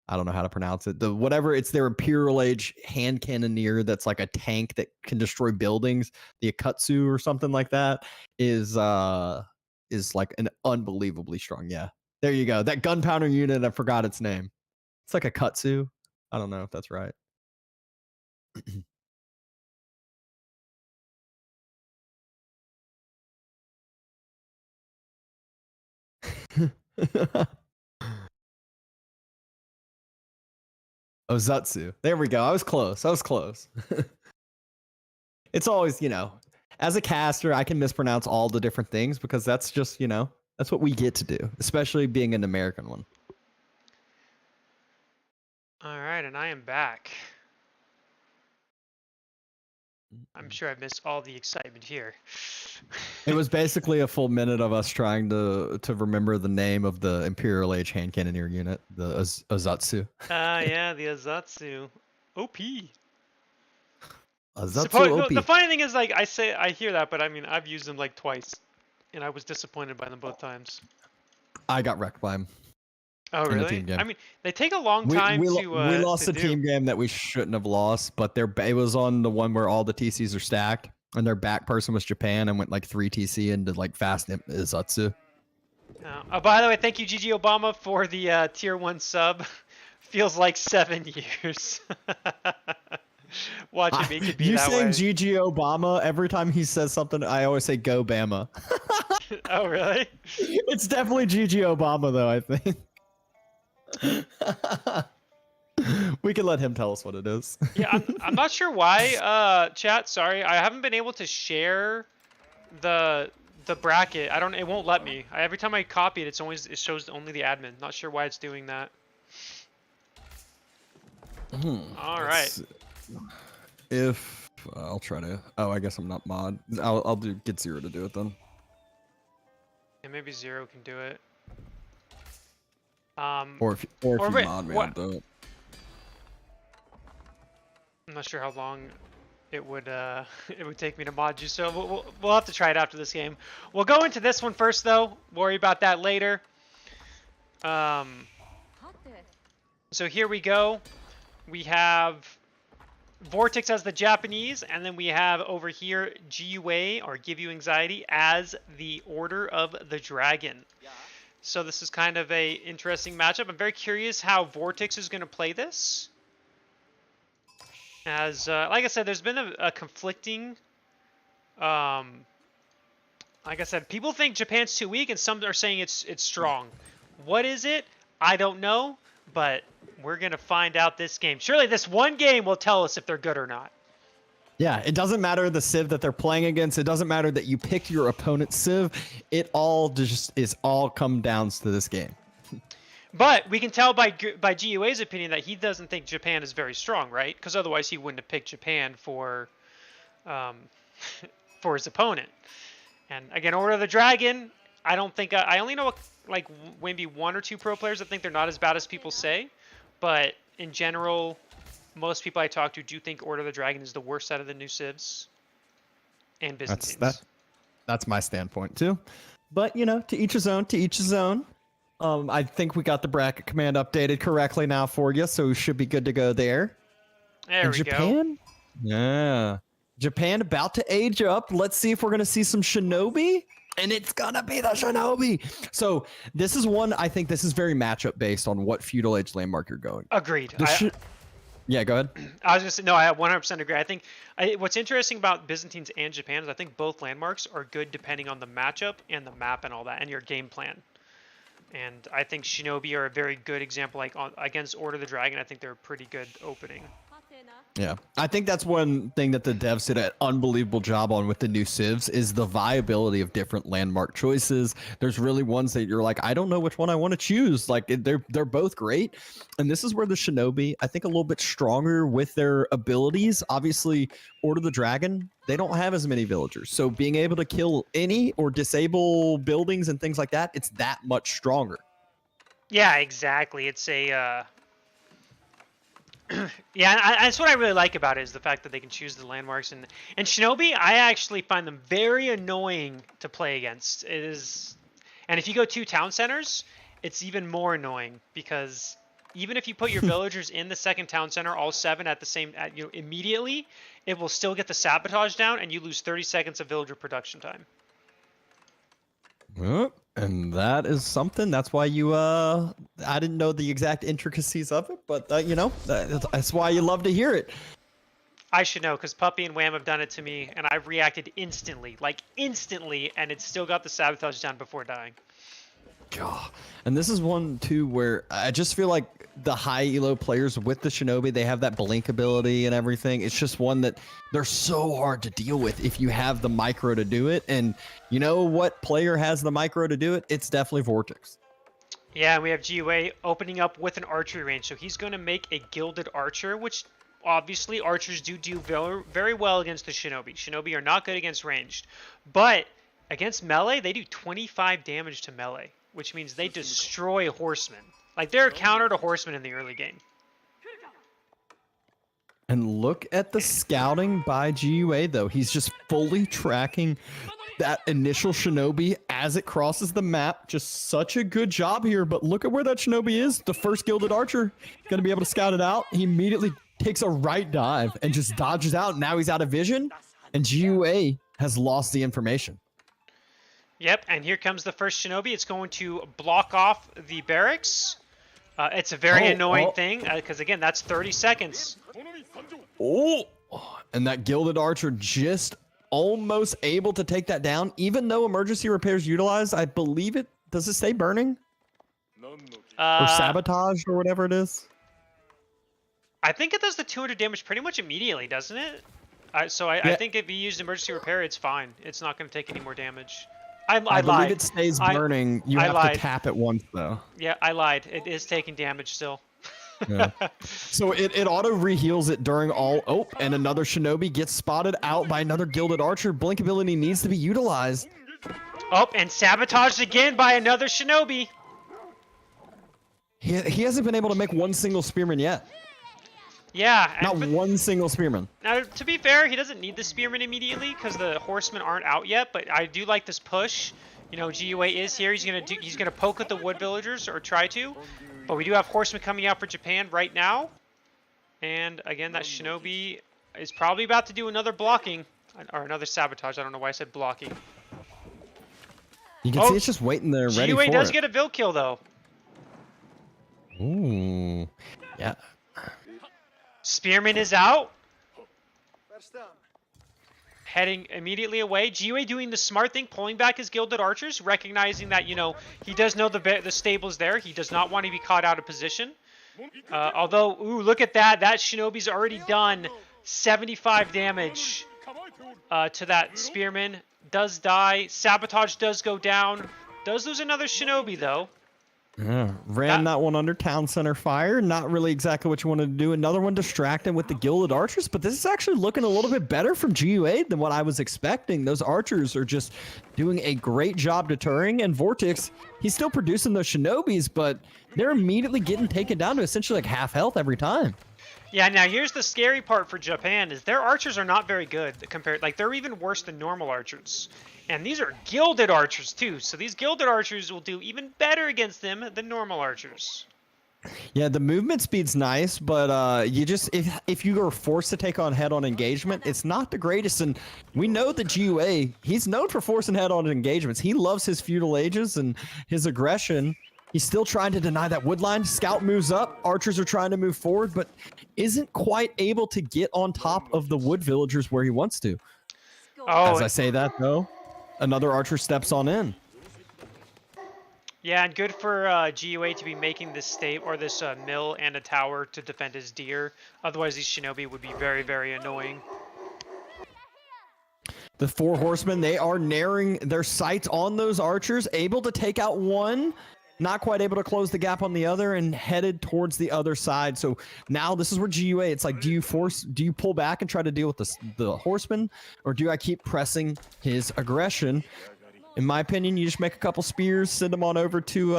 I don't know how to pronounce it. It's their Imperial Age hand cannoneer that's like a tank that can destroy buildings. The Akatsu or something like that is like an unbelievably strong. Yeah, there you go. That gunpowder unit. I forgot its name. It's like a Akatsu. I don't know if that's right. Ozatsu. There we go. I was close. It's always, as a caster, I can mispronounce all the different things because that's just, that's what we get to do, especially being an American one. All right, and I am back. I'm sure I missed all the excitement here. It was basically a full minute of us trying to remember the name of the Imperial Age hand cannoneer unit, the Ozatsu. Yeah, the Ozatsu. OP. Ozatsu OP. The funny thing is, like, I hear that, but I mean, I've used them like twice, and I was disappointed by them both times. I got wrecked by them. Oh, really? I mean, they take a long time we to. We lost a team game that we shouldn't have lost, but it was on the one where all the TCs are stacked, and their back person was Japan and went like 3 TC into like fast Izatsu. By the way, thank you, GG Obama, for the tier 1 sub. Feels like 7 years. Watching me could be you that way. You saying GG Obama every time he says something? I always say Go Bama. Oh, really? It's definitely GG Obama, though. I think. We can let him tell us what it is. Yeah, I'm not sure why. Chat, sorry, I haven't been able to share the bracket. It won't let me. Every time I copy it, it shows only the admin. Not sure why it's doing that. All right. If I'll try to. Oh, I guess I'm not mod. I'll get Zero to do it then. Yeah, maybe Zero can do it. Or if you mod me, I'll do it. I'm not sure how long it would take me to mod you, so we'll have to try it after this game. We'll go into this one first, though. Worry about that later. So here we go. We have Vortex as the Japanese, and then we have over here GUA, or Give You Anxiety, as the Order of the Dragon. So this is kind of a interesting matchup. I'm very curious how Vortex is going to play this. As like I said, there's been a conflicting. Like I said, people think Japan's too weak, and some are saying it's strong. What is it? I don't know, but we're gonna find out this game. Surely this one game will tell us if they're good or not. Yeah, it doesn't matter the civ that they're playing against. It doesn't matter that you picked your opponent's civ. It all just is all come down to this game. But we can tell by GUA's opinion that he doesn't think Japan is very strong, right? Because otherwise he wouldn't have picked Japan for for his opponent. And again, Order of the Dragon, I don't think I only know like maybe 1 or 2 pro players that think they're not as bad as people say. But in general, most people I talk to do think Order of the Dragon is the worst out of the new civs and Byzantines. That's my standpoint too. But you know, to each his own. To each his own. I think we got the bracket command updated correctly now for you, so we should be good to go there. There we Japan? go. Yeah. Japan about to age up. Let's see if we're going to see some Shinobi. And it's going to be the Shinobi. So this is one, I think this is very matchup based on what feudal age landmark you're going. Agreed. Yeah, go ahead. I was going to say, no, I 100% agree. I think what's interesting about Byzantines and Japan is I think both landmarks are good depending on the matchup and the map and all that and your game plan. And I think Shinobi are a very good example. Like against Order of the Dragon, I think they're a pretty good opening. Yeah, I think that's one thing that the devs did an unbelievable job on with the new civs is the viability of different landmark choices. There's really ones that you're like, I don't know which one I want to choose. Like they're both great. And this is where the Shinobi, I think a little bit stronger with their abilities. Obviously, Order of the Dragon, they don't have as many villagers. So being able to kill any or disable buildings and things like that, it's that much stronger. Yeah, exactly. It's a... yeah, that's what I really like about it is the fact that they can choose the landmarks. And Shinobi, I actually find them very annoying to play against. It is, and if you go 2 town centers, it's even more because even if you put your villagers in the second town center, all 7 at the same, immediately, it will still get the sabotage down, and you lose 30 seconds of villager production time. And that is something. That's why you. I didn't know the exact intricacies of it, but that's why you love to hear it. I should know because Puppy and Wham have done it to me, and I've reacted instantly, and it still got the sabotage down before dying. God. And this is one too where I just feel like the high elo players with the Shinobi, they have that blink ability and everything. It's just one that they're so hard to deal with if you have the micro to do it. And you know what player has the micro to do it? It's definitely Vortex. Yeah, we have GUA opening up with an archery range, so he's going to make a Gilded Archer, which obviously archers do very, very well against the Shinobi. Shinobi are not good against ranged, but against melee, they do 25 damage to melee, which means they destroy horsemen. Like, they're a counter to horsemen in the early game. And look at the scouting by GUA, though. He's just fully tracking that initial Shinobi as it crosses the map. Just such a good job here. But look at where that Shinobi is. The first Gilded Archer going to be able to scout it out. He immediately takes a right dive and just dodges out. Now he's out of vision. And GUA has lost the information. Yep, and here comes the first Shinobi. It's going to block off the barracks. It's a very annoying thing, because again, that's 30 seconds. Oh, and that Gilded Archer just almost able to take that down, even though emergency repairs utilized. I believe it. Does it stay burning? Or sabotage or whatever it is? I think it does the 200 damage pretty much immediately, doesn't it? I think if you use emergency repair, it's fine. It's not going to take any more damage. I lied. believe it stays burning. You have to tap it once, though. Yeah, I lied. It is taking damage still. Yeah. So it auto reheals it during all. Oh, and another Shinobi gets spotted out by another Gilded Archer. Blink ability needs to be utilized. Oh, and sabotaged again by another Shinobi. He hasn't been able to make one single spearman yet. Yeah. Not one single spearman. Now, to be fair, he doesn't need the spearman immediately because the horsemen aren't out yet. But I do like this push. You know, GUA is here. He's gonna poke at the wood villagers or try to. But we do have horsemen coming out for Japan right now. And again, that Shinobi is probably about to do another blocking or another sabotage. I don't know why I said blocking. You can see it's just waiting there, ready for it. GUA does get a Vil kill though. Ooh, yeah. Spearman is out. Heading immediately away. GUA doing the smart thing, pulling back his Gilded Archers, recognizing that, you know, he does know the stable's there. He does not want to be caught out of position. Although, ooh, look at that. That Shinobi's already done 75 damage to that spearman. Does die. Sabotage does go down. Does lose another shinobi though. Yeah, ran that one under town center fire. Not really exactly what you wanted to do. Another one distracted with the Gilded Archers, but this is actually looking a little bit better from GUA than what I was expecting. Those archers are just doing a great job deterring, and Vortex, he's still producing those shinobis, but they're immediately getting taken down to essentially like half health every time. Yeah, now here's the scary part for Japan is their archers are not very good compared, like they're even worse than normal archers. And these are gilded archers too, so these gilded archers will do even better against them than normal archers. Yeah, the movement speed's nice, but you just if you are forced to take on head-on engagement, it's not the greatest. And we know that GUA, he's known for forcing head-on engagements. He loves his feudal ages and his aggression. He's still trying to deny that wood line. Scout moves up. Archers are trying to move forward, but isn't quite able to get on top of the wood villagers where he wants to. Oh, as I say that, though, another archer steps on in. Yeah, and good for GUA to be making this state or this mill and a tower to defend his deer. Otherwise, these shinobi would be very, very annoying. The four horsemen, they are narrowing their sights on those archers, able to take out one. Not quite able to close the gap on the other and headed towards the other side. So now this is where GUA, it's like, do you pull back and try to deal with the horseman, or do I keep pressing his aggression? In my opinion, you just make a couple spears, send them on over to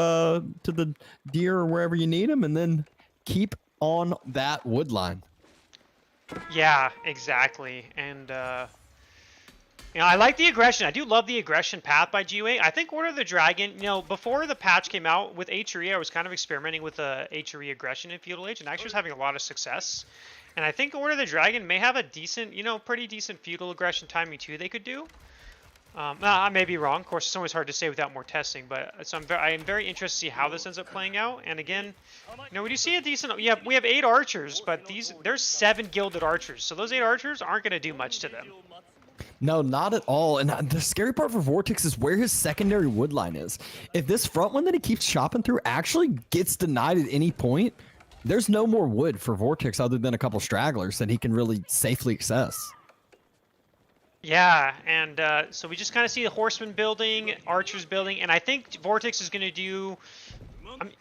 the deer or wherever you need them, and then keep on that wood line. Yeah, exactly. And you know, I like the aggression. I do love the aggression path by GUA. I think Order of the Dragon, you know, before the patch came out with HRE, I was kind of experimenting with HRE aggression in Feudal Age, and actually was having a lot of success. And I think Order of the Dragon may have a decent, you know, pretty decent feudal aggression timing too they could do. I may be wrong. Of course, it's always hard to say without more testing, but so I am very interested to see how this ends up playing out. And again, you know, we do see a decent, yeah, we have 8 archers, but there's 7 gilded archers. So those 8 archers aren't going to do much to them. No, not at all. And the scary part for Vortex is where his secondary wood line is. If this front one that he keeps chopping through actually gets denied at any point, there's no more wood for Vortex other than a couple stragglers that he can really safely access. Yeah, and so we just kind of see the horsemen building, archers building, and I think Vortex is going to do...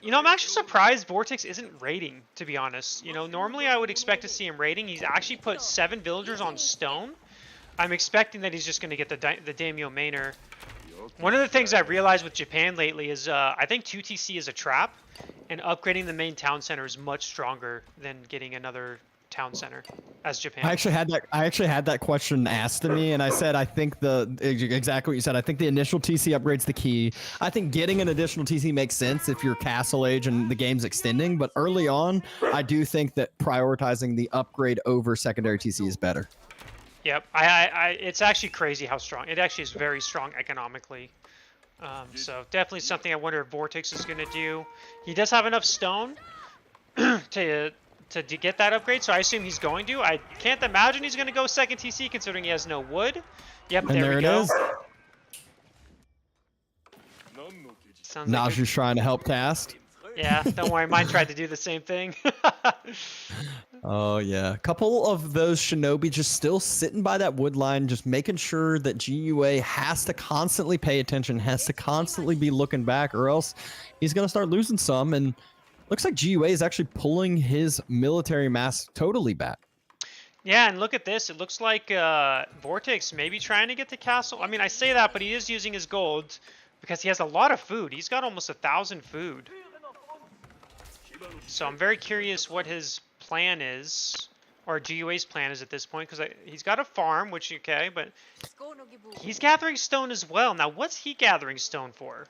you know, I'm actually surprised Vortex isn't raiding, to be honest. You know, normally I would expect to see him raiding. He's actually put 7 villagers on stone. I'm expecting that he's just going to get the Daimyo Manor. One of the things I realized with Japan lately is I think 2TC is a trap, and upgrading the main town center is much stronger than getting another town center as Japan. I actually had that question asked to me, and I said I think exactly what you said. I think the initial TC upgrade's the key. I think getting an additional TC makes sense if you're Castle Age and the game's extending, but early on, I do think that prioritizing the upgrade over secondary TC is better. Yep, it's actually crazy how strong. It actually is very strong economically. So definitely something I wonder if Vortex is going to do. He does have enough stone to get that upgrade, so I assume he's going to. I can't imagine he's going to go second TC considering he has no wood. Yep, and there we go. It is. Sounds Naju's like trying to help cast. yeah, don't worry, mine tried to do the same thing. Oh yeah, a couple of those shinobi just still sitting by that wood line, just making sure that GUA has to constantly pay attention, has to constantly be looking back, or else he's gonna start losing some. And looks like GUA is actually pulling his military mass totally back. Yeah, and look at this. It looks like Vortex may be trying to get the castle. I mean, I say that, but he is using his gold because he has a lot of food. He's got almost 1,000 food. So I'm very curious what his plan is, or GUA's plan is at this point, because he's got a farm, which okay, but he's gathering stone as well. Now, what's he gathering stone for?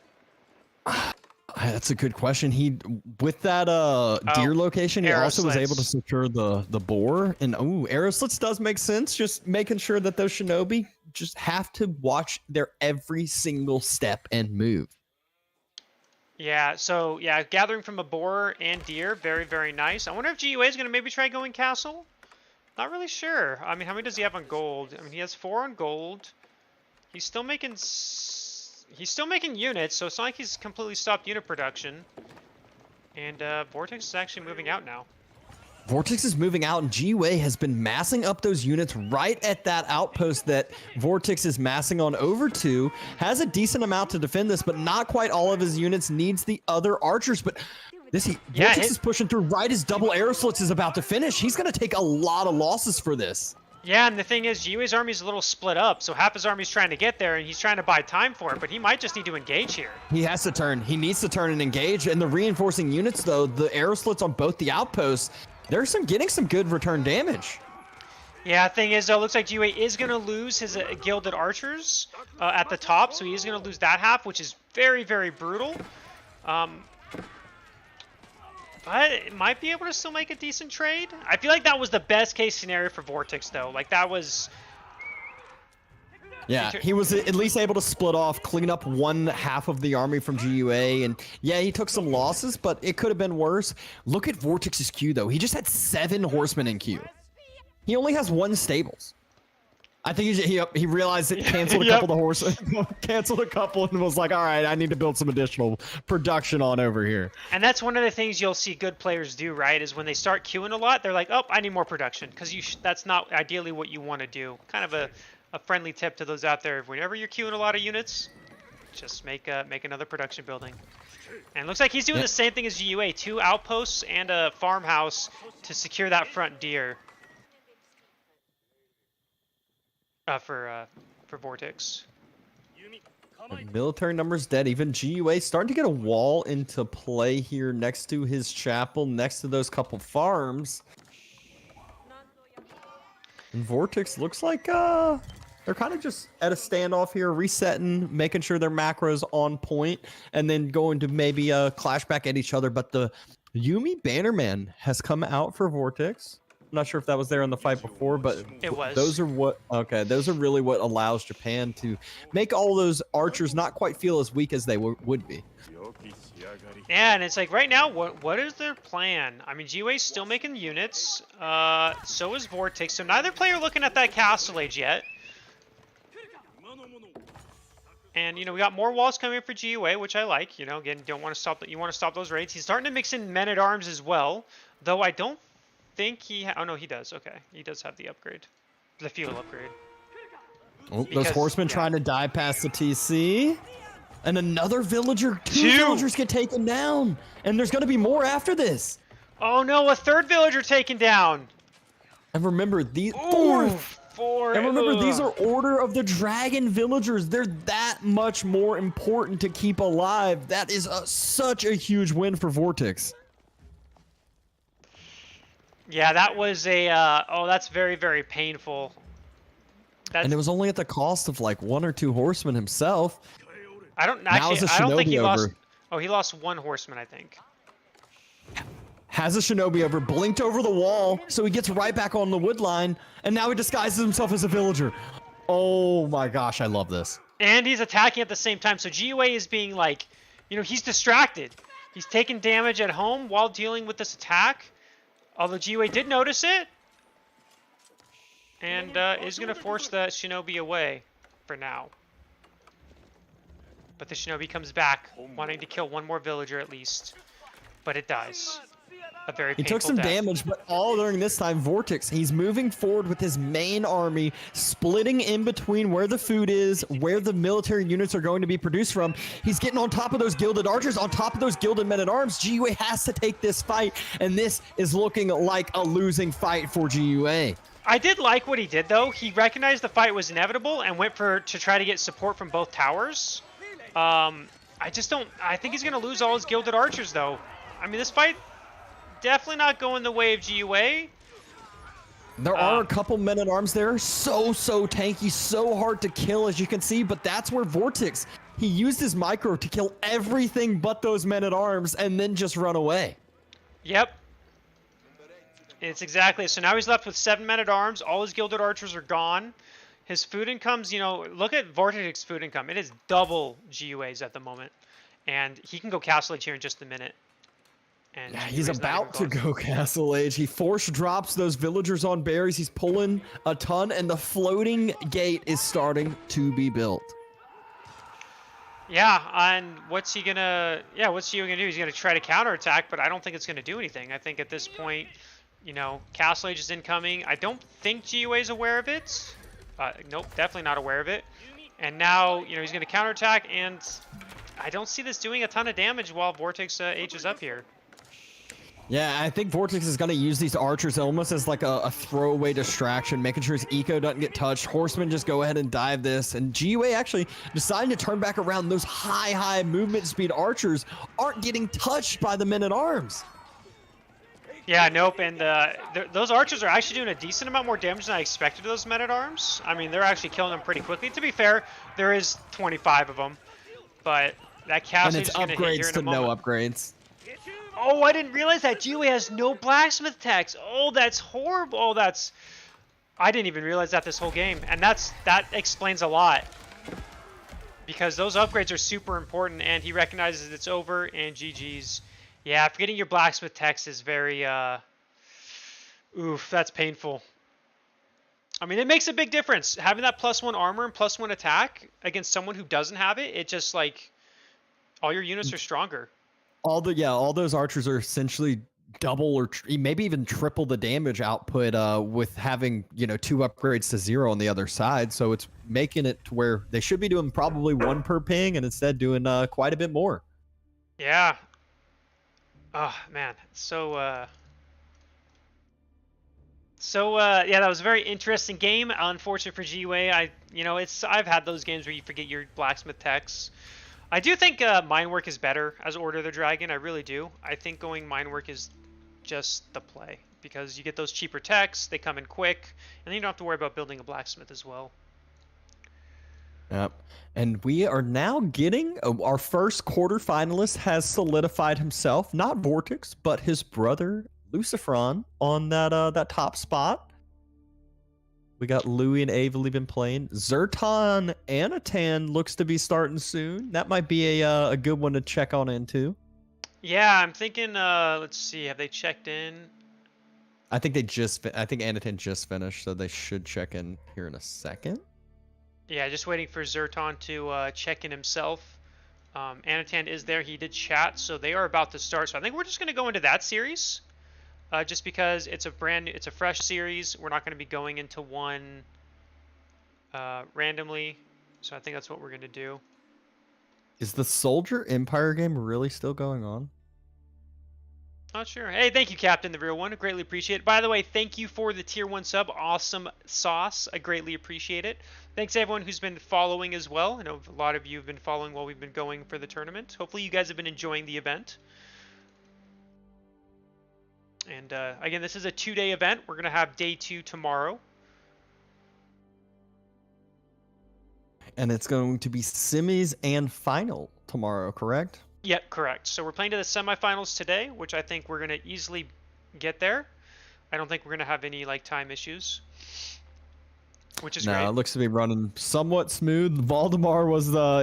That's a good question. He, with that deer location, he also was able to secure the boar. And arrow slits does make sense. Just making sure that those shinobi just have to watch their every single step and move. Yeah, so yeah, gathering from a boar and deer, very, very nice. I wonder if GUA is going to maybe try going castle. Not really sure. I mean, how many does he have on gold? I mean, he has 4 on gold. He's still making units, so it's not like he's completely stopped unit production. And Vortex is actually moving out now. Vortex is moving out, and G-Way has been massing up those units right at that outpost that Vortex is massing on over to. Has a decent amount to defend this, but not quite all of his units. Needs the other archers, but Vortex is pushing through right as double arrow slits is about to finish. He's going to take a lot of losses for this. Yeah, and the thing is, G-Way's army's a little split up, so half his army's trying to get there, and he's trying to buy time for it, but he might just need to engage here. He has to turn. He needs to turn and engage, and the reinforcing units, though, the arrow slits on both the outposts, they're getting some good return damage. Yeah, thing is, though, looks like G-Way is going to lose his gilded archers at the top, so he is going to lose that half, which is very, very brutal. But it might be able to still make a decent trade. I feel like that was the best case scenario for Vortex, though. Like, that was... Yeah, he was at least able to split off, clean up one half of the army from GUA, and yeah, he took some losses, but it could have been worse. Look at Vortex's queue, though. He just had 7 horsemen in queue. He only has 1 stables. I think he realized it, canceled a couple of the horses, canceled a couple, and was like, all right, I need to build some additional production on over here. And that's one of the things you'll see good players do, right, is when they start queuing a lot, they're like, oh, I need more production, because that's not ideally what you want to do. Kind of a friendly tip to those out there. Whenever you're queuing a lot of units, just make another production building. And it looks like he's doing the same thing as GUA, 2 outposts and a farmhouse to secure that front deer. For Vortex. Military numbers dead. Even GUA starting to get a wall into play here next to his chapel, next to those couple farms. And Vortex looks like they're kind of just at a standoff here, resetting, making sure their macros on point, and then going to maybe clash back at each other. But the Yuumi Bannerman has come out for Vortex. I'm not sure if that was there in the fight before, but it was. Those are those are really what allows Japan to make all those archers not quite feel as weak as they would be. Yeah, and it's like right now, what is their plan? I mean, GUA's still making units. So is Vortex. So neither player looking at that Castle Age yet. And you know, we got more walls coming in for GUA, which I like. You know, again, you want to stop those raids. He's starting to mix in men at arms as well, though I don't think oh no, he does. Okay, he does have the upgrade, the feudal upgrade. Oh, those horsemen trying to die past the TC, and another villager. 2 villagers get taken down, and there's going to be more after this. Oh no, a 3rd villager taken down. And remember, these four. And remember, these are Order of the Dragon villagers. They're that much more important to keep alive. That is such a huge win for Vortex. Yeah, that was a, that's very, very painful. And it was only at the cost of like 1 or 2 horsemen himself. I don't think he lost. Oh, he lost 1 horseman, I think. Has a shinobi over, blinked over the wall, so he gets right back on the wood line, and now he disguises himself as a villager. Oh my gosh, I love this. And he's attacking at the same time, so GUA is being like, you know, he's distracted. He's taking damage at home while dealing with this attack. Although GUA did notice it, and is going to force the shinobi away for now. But the shinobi comes back, wanting to kill 1 more villager at least. But it dies. A very painful He took some damage, but all during this time, Vortex, he's moving forward with his main army, splitting in between where the food is, where the military units are going to be produced from. He's getting on top of those gilded archers, on top of those gilded men-at-arms. GUA has to take this fight, and this is looking like a losing fight for GUA. I did like what he did, though. He recognized the fight was inevitable and went to try to get support from both towers. I think he's going to lose all his gilded archers, though. I mean, this fight definitely not going the way of GUA. There are a couple men-at-arms there. So tanky, so hard to kill, as you can see. But that's where Vortex, he used his micro to kill everything but those men-at-arms and then just run away. Yep. It's exactly. So now he's left with 7 men-at-arms. All his gilded archers are gone. His food income's, you know, look at Vortex's food income. It is double GUA's at the moment. And he can go Castle Age here in just a minute. And yeah, he's about to go Castle Age. He force drops those villagers on berries. He's pulling a ton, and the floating gate is starting to be built. Yeah, and what's he gonna do? He's gonna try to counterattack, but I don't think it's gonna do anything. I think at this point, You know, Castle Age is incoming. I don't think GUA is aware of it. Nope, definitely not aware of it. And now, you know, he's going to counterattack, and I don't see this doing a ton of damage while Vortex Age is up here. Yeah, I think Vortex is going to use these archers almost as like a throwaway distraction, making sure his eco doesn't get touched. Horsemen just go ahead and dive this, and GUA actually deciding to turn back around. Those high movement speed archers aren't getting touched by the men-at-arms. Yeah, nope, and those archers are actually doing a decent amount more damage than I expected to those men-at-arms. I mean, they're actually killing them pretty quickly. To be fair, there is 25 of them, but that Castle And it's is going to hit here upgrades in a to no moment. upgrades. Oh, I didn't realize that GUA has no blacksmith techs. Oh, that's horrible. Oh, that's... I didn't even realize that this whole game, and that explains a lot. Because those upgrades are super important, and he recognizes it's over, and GG's. Yeah, forgetting your blacksmith techs is very, oof, that's painful. I mean, it makes a big difference. Having that +1 armor and +1 attack against someone who doesn't have it, it just, like, all your units are stronger. All those archers are essentially double or maybe even triple the damage output with having, you know, 2 upgrades to 0 on the other side. So it's making it to where they should be doing probably 1 per ping and instead doing quite a bit more. Yeah. Oh, man. Yeah, that was a very interesting game. Unfortunate for GUA. I've had those games where you forget your blacksmith techs. I do think mine work is better as Order of the Dragon. I really do. I think going mine work is just the play because you get those cheaper techs, they come in quick, and then you don't have to worry about building a blacksmith as well. Yep. And we are now getting our first quarterfinalist has solidified himself, not Vortex, but his brother Lucifron on that top spot. We got Louis and Avely been playing. Zerton Anatan looks to be starting soon. That might be a good one to check on into. Yeah, I'm thinking. Let's see. Have they checked in? I think Anatan just finished, so they should check in here in a second. Yeah, just waiting for Zerton to check in himself. Anatan is there. He did chat, so they are about to start. So I think we're just going to go into that series. Just because it's a fresh series, we're not going to be going into one randomly. So I think that's what we're going to do. Is the Soldier Empire game really still going on? Not sure. Hey, thank you, Captain, the real one. I greatly appreciate it. By the way, thank you for the tier 1 sub. Awesome sauce. I greatly appreciate it. Thanks to everyone who's been following as well. I know a lot of you have been following while we've been going for the tournament. Hopefully you guys have been enjoying the event. And again, this is a 2-day event. We're going to have day 2 tomorrow. And it's going to be semis and final tomorrow, correct? Yeah, correct. So we're playing to the semifinals today, which I think we're going to easily get there. I don't think we're going to have any time issues, which is great. No, it looks to be running somewhat smooth. Valdemar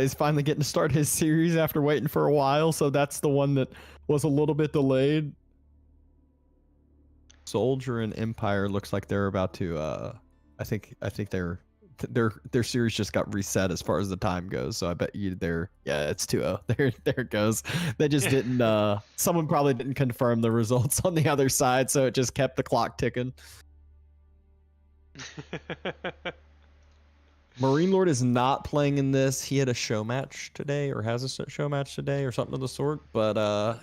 is finally getting to start his series after waiting for a while, so that's the one that was a little bit delayed. Soldier and Empire looks like they're about to I think their series just got reset as far as the time goes, so I bet you it's 2-0. There it goes. They just didn't someone probably didn't confirm the results on the other side, so it just kept the clock ticking. Marine Lord is not playing in this. He had a show match today, or has a show match today, or something of the sort. But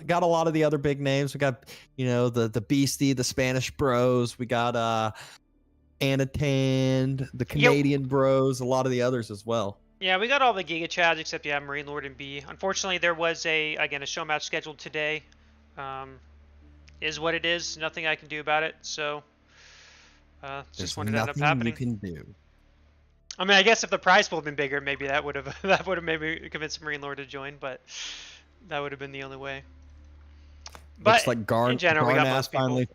got a lot of the other big names. We got, the Beastie, the Spanish Bros. We got Anatan, the Canadian Bros. A lot of the others as well. Yeah, we got all the Giga Chads except Marine Lord and B. Unfortunately, there was a show match scheduled today. Is what it is. Nothing I can do about it. So just what ended up happening. You can do. I mean, I guess if the prize pool had been bigger, maybe that would have maybe convinced Marine Lord to join, but that would have been the only way. But looks like in general, we got Garnas most people. finally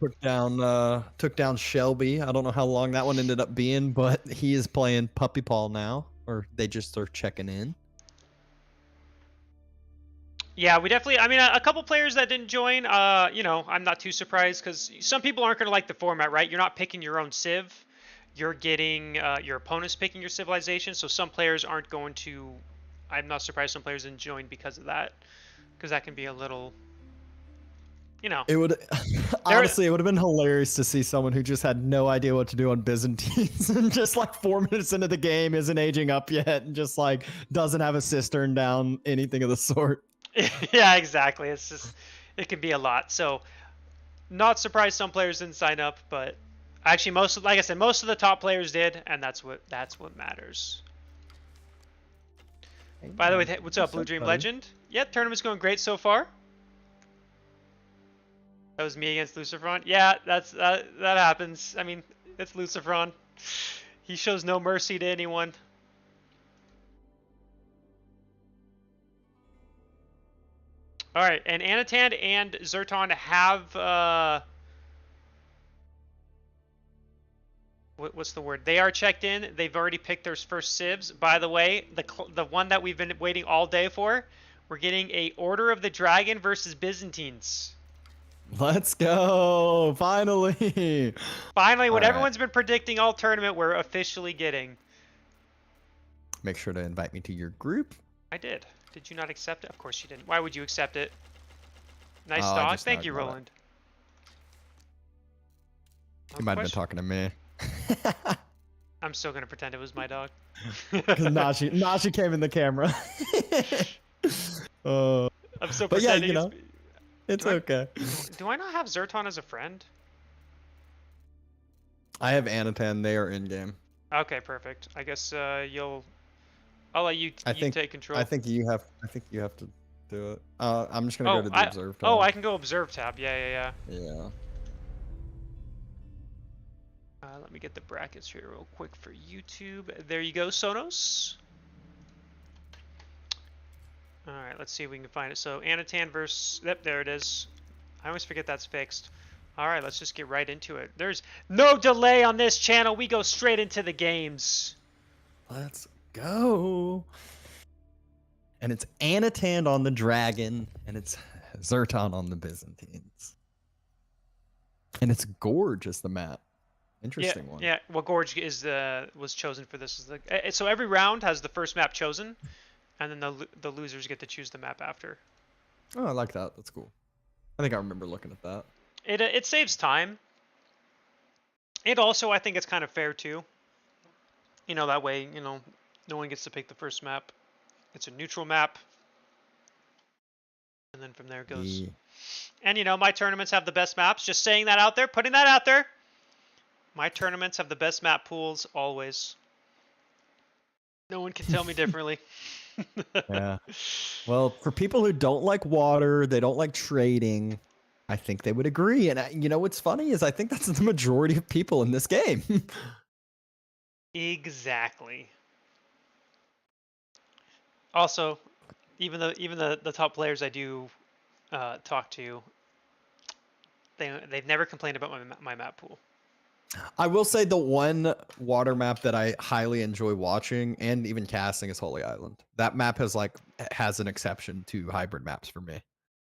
took down Shelby. I don't know how long that one ended up being, but he is playing Puppy Paw now, or they just are checking in. Yeah, we definitely. I mean, a couple players that didn't join. I'm not too surprised because some people aren't going to like the format, right? You're not picking your own civ. You're getting your opponents picking your civilization, so some players aren't going to. I'm not surprised some players didn't join because of that, because that can be a little you know, It would honestly, it would have been hilarious to see someone who just had no idea what to do on Byzantines and just like 4 minutes into the game isn't aging up yet and just like doesn't have a cistern down, anything of the sort. yeah, exactly. It's just, it can be a lot. So, not surprised some players didn't sign up, but actually like I said, most of the top players did, and that's what matters. By the way, what's up, Blue Dream Legend? Yeah, tournament's going great so far. That was me against Lucifron. Yeah, that happens. I mean, it's Lucifron. He shows no mercy to anyone. All right, and Anatan and Zerton have what's the word? They are checked in. They've already picked their first civs. By the way, the one that we've been waiting all day for, we're getting a Order of the Dragon versus Byzantines. Let's go! Finally! Finally, what All everyone's been predicting all tournament, we're officially getting. Make sure to invite me to your group. I did. Did you not accept it? Of course you didn't. Why would you accept it? Nice Oh, I dog. just Thank thought you, about it. Roland. You might have been talking to me. I'm still gonna pretend it was my dog. Because Nashi came in the camera. I'm still but yeah, pretending. you know, it's okay. Do I not have Zerton as a friend? I have Anatan. They are in game. Okay, perfect. I guess I'll let you take control. I think you have to do it. I'm just gonna go to the observe tab. Oh, I can go observe tab. Yeah. Yeah. Let me get the brackets here real quick for YouTube. There you go, Sonos. All right, let's see if we can find it. So Anatan versus, yep, there it is. I always forget that's fixed. All right, let's just get right into it. There's no delay on this channel. We go straight into the games. Let's go. And it's Anatan on the dragon, and it's Zerton on the Byzantines. And it's gorgeous, the map. Interesting one. Yeah, well, Gorge was chosen for this. So every round has the first map chosen, and then the losers get to choose the map after. Oh, I like that. That's cool. I think I remember looking at that. It saves time. It also, I think it's kind of fair too. You know, that way, you know, no one gets to pick the first map. It's a neutral map. And then from there it goes. Yeah. And you know, my tournaments have the best maps. Just saying that out there, putting that out there. My tournaments have the best map pools always. No one can tell me differently. Yeah. Well, for people who don't like water, they don't like trading, I think they would agree. And you know what's funny is I think that's the majority of people in this game. Exactly. Also, even the top players I do talk to, they've never complained about my map pool. I will say the one water map that I highly enjoy watching and even casting is Holy Island. That map has an exception to hybrid maps for me.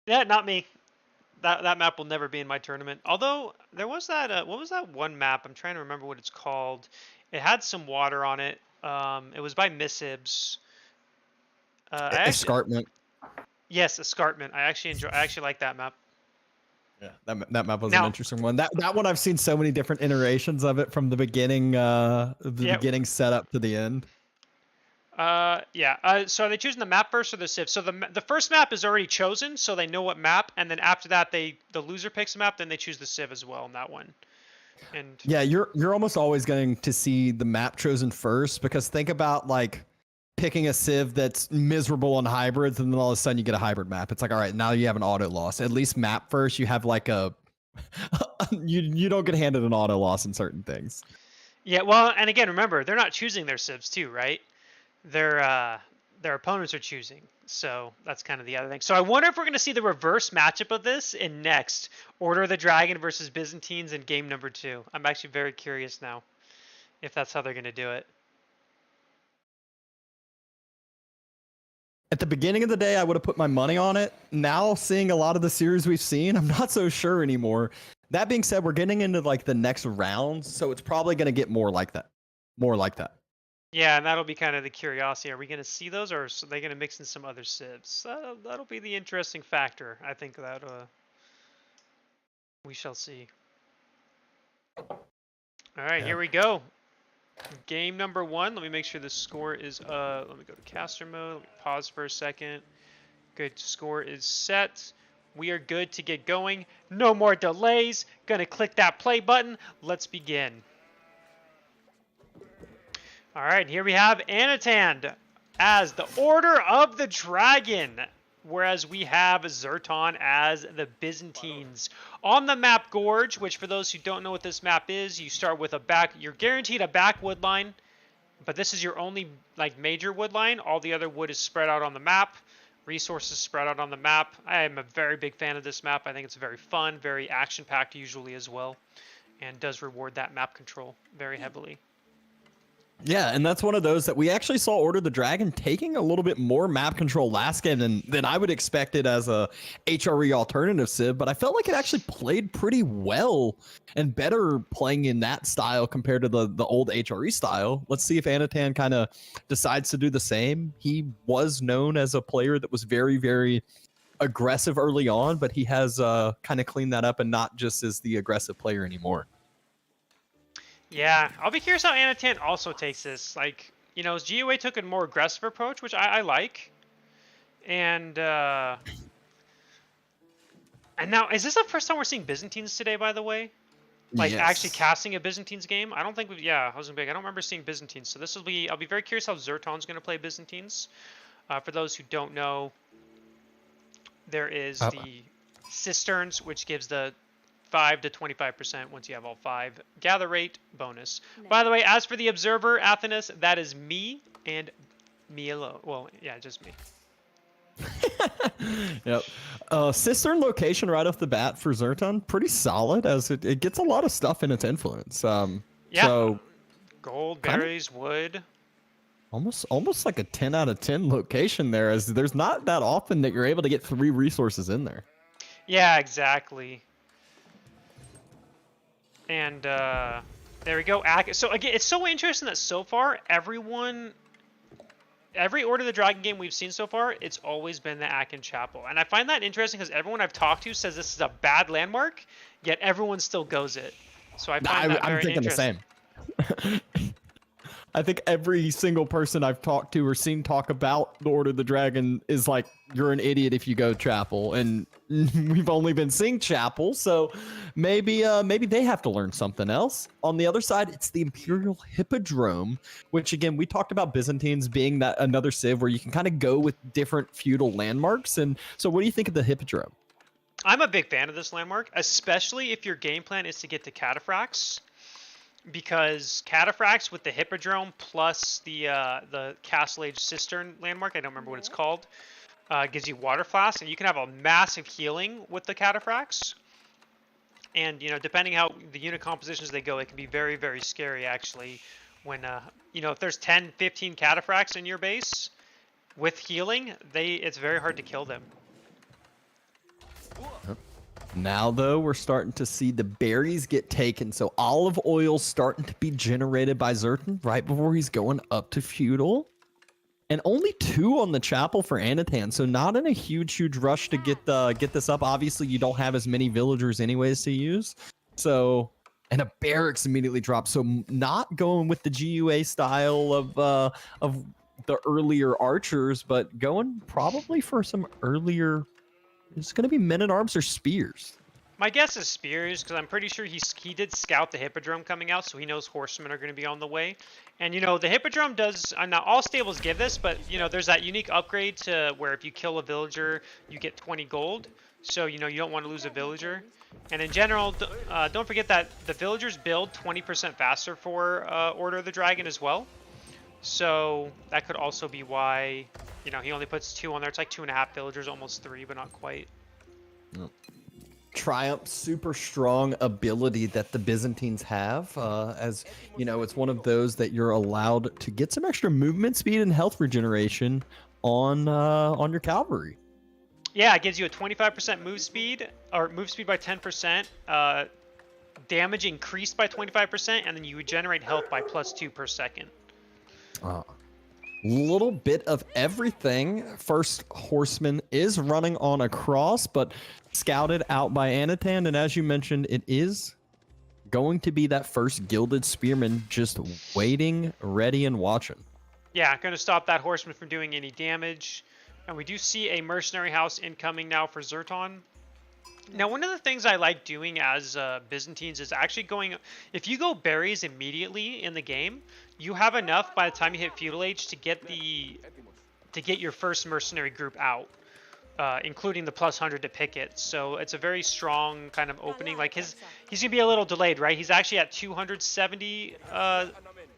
Yeah, not me. That map will never be in my tournament. Although there was that what was that one map? I'm trying to remember what it's called. It had some water on it. It was by Missibs. Escarpment. Yes, Escarpment. I actually like that map. Yeah, that map was an interesting one. That one I've seen so many different iterations of it from the beginning, beginning setup to the end. Yeah. So are they choosing the map first or the civ? So the first map is already chosen, so they know what map, and then after that, the loser picks a map, then they choose the civ as well in that one. And yeah, you're almost always going to see the map chosen first, because think about like picking a civ that's miserable on hybrids, and then all of a sudden you get a hybrid map. It's like, all right, now you have an auto loss. At least map first, you have like a you don't get handed an auto loss in certain things. Yeah, well, and again, remember, they're not choosing their civs too, right? Their opponents are choosing. So that's kind of the other thing. So I wonder if we're going to see the reverse matchup of this in next Order of the Dragon versus Byzantines in game number 2. I'm actually very curious now if that's how they're going to do it. At the beginning of the day, I would have put my money on it. Now, seeing a lot of the series we've seen, I'm not so sure anymore. That being said, we're getting into like the next rounds, so it's probably going to get more like that. More like that. Yeah, and that'll be kind of the curiosity. Are we going to see those, or are they going to mix in some other civs? That'll be the interesting factor. I think that We shall see. All right, Yeah. here we go. Game number 1. Let me make sure the score is let me go to caster mode. Let me pause for a second. Good, score is set. We are good to get going. No more delays. Gonna click that play button. Let's begin. All right, here we have Anatan as the Order of the Dragon, whereas we have Zerton as the Byzantines. On the map Gorge, which for those who don't know what this map is, you start with you're guaranteed a back wood line, but this is your only like major wood line. All the other wood is spread out on the map. Resources spread out on the map. I am a very big fan of this map. I think it's very fun, very action-packed usually as well, and does reward that map control very heavily. Yeah, and that's one of those that we actually saw Order the Dragon taking a little bit more map control last game than I would expect it as a HRE alternative Civ, but I felt like it actually played pretty well and better playing in that style compared to the old HRE style. Let's see if Anatan kind of decides to do the same. He was known as a player that was very, very aggressive early on, but he has kind of cleaned that up and not just as the aggressive player anymore. Yeah, I'll be curious how Anatan also takes this. Like, you know, GUA took a more aggressive approach, which I like. And now, is this the first time we're seeing Byzantines today, by the way? Like, Yes. actually casting a Byzantines game? I don't think I was big. I don't remember seeing Byzantines. So I'll be very curious how Zerton's going to play Byzantines. For those who don't know, there is the Cisterns, which gives the 5 to 25% once you have all 5. Gather rate bonus. Nice. By the way, as for the observer, Athanas, that is me and me alone. Well, yeah, just me. Yep. Cistern location right off the bat for Zerton, pretty solid as it gets a lot of stuff in its influence. Yeah. So Gold, Kinda- berries, wood. almost like a 10 out of 10 location there, as there's not that often that you're able to get 3 resources in there. Yeah, exactly. And there we go. So again, it's so interesting that so far every Order of the Dragon game we've seen so far, it's always been the Akin Chapel. And I find that interesting because everyone I've talked to says this is a bad landmark, yet everyone still goes it. So I find that I'm very thinking the interesting. same. I think every single person I've talked to or seen talk about the Order of the Dragon is like, you're an idiot if you go Chapel, and we've only been seeing Chapel, so maybe they have to learn something else. On the other side, it's the Imperial Hippodrome, which again, we talked about Byzantines being that another Civ where you can kind of go with different feudal landmarks. And so what do you think of the Hippodrome? I'm a big fan of this landmark, especially if your game plan is to get to Cataphracts. Because Cataphracts with the Hippodrome plus the Castle Age Cistern landmark, I don't remember what it's called, gives you Water Flask, and you can have a massive healing with the Cataphracts. And, you know, depending how the unit compositions they go, it can be very, very scary, actually. When, you know, if there's 10, 15 Cataphracts in your base with healing, it's very hard to kill them. Now, though, we're starting to see the berries get taken. So olive oil starting to be generated by Zerton right before he's going up to feudal. And only 2 on the Chapel for Anatan. So not in a huge rush to get this up. Obviously, you don't have as many villagers anyways to use. So, and a barracks immediately drops. So not going with the GUA style of the earlier archers, but going probably for some earlier... It's going to be men-at-arms or spears. My guess is spears, because I'm pretty sure he did scout the Hippodrome coming out, so he knows horsemen are going to be on the way. And, you know, the Hippodrome does... not all stables give this, but, you know, there's that unique upgrade to where if you kill a villager, you get 20 gold. So, you know, you don't want to lose a villager. And in general, don't forget that the villagers build 20% faster for Order of the Dragon as well. So that could also be why, you know, he only puts 2 on there. It's like 2.5 villagers, almost 3, but not quite. Triumph, super strong ability that the Byzantines have, as you know, it's one of those that you're allowed to get some extra movement speed and health regeneration on your cavalry. Yeah, it gives you a 25% move speed, or move speed by 10%, damage increased by 25%, and then you regenerate health by +2 per second. little bit of everything. First horseman is running on a cross, but scouted out by Anatan. And as you mentioned, it is going to be that first gilded spearman just waiting, ready, and watching. Yeah, going to stop that horseman from doing any damage. And we do see a mercenary house incoming now for Zerton. Now, one of the things I like doing as Byzantines is actually going... If you go berries immediately in the game, you have enough by the time you hit feudal age to get your first mercenary group out, including the +100 to pick it. So it's a very strong kind of opening. Like he's gonna be a little delayed, right? He's actually at 270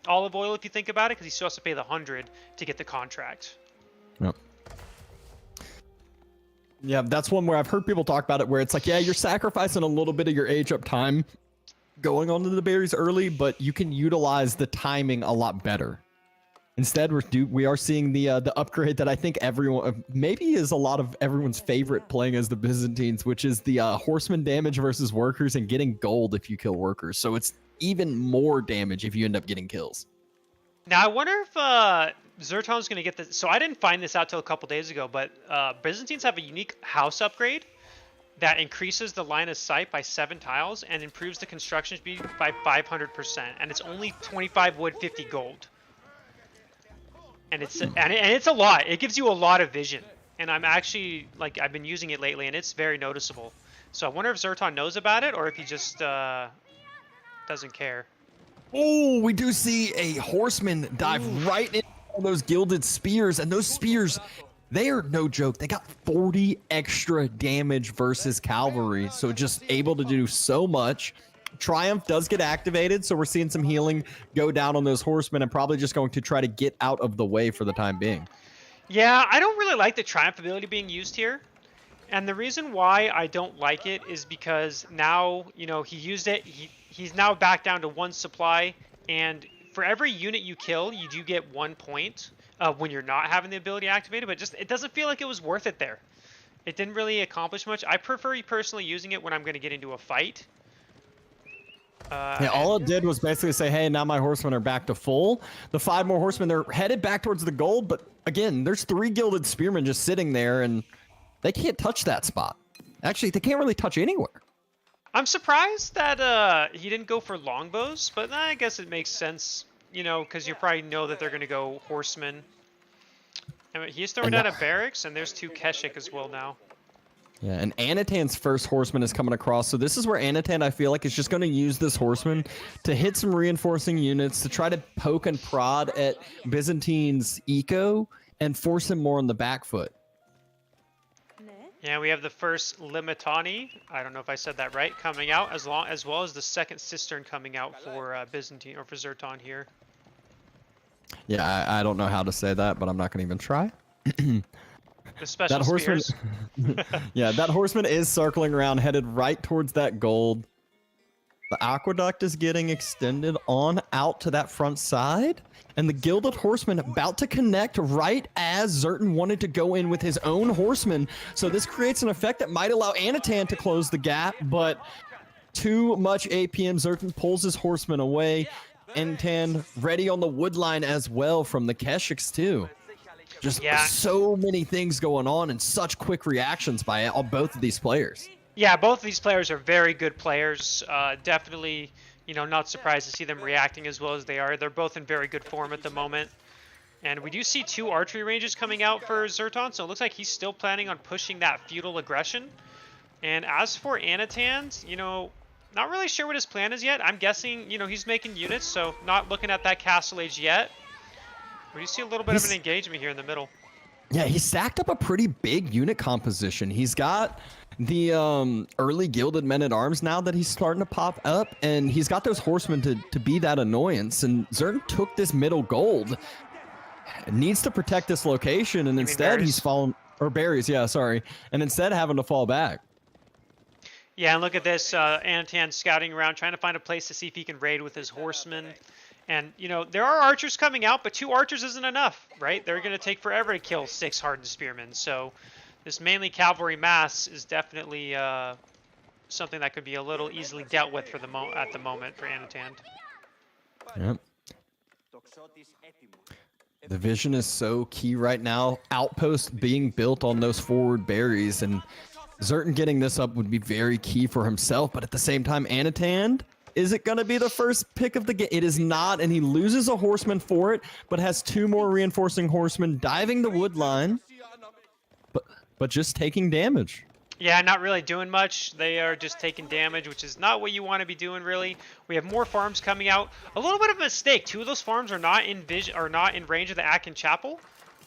olive oil if you think about it, because he still has to pay the 100 to get the contract. Yep. Yeah, that's one where I've heard people talk about it, where it's like, yeah, you're sacrificing a little bit of your age up time going onto the berries early, but you can utilize the timing a lot better. Instead, we are seeing the upgrade that I think everyone, maybe is a lot of everyone's favorite playing as the Byzantines, which is the horseman damage versus workers and getting gold if you kill workers. So it's even more damage if you end up getting kills. Now, I wonder if Zerton's going to get this. So I didn't find this out till a couple days ago, but Byzantines have a unique house upgrade that increases the line of sight by 7 tiles and improves the construction speed by 500%. And it's only 25 wood, 50 gold. And it's a lot. It gives you a lot of vision. And I'm actually, like, I've been using it lately, and it's very noticeable. So I wonder if Zerton knows about it, or if he just doesn't care. Oh, we do see a horseman dive right into all those gilded spears, and those spears, they are no joke. They got 40 extra damage versus cavalry, so just able to do so much. Triumph does get activated, so we're seeing some healing go down on those horsemen, and probably just going to try to get out of the way for the time being. Yeah, I don't really like the Triumph ability being used here. And the reason why I don't like it is because now, you know, he used it. He's now back down to 1 supply. And for every unit you kill, you do get 1 point when you're not having the ability activated. But just it doesn't feel like it was worth it there. It didn't really accomplish much. I prefer personally using it when I'm going to get into a fight. Yeah, all it did was basically say, hey, now my horsemen are back to full. The 5 more horsemen, they're headed back towards the gold. But again, there's 3 gilded spearmen just sitting there, and they can't touch that spot. Actually, they can't really touch anywhere. I'm surprised that he didn't go for longbows, but I guess it makes sense, you know, because you probably know that they're going to go horsemen. I mean, he's throwing down a barracks, and there's 2 Keshik as well now. Yeah, and Anatan's first horseman is coming across, so this is where Anatan, I feel like, is just going to use this horseman to hit some reinforcing units, to try to poke and prod at Byzantine's eco and force him more on the back foot. Yeah, we have the first Limitani, I don't know if I said that right, coming out, as well as the second Cistern coming out for Byzantine, or for Zerton here. Yeah, I don't know how to say that, but I'm not going to even try. The special that horseman, yeah, that horseman is circling around, headed right towards that gold. The aqueduct is getting extended on out to that front side, and the gilded horseman about to connect right as Zerton wanted to go in with his own horseman. So this creates an effect that might allow Anatan to close the gap, but too much APM. Zerton pulls his horseman away. Anatan ready on the wood line as well from the Keshiks too. Just so many things going on and such quick reactions by both of these players. Yeah, both of these players are very good players. Definitely, you know, not surprised to see them reacting as well as they are. They're both in very good form at the moment. And we do see 2 archery ranges coming out for Zerton, so it looks like he's still planning on pushing that feudal aggression. And as for Anatan, you know, not really sure what his plan is yet. I'm guessing, you know, he's making units, so not looking at that castle age yet. We do see a little bit of an engagement here in the middle. Yeah, he stacked up a pretty big unit composition. He's got the early gilded men-at-arms now that he's starting to pop up, and he's got those horsemen to be that annoyance. And Zerton took this middle gold. Needs to protect this location, and instead he's fallen... Or berries, yeah, sorry. And instead having to fall back. Yeah, and look at this. Anatan scouting around, trying to find a place to see if he can raid with his horsemen. And, you know, there are archers coming out, but 2 archers isn't enough, right? They're going to take forever to kill 6 hardened spearmen. So this mainly cavalry mass is definitely something that could be a little easily dealt with for at the moment for Anatan. Yep. The vision is so key right now. Outpost being built on those forward berries, and Zertan getting this up would be very key for himself. But at the same time, Anatan, is it going to be the first pick of the game? It is not, and he loses a horseman for it, but has 2 more reinforcing horsemen diving the wood line, but just taking damage. Yeah, not really doing much. They are just taking damage, which is not what you want to be doing, really. We have more farms coming out. A little bit of a mistake. 2 of those farms are not in range of the Akin Chapel.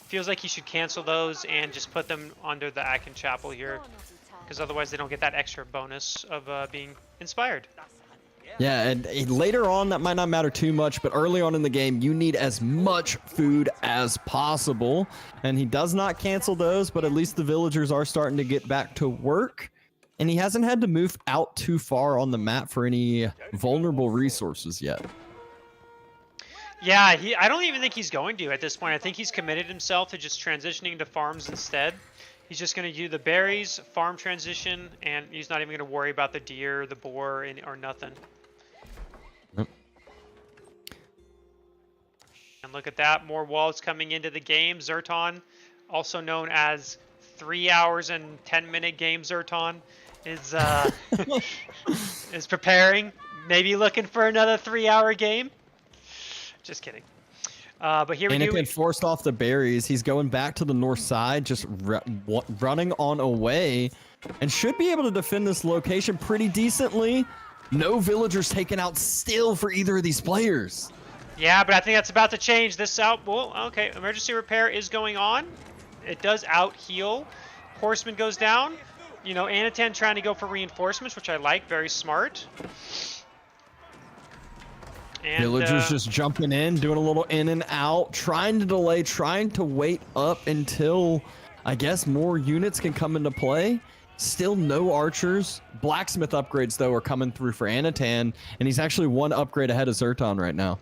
Feels like you should cancel those and just put them under the Akin Chapel here, because otherwise they don't get that extra bonus of being inspired. Yeah, and later on that might not matter too much, but early on in the game you need as much food as possible, and he does not cancel those, but at least the villagers are starting to get back to work, and he hasn't had to move out too far on the map for any vulnerable resources yet. Yeah, I don't even think he's going to at this point. I think he's committed himself to just transitioning to farms instead. He's just going to do the berries, farm transition, and he's not even going to worry about the deer, the boar, or nothing. Yep. And look at that, more walls coming into the game. Zerton, also known as 3 hours and 10-minute game Zerton, is is preparing, maybe looking for another 3-hour game. Just kidding. But here we go. Anakin forced off the berries. He's going back to the north side, just running on away, and should be able to defend this location pretty decently. No villagers taken out still for either of these players. Yeah, but I think that's about to change. This out. Well, okay. Emergency repair is going on. It does out heal. Horseman goes down. You know, Anatan trying to go for reinforcements, which I like. Very smart. And, villagers just jumping in, doing a little in and out, trying to delay, trying to wait up until, I guess, more units can come into play. Still no archers. Blacksmith upgrades, though, are coming through for Anatan, and he's actually 1 upgrade ahead of Zerton right now.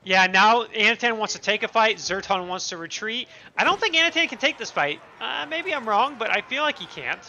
Yeah, now Anatan wants to take a fight. Zerton wants to retreat. I don't think Anatan can take this fight. Maybe I'm wrong, but I feel like he can't.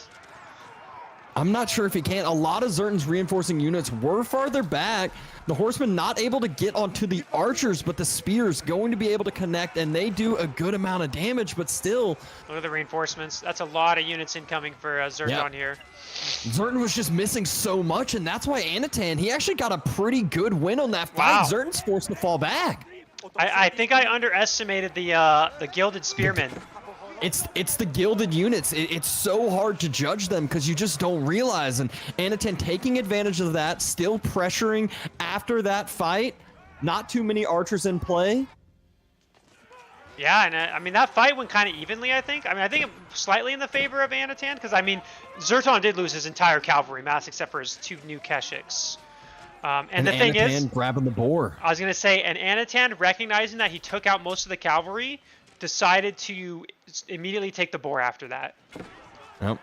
I'm not sure if he can. A lot of Zerton's reinforcing units were farther back. The horsemen not able to get onto the archers, but the spears going to be able to connect, and they do a good amount of damage, but still. Look at the reinforcements. That's a lot of units incoming for Zerton here. Zerton was just missing so much, and that's why Anatan, he actually got a pretty good win on that fight. Wow. Zerton's forced to fall back. I think I underestimated the Gilded Spearmen. It's the gilded units. It's so hard to judge them because you just don't realize. And Anatan taking advantage of that, still pressuring after that fight. Not too many archers in play. Yeah, and I mean, that fight went kind of evenly, I think. I mean, I think slightly in the favor of Anatan because, I mean, Zerton did lose his entire cavalry mass except for his 2 new Keshiks. And the thing is, grabbing the boar. I was going to say, and Anatan, recognizing that he took out most of the cavalry, decided to immediately take the boar after that. Yep.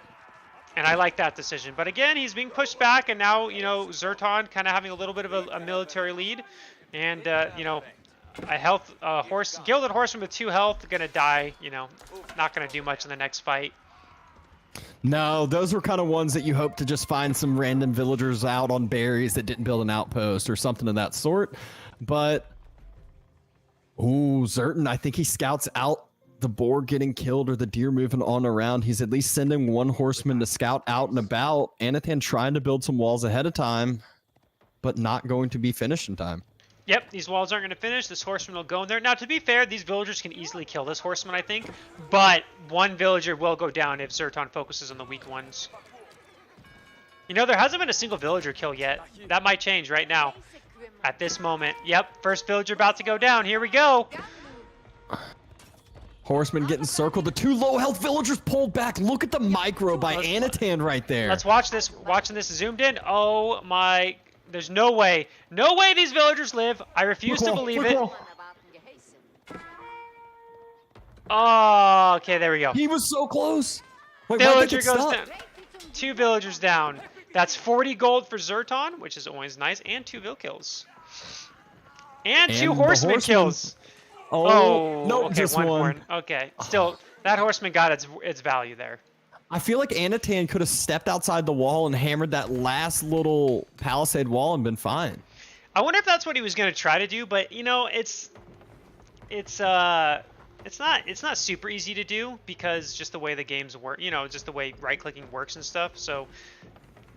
And I like that decision. But again, he's being pushed back, and now, you know, Zerton kind of having a little bit of a military lead. And, you know, a gilded horseman with 2 health, gonna die, you know, not gonna do much in the next fight. No, those were kind of ones that you hope to just find some random villagers out on berries that didn't build an outpost or something of that sort. But, ooh, Zerton, I think he scouts out the boar getting killed or the deer moving on around. He's at least sending 1 horseman to scout out and about. Anatan trying to build some walls ahead of time, but not going to be finished in time. Yep, these walls aren't going to finish. This horseman will go in there. Now, to be fair, these villagers can easily kill this horseman, I think. But 1 villager will go down if Zerton focuses on the weak ones. You know, there hasn't been a single villager kill yet. That might change right now. At this moment. Yep, first villager about to go down. Here we go. Horseman getting circled. The 2 low health villagers pulled back. Look at the micro by Anatan right there. Let's watch this. Watching this zoomed in. Oh my... There's no way. No way these villagers live. I refuse to believe it. Oh, okay, there we go. He was so close. Wait, Villager goes down. 2 villagers down. That's 40 gold for Zerton, which is always nice, and 2 vill kills. And 2 horseman kills. Oh, no, okay, just 1 one. horn. Okay, still, that horseman got its value there. I feel like Anatan could have stepped outside the wall and hammered that last little palisade wall and been fine. I wonder if that's what he was going to try to do, but, you know, it's it's not super easy to do because just the way the games work, you know, just the way right-clicking works and stuff. So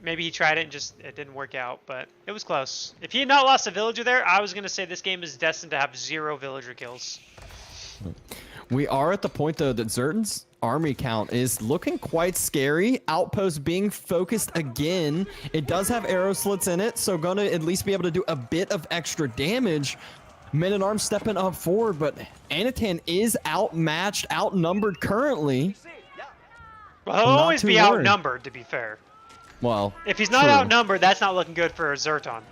maybe he tried it and just it didn't work out, but it was close. If he had not lost a villager there, I was gonna say this game is destined to have 0 villager kills. We are at the point though that Zertan's army count is looking quite scary. Outpost being focused again. It does have arrow slits in it, so gonna at least be able to do a bit of extra damage. Men-at-Arms stepping up forward, but Anatan is outmatched, outnumbered currently. Well, he'll Not always too be worried. outnumbered, to be fair. Well, If he's not true. outnumbered, that's not looking good for Zerton.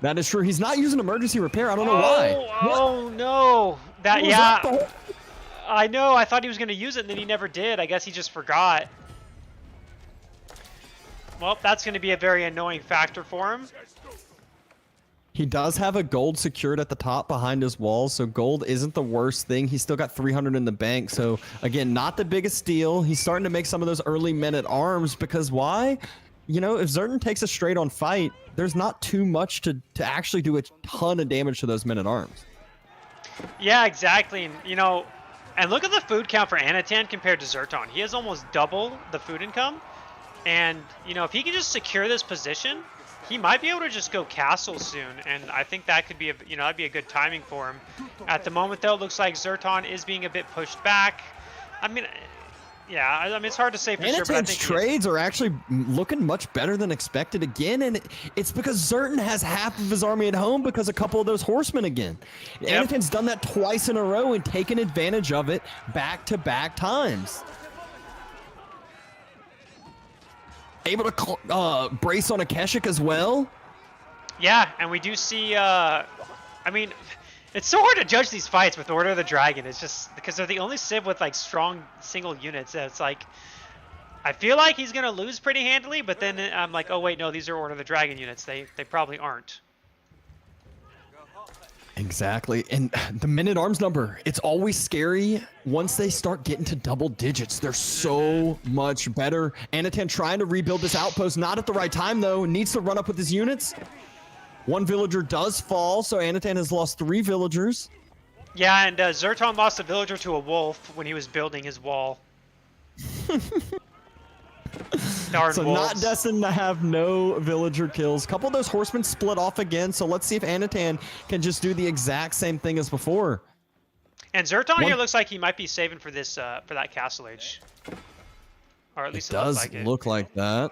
That is true. He's not using emergency repair. I don't know why. Oh no! That Was yeah, that the- I know. I thought he was gonna use it, and then he never did. I guess he just forgot. Well, that's gonna be a very annoying factor for him. He does have a gold secured at the top behind his walls, so gold isn't the worst thing. He's still got 300 in the bank, so again, not the biggest deal. He's starting to make some of those early men-at-arms because why? You know, if Zertan takes a straight-on fight, there's not too much to actually do a ton of damage to those men-at-arms. Yeah, exactly. And, you know, and look at the food count for Anatan compared to Zerton. He has almost double the food income. And, you know, if he can just secure this position, he might be able to just go castle soon. And I think that could be, that'd be a good timing for him. At the moment, though, it looks like Zerton is being a bit pushed back. I mean, yeah, I mean, it's hard to say for sure, but I Anatan's think trades are actually looking much better than expected again, and it's because Zertan has half of his army at home because a couple of those horsemen again. Yep. Anatan's done that twice in a row and taken advantage of it back-to-back times. Able to brace on a Keshik as well. Yeah, and we do see, I mean, it's so hard to judge these fights with Order of the Dragon. It's just because they're the only civ with like strong single units. It's like, I feel like he's going to lose pretty handily, but then I'm like, oh wait, no, these are Order of the Dragon units. They probably aren't. Exactly, and the men-at-arms number, it's always scary once they start getting to double digits. They're so much better. Anatan trying to rebuild this outpost, not at the right time though, needs to run up with his units. One villager does fall, so Anatan has lost 3 villagers. Yeah, and Zerton lost a villager to a wolf when he was building his wall. Darn So wolves. not destined to have no villager kills. Couple of those horsemen split off again, so let's see if Anatan can just do the exact same thing as before. And Zerton One- here looks like he might be saving for this, for that Castle Age. Or at least it looks Does like it. look like that.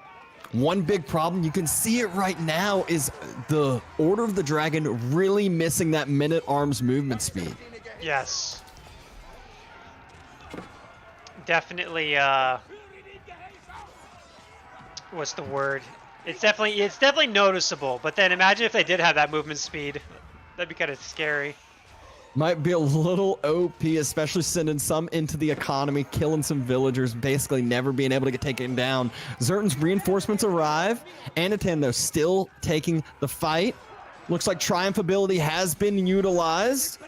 One big problem, you can see it right now, is the Order of the Dragon really missing that men-at-arms movement speed. Yes. Definitely, what's the word? It's definitely noticeable, but then imagine if they did have that movement speed. That'd be kind of scary. Might be a little OP, especially sending some into the economy, killing some villagers, basically never being able to get taken down. Zertan's reinforcements arrive. Anatan, though, still taking the fight. Looks like Triumph ability has been utilized.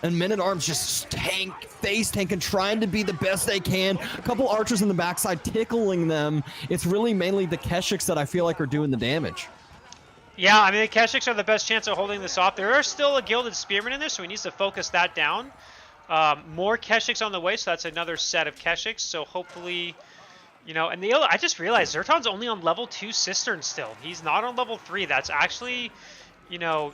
And men-at-arms just face tanking, trying to be the best they can. A couple archers in the backside tickling them. It's really mainly the Keshiks that I feel like are doing the damage. Yeah, I mean, the Keshiks are the best chance of holding this off. There are still a Gilded Spearman in there, so he needs to focus that down. More Keshiks on the way, so that's another set of Keshiks. So hopefully, you know, and I just realized Zerton's only on level 2 Cistern still. He's not on level 3. That's actually, you know,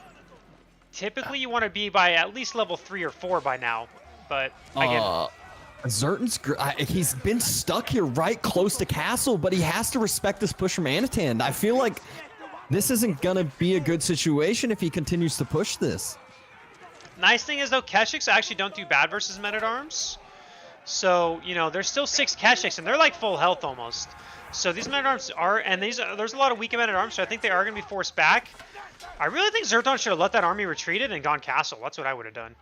typically you want to be by at least level 3 or 4 by now. But again, Zertan's he's been stuck here right close to castle, but he has to respect this push from Anatan. I feel like this isn't gonna be a good situation if he continues to push this. nice thing is though, Keshiks actually don't do bad versus Men-at-Arms. So, you know, there's still 6 Keshiks, and they're like full health almost. So these Men-at-Arms are, and there's a lot of weak Men-at-Arms, so I think they are going to be forced back. I really think Zerton should have let that army retreated and gone castle. That's what I would have done.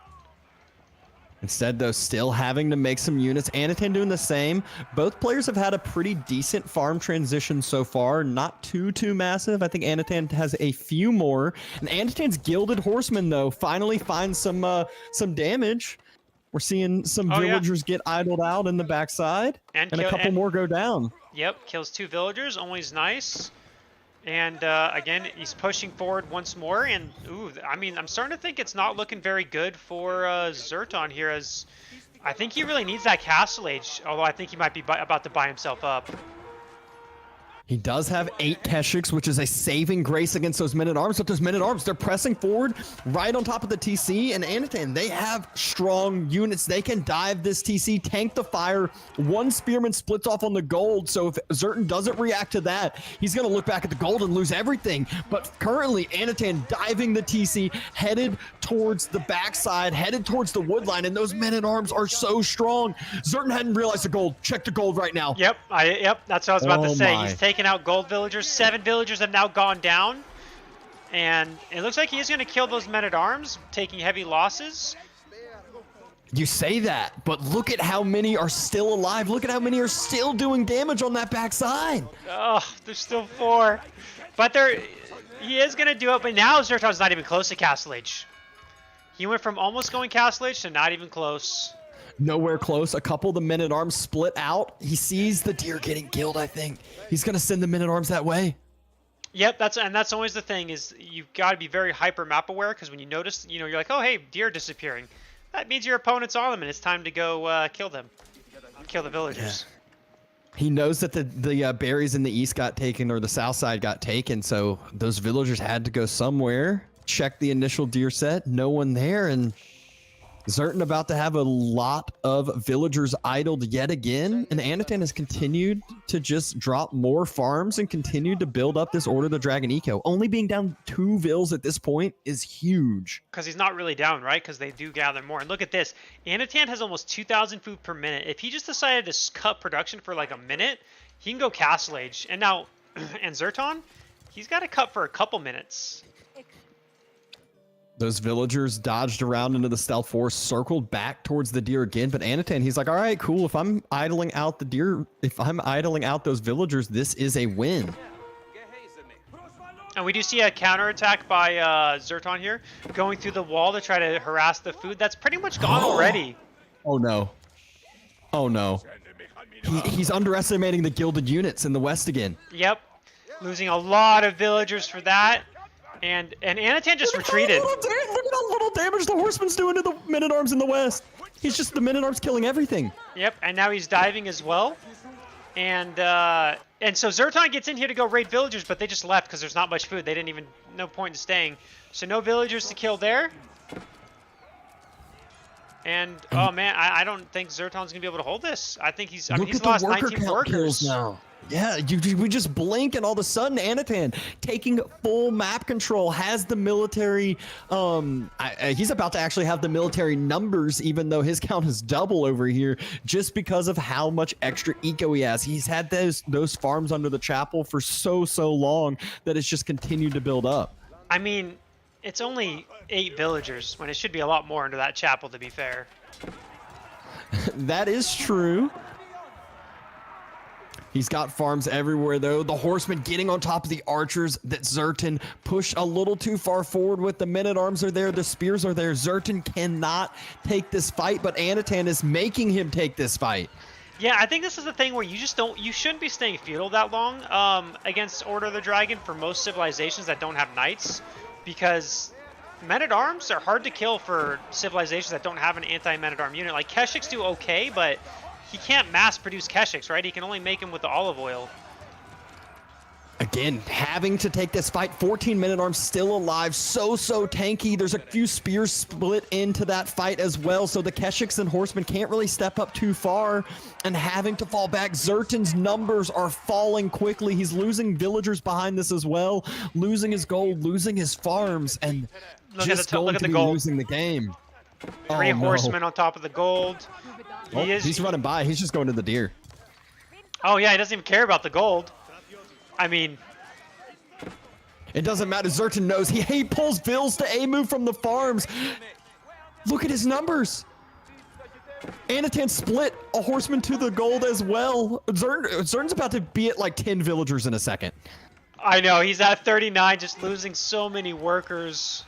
Instead, though, still having to make some units. Anatan doing the same. Both players have had a pretty decent farm transition so far. Not too massive. I think Anatan has a few more. And Anatan's Gilded Horseman, though, finally finds some damage. We're seeing some villagers get idled out in the backside. And a couple more go down. Yep, kills 2 villagers. Always nice. And again, he's pushing forward once more. And ooh, I mean, I'm starting to think it's not looking very good for Zerton here, as I think he really needs that Castle Age. Although I think he might be about to buy himself up. He does have 8 Keshiks, which is a saving grace against those men-at-arms, but those men-at-arms, they're pressing forward right on top of the TC, and Anatan, they have strong units. They can dive this TC, tank the fire. One Spearman splits off on the gold, so if Zerton doesn't react to that, he's going to look back at the gold and lose everything. But currently, Anatan diving the TC, headed towards the backside, headed towards the wood line, and those men-at-arms are so strong. Zerton hadn't realized the gold. Check the gold right now. Yep, that's what I was about to say. My. He's taking out gold villagers. 7 villagers have now gone down, and it looks like he is going to kill those men-at-arms, taking heavy losses. You say that, but look at how many are still alive. Look at how many are still doing damage on that backside. Oh, there's still 4, but he is going to do it. But now Zerton's not even close to Castle Age. He went from almost going Castle Age to not even close. Nowhere close. A couple of the men-at-arms split out. He sees the deer getting killed, I think. He's going to send the men-at-arms that way. Yep, that's always the thing, is you've got to be very hyper map aware, because when you notice, you're like, oh, hey, deer disappearing. That means your opponent's on them, and it's time to go kill them. Kill the villagers. Yeah. He knows that the berries in the east got taken, or the south side got taken, so those villagers had to go somewhere. Check the initial deer set. No one there, and Zerton about to have a lot of villagers idled yet again, and Anatan has continued to just drop more farms and continued to build up this Order of the Dragon eco. Only being down 2 vills at this point is huge. Because he's not really down, right? Because they do gather more. And look at this. Anatan has almost 2,000 food per minute. If he just decided to cut production for like a minute, he can go Castle Age. And now, and Zerton, he's got to cut for a couple minutes. Those villagers dodged around into the stealth force, circled back towards the deer again. But Anatan, he's like, all right, cool. If I'm idling out the deer, if I'm idling out those villagers, this is a win. And we do see a counterattack by Zerton here, going through the wall to try to harass the food. That's pretty much gone already. Oh, no. Oh, no. He's underestimating the gilded units in the west again. Yep. Losing a lot of villagers for that. And Anatan just retreated. Look at how little damage the horseman's doing to the men-at-arms in the west. He's just the men-at-arms killing everything. Yep, and now he's diving as well. And so Zerton gets in here to go raid villagers, but they just left because there's not much food. They didn't even, no point in staying. So no villagers to kill there. And, oh man, I don't think Zerton's going to be able to hold this. I think he's lost 19 workers. Now. Yeah, we just blink and all of a sudden Anatan taking full map control, has the military, he's about to actually have the military numbers, even though his count is double over here, just because of how much extra eco he has. He's had those farms under the chapel for so long that it's just continued to build up. I mean, it's only 8 villagers when it should be a lot more under that chapel, to be fair. That is true. He's got farms everywhere, though. The horsemen getting on top of the archers that Zerton pushed a little too far forward with. The men-at-arms are there. The spears are there. Zerton cannot take this fight, but Anatan is making him take this fight. Yeah, I think this is the thing where you shouldn't be staying feudal that long against Order of the Dragon for most civilizations that don't have knights, because men-at-arms are hard to kill for civilizations that don't have an anti-men-at-arm unit. Like, Keshiks do okay, but he can't mass produce Keshiks, right? He can only make them with the olive oil. Again, having to take this fight. 14 men-at-arms still alive. So tanky. There's a few spears split into that fight as well. So the Keshiks and horsemen can't really step up too far and having to fall back. Zerton's numbers are falling quickly. He's losing villagers behind this as well. Losing his gold, losing his farms, and look going at to the be gold. losing the game. 3 horsemen on top of the gold. He's running by. He's just going to the deer. Oh, yeah, he doesn't even care about the gold. I mean, it doesn't matter. Zerton knows. He pulls vills to A move from the farms. Look at his numbers. Anatan split a horseman to the gold as well. Zerton's about to be at like 10 villagers in a second. I know. He's at 39, just losing so many workers.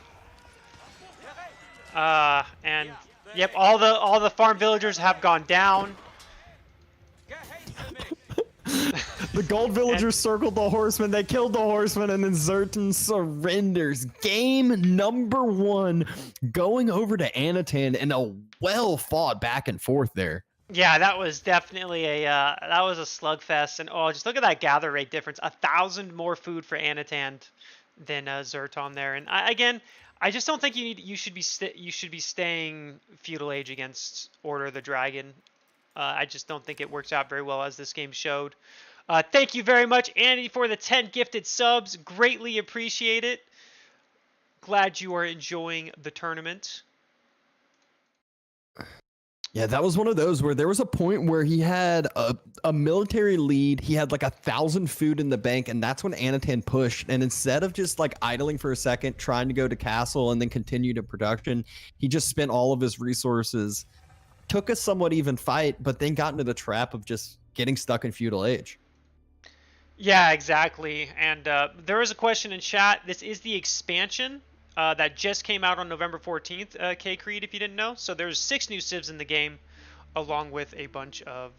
And yep, all the farm villagers have gone down. The gold villagers circled the horsemen, they killed the horsemen, and then Zertan surrenders. Game number 1, going over to Anatan in a well-fought back and forth there. Yeah, that was definitely a slugfest, and oh, just look at that gather rate difference. 1,000 more food for Anatan than Zerton there, and I just don't think you should be staying feudal age against Order of the Dragon. I just don't think it works out very well, as this game showed. Thank you very much, Andy, for the 10 gifted subs. Greatly appreciate it. Glad you are enjoying the tournament. Yeah, that was one of those where there was a point where he had a military lead. He had like 1,000 food in the bank, and that's when Anatan pushed. And instead of just like idling for a second, trying to go to castle and then continue to production, he just spent all of his resources, took a somewhat even fight, but then got into the trap of just getting stuck in feudal age. Yeah, exactly. And there was a question in chat. This is the expansion that just came out on November 14th, K Creed, if you didn't know. So there's 6 new civs in the game, along with a bunch of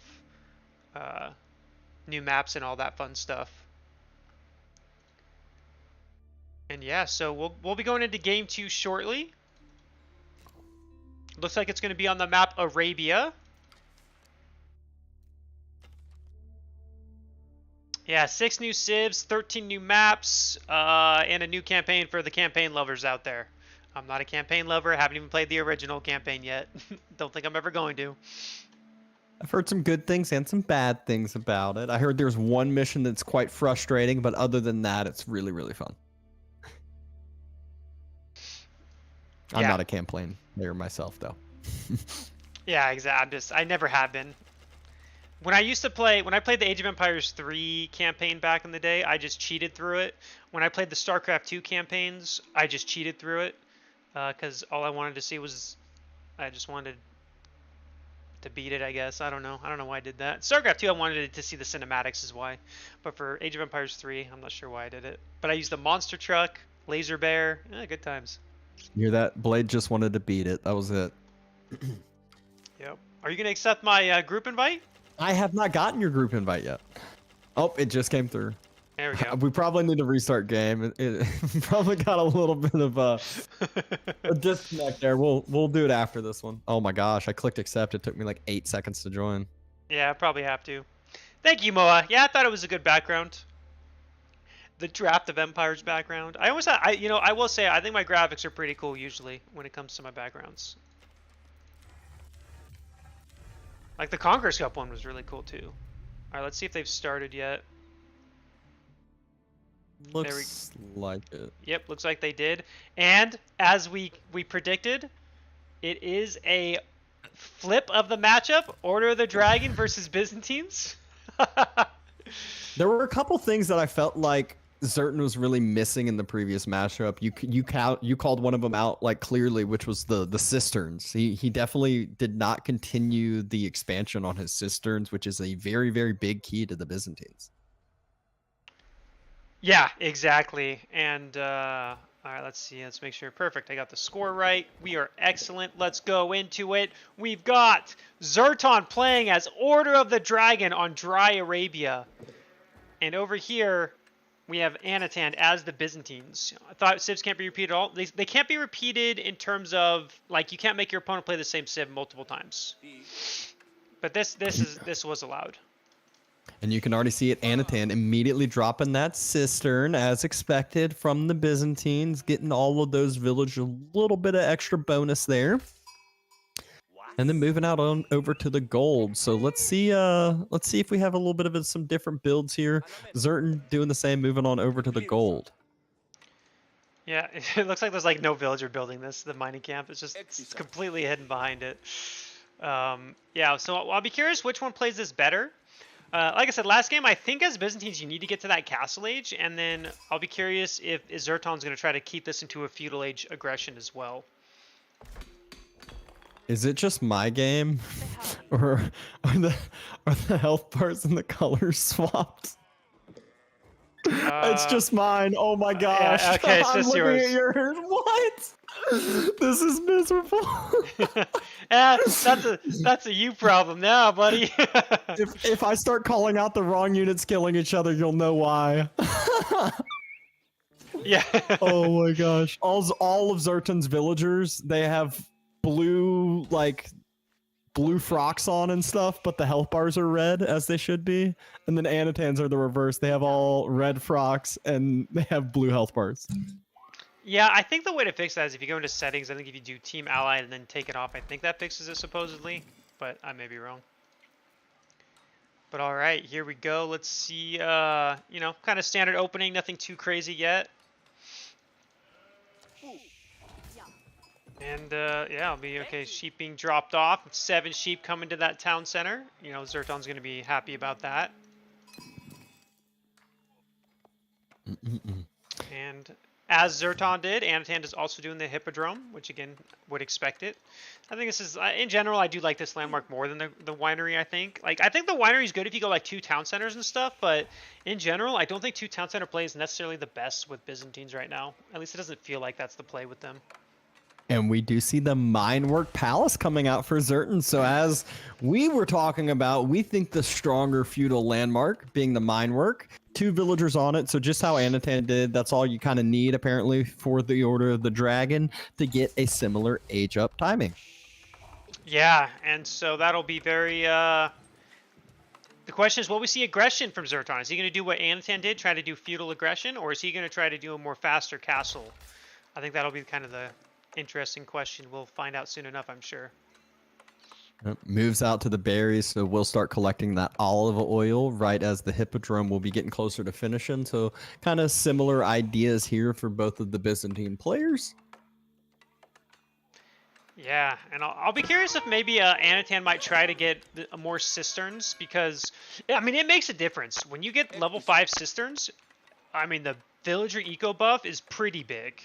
new maps and all that fun stuff. And yeah, so we'll be going into game 2 shortly. Looks like it's going to be on the map Arabia. Yeah, 6 new civs, 13 new maps, and a new campaign for the campaign lovers out there. I'm not a campaign lover. Haven't even played the original campaign yet. Don't think I'm ever going to. I've heard some good things and some bad things about it. I heard there's one mission that's quite frustrating, but other than that, it's really, really fun. I'm not a campaign player myself, though. Yeah, exactly. I never have been. When I played the Age of Empires 3 campaign back in the day, I just cheated through it. When I played the StarCraft 2 campaigns, I just cheated through it because all I wanted to see was, I just wanted to beat it, I guess. I don't know why I did that. StarCraft 2, I wanted to see the cinematics is why. But for Age of Empires 3, I'm not sure why I did it. But I used the monster truck, laser bear, good times. You hear that? Blade just wanted to beat it. That was it. Yep. Are you going to accept my group invite? I have not gotten your group invite yet. Oh, it just came through. There we go. We probably need to restart game. It probably got a little bit of a disconnect there. We'll do it after this one. Oh my gosh, I clicked accept. It took me like 8 seconds to join. Yeah, I probably have to. Thank you, Moa. Yeah, I thought it was a good background. The Draft of Empires background. I will say I think my graphics are pretty cool usually when it comes to my backgrounds. Like the Conqueror's Cup one was really cool too. All right, let's see if they've started yet. Looks like it. Yep, looks like they did. And as we predicted, it is a flip of the matchup: Order of the Dragon versus Byzantines. There were a couple things that I felt like Zertan was really missing in the previous matchup. You called one of them out like clearly, which was the cisterns. He definitely did not continue the expansion on his cisterns, which is a very, very big key to the Byzantines. Yeah, exactly. And all right, let's see. Let's make sure. Perfect. I got the score right. We are excellent. Let's go into it. We've got Zerton playing as Order of the Dragon on Dry Arabia. And over here, we have Anatan as the Byzantines. I thought civs can't be repeated at all. They can't be repeated in terms of, like, you can't make your opponent play the same civ multiple times. But this was allowed. And you can already see it, Anatan immediately dropping that cistern as expected from the Byzantines, getting all of those village a little bit of extra bonus there. And then moving out on over to the gold. So let's see if we have a little bit of some different builds here. Zertan doing the same, moving on over to the gold. Yeah, it looks like there's like no villager building this, the mining camp. It's completely hidden behind it. Yeah, so I'll be curious which one plays this better. Like I said, last game, I think as Byzantines, you need to get to that Castle Age, and then I'll be curious if Zerton's going to try to keep this into a Feudal Age aggression as well. Is it just my game, or are the health bars and the colors swapped? It's just mine. Oh my gosh! Yeah, okay, it's I'm just looking yours. at yours. What? This is miserable. That's a you problem now, buddy. If I start calling out the wrong units killing each other, you'll know why. Yeah. Oh my gosh. All of Zertan's villagers, they have blue frocks on and stuff, but the health bars are red as they should be. And then Anatan's are the reverse. They have all red frocks and they have blue health bars. Yeah, I think the way to fix that is if you go into settings, I think if you do team allied and then take it off, I think that fixes it supposedly, but I may be wrong. But all right, here we go. Let's see, you know, kind of standard opening, nothing too crazy yet. And yeah, I'll be okay. Sheep being dropped off. 7 sheep coming to that town center. You know, Zerton's going to be happy about that. And as Zerton did, Anatan is also doing the Hippodrome, which again, would expect it. I think this is, in general, I do like this landmark more than the winery, I think. Like, I think the winery is good if you go like 2 town centers and stuff, but in general, I don't think 2 town center play is necessarily the best with Byzantines right now. At least it doesn't feel like that's the play with them. And we do see the Minework Palace coming out for Zertan. So as we were talking about, we think the stronger feudal landmark being the Minework. 2 villagers on it. So just how Anatan did, that's all you kind of need apparently for the Order of the Dragon to get a similar age up timing. Yeah, and so that'll be very... The question is, will we see aggression from Zerton? Is he going to do what Anatan did, try to do feudal aggression, or is he going to try to do a more faster castle? I think that'll be kind of the interesting question. We'll find out soon enough, I'm sure. Moves out to the berries, so we'll start collecting that olive oil right as the Hippodrome will be getting closer to finishing. So kind of similar ideas here for both of the Byzantine players. Yeah, and I'll be curious if maybe Anatan might try to get more cisterns, because, I mean, it makes a difference. When you get level 5 cisterns, I mean, the villager eco buff is pretty big.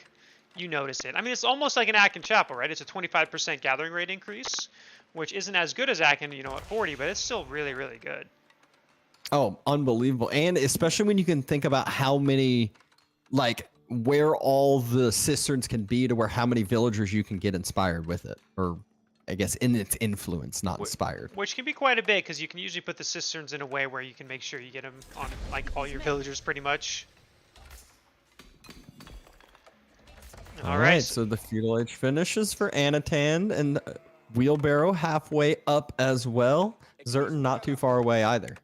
You notice it. I mean, it's almost like an Akin Chapel, right? It's a 25% gathering rate increase, which isn't as good as Akin, you know, at 40, but it's still really, really good. Oh, unbelievable. And especially when you can think about how many, like, where all the cisterns can be to where how many villagers you can get inspired with it. Or, I guess, in its influence, not inspired. Which can be quite a bit, because you can usually put the cisterns in a way where you can make sure you get them on, like, all your villagers pretty much. All right, so the feudal age finishes for Anatan, and Wheelbarrow halfway up as well. Zertan not too far away either.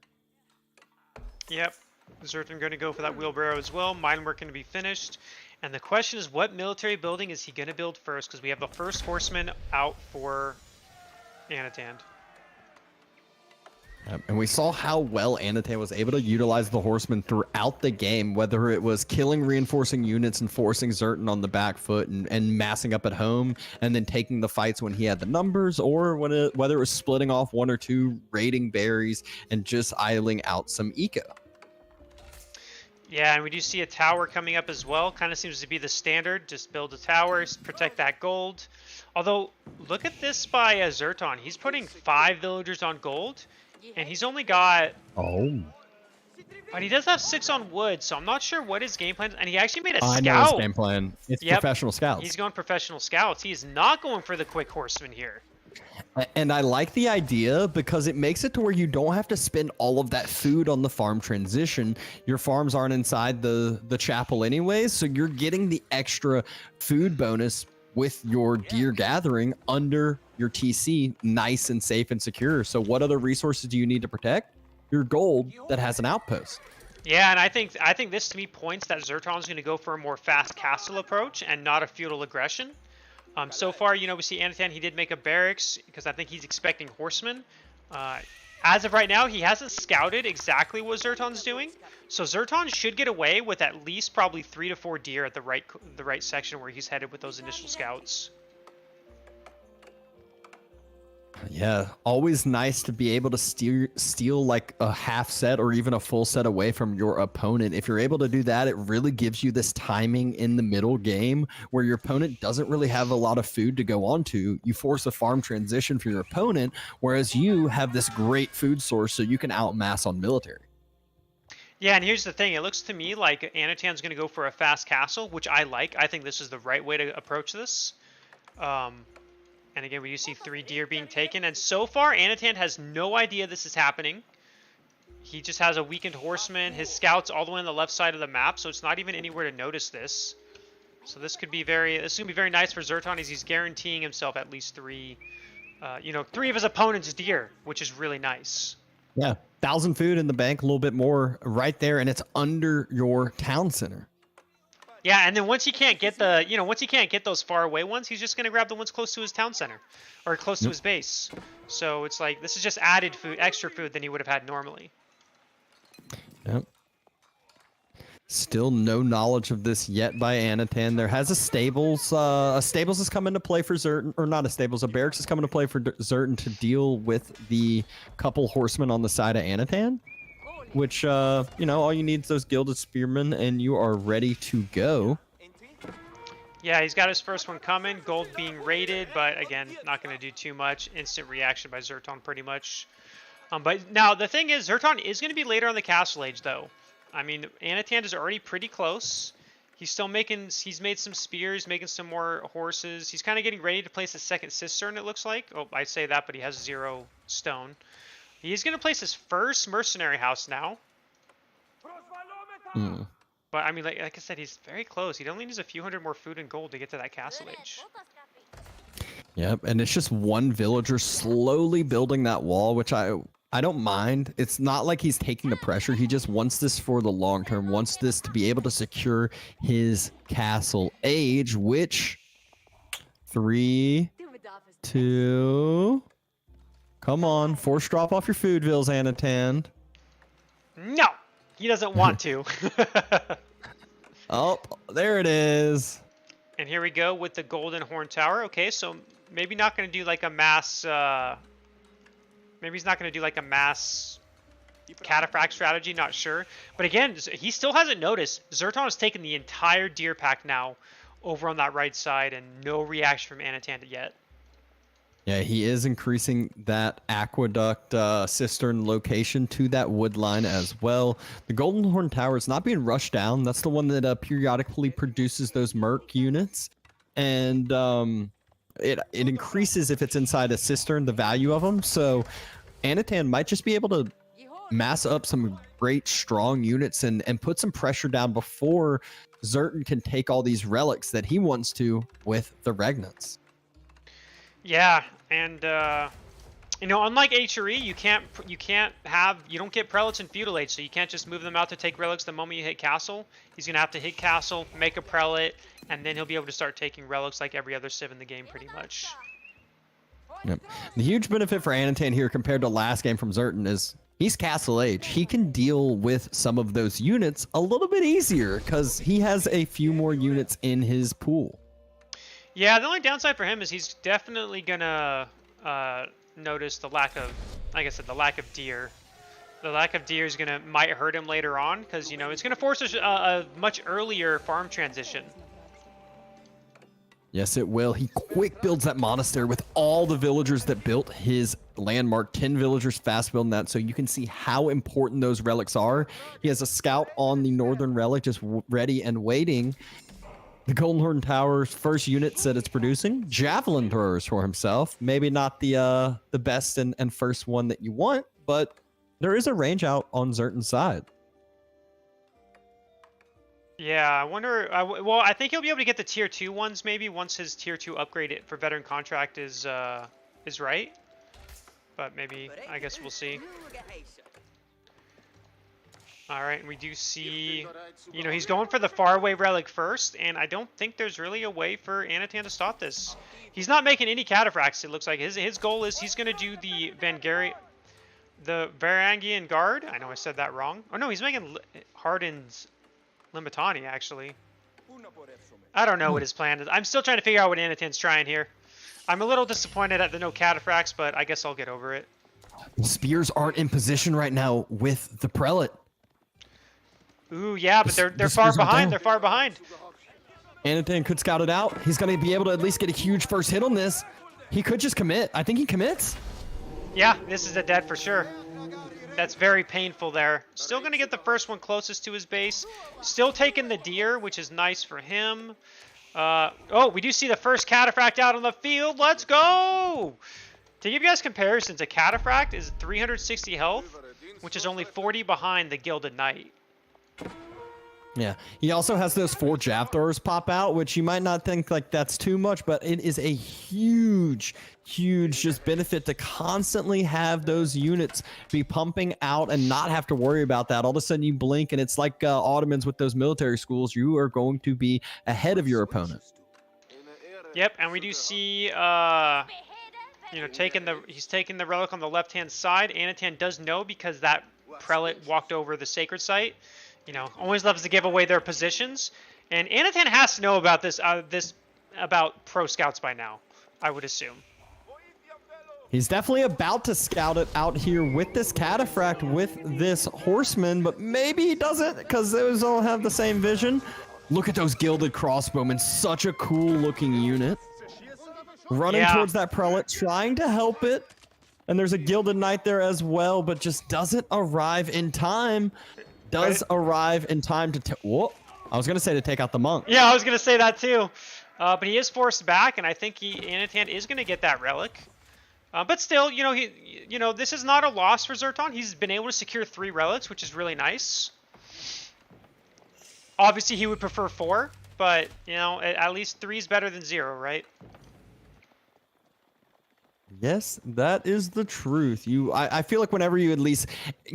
Yep, Zertan going to go for that Wheelbarrow as well. Minework going to be finished. And the question is, what military building is he going to build first? Because we have the first horseman out for Anatan. And we saw how well Anatan was able to utilize the horsemen throughout the game, whether it was killing reinforcing units and forcing Zertan on the back foot and massing up at home, and then taking the fights when he had the numbers, or whether it was splitting off 1 or 2 raiding berries and just idling out some eco. Yeah, and we do see a tower coming up as well. Kind of seems to be the standard. Just build a tower, protect that gold. Although, look at this by Zertan. He's putting 5 villagers on gold. And he's only got... Oh. But he does have 6 on wood, so I'm not sure what his game plan is. And he actually made a scout. I know his game plan. It's professional scouts. He's going professional scouts. He's not going for the quick horseman here. And I like the idea because it makes it to where you don't have to spend all of that food on the farm transition. Your farms aren't inside the chapel anyways, so you're getting the extra food bonus with your deer gathering under your TC, nice and safe and secure. So what other resources do you need to protect? Your gold that has an outpost. Yeah, and I think this to me points that Zerton's going to go for a more fast castle approach and not a feudal aggression. So far, you know, we see Anatan, he did make a barracks because I think he's expecting horsemen. As of right now, he hasn't scouted exactly what Zerton's doing. So Zerton should get away with at least probably 3 to 4 deer at the right section where he's headed with those initial scouts. Yeah, always nice to be able to steal like a half set or even a full set away from your opponent. If you're able to do that, it really gives you this timing in the middle game where your opponent doesn't really have a lot of food to go on to. You force a farm transition for your opponent, whereas you have this great food source so you can outmass on military. Yeah, and here's the thing. It looks to me like Anatan's going to go for a fast castle, which I like. I think this is the right way to approach this. And again, we do see 3 deer being taken. And so far, Anatan has no idea this is happening. He just has a weakened horseman. His scout's all the way on the left side of the map, so it's not even anywhere to notice this. So this could be this is gonna be very nice for Zerton, as he's guaranteeing himself at least 3, 3 of his opponent's deer, which is really nice. Yeah, 1,000 food in the bank, a little bit more right there, and it's under your town center. Yeah, and then once he can't get once he can't get those far away ones, he's just gonna grab the ones close to his town center, or close to his base. So it's like this is just added food, extra food than he would have had normally. Yep. Still no knowledge of this yet by Anatan. There has a stables. A stables has come into play for Zerton, or not a stables. A barracks has come into play for Zerton to deal with the couple horsemen on the side of Anatan. Which, all you need is those gilded spearmen, and you are ready to go. Yeah, he's got his first one coming. Gold being raided, but again, not going to do too much. Instant reaction by Zerton, pretty much. But now the thing is, Zerton is going to be later on the Castle Age, though. I mean, Anatan is already pretty close. He's made some spears, making some more horses. He's kind of getting ready to place his second cistern, it looks like. Oh, I say that, but he has 0 stone. He's going to place his first mercenary house now. But, I mean, like I said, he's very close. He only needs a few hundred more food and gold to get to that Castle Age. Yep, and it's just one villager slowly building that wall, which I don't mind. It's not like he's taking the pressure. He just wants this for the long term, wants this to be able to secure his Castle Age, which 3, 2... Come on, force drop off your food, Vils Anatan. No, he doesn't want to. Oh, there it is. And here we go with the Golden Horn Tower. Okay, so maybe not going to do like a mass. Maybe he's not going to do like a mass cataphract strategy. Not sure. But again, he still hasn't noticed. Zerton has taken the entire deer pack now over on that right side, and no reaction from Anatan yet. Yeah, he is increasing that aqueduct cistern location to that wood line as well. The Golden Horn Tower is not being rushed down. That's the one that periodically produces those merc units. And it increases if it's inside a cistern, the value of them. So Anatan might just be able to mass up some great strong units and put some pressure down before Zerton can take all these relics that he wants to with the Regnants. Yeah, and unlike HRE, you don't get prelates in feudal age, so you can't just move them out to take relics the moment you hit castle. He's gonna have to hit castle, make a prelate, and then he'll be able to start taking relics like every other civ in the game, pretty much. Yep. The huge benefit for Anatan here compared to last game from Zerton is he's Castle Age. He can deal with some of those units a little bit easier because he has a few more units in his pool. Yeah, the only downside for him is he's definitely gonna notice the lack of, like I said, the lack of deer. The lack of deer might hurt him later on because it's gonna force a much earlier farm transition. Yes, it will. He quick builds that monastery with all the villagers that built his landmark. 10 villagers fast building that, so you can see how important those relics are. He has a scout on the northern relic just ready and waiting. The Golden Horn Tower's first units that it's producing, javelin throwers for himself. Maybe not the best and first one that you want, but there is a range out on Zerton's side. Yeah, I wonder. Well, I think he'll be able to get the tier 2 ones maybe once his tier 2 upgrade for veteran contract is right. But maybe, I guess we'll see. All right, and we do see, he's going for the faraway relic first, and I don't think there's really a way for Anatan to stop this. He's not making any cataphracts, it looks like. His goal is he's going to do the Varangian Guard. I know I said that wrong. Oh, no, he's making Harden's Limitani, actually. I don't know what his plan is. I'm still trying to figure out what Anatan's trying here. I'm a little disappointed at the no cataphracts, but I guess I'll get over it. Spears aren't in position right now with the prelate. Ooh, yeah, but they're far behind. They're far behind. Anatan could scout it out. He's going to be able to at least get a huge first hit on this. He could just commit. I think he commits. Yeah, this is a dead for sure. That's very painful there. Still going to get the first one closest to his base. Still taking the deer, which is nice for him. Oh, we do see the first Cataphract out on the field. Let's go! To give you guys comparisons, a Cataphract is 360 health, which is only 40 behind the Gilded Knight. Yeah, he also has those 4 jab throwers pop out, which you might not think like that's too much, but it is a huge just benefit to constantly have those units be pumping out and not have to worry about that. All of a sudden you blink and it's like Ottomans with those military schools. You are going to be ahead of your opponent. Yep, and we do see, you know, he's taking the relic on the left-hand side. Anatan does know because that prelate walked over the sacred site. You know, always loves to give away their positions, and Anatan has to know about this, about pro scouts by now, I would assume. He's definitely about to scout it out here with this Cataphract, with this Horseman, but maybe he doesn't because those all have the same vision. Look at those Gilded Crossbowmen, such a cool looking unit. Running towards that prelate, trying to help it. And there's a Gilded Knight there as well, but just doesn't arrive in time. Arrive in time to whoa. I was gonna say to take out the monk. Yeah, I was gonna say that too. But he is forced back, and I think Anatan is gonna get that relic. But still, you know, this is not a loss for Zerton. He's been able to secure 3 relics, which is really nice. Obviously, he would prefer 4, but you know, at least 3 is better than 0, right? Yes, that is the truth. I feel like whenever you at least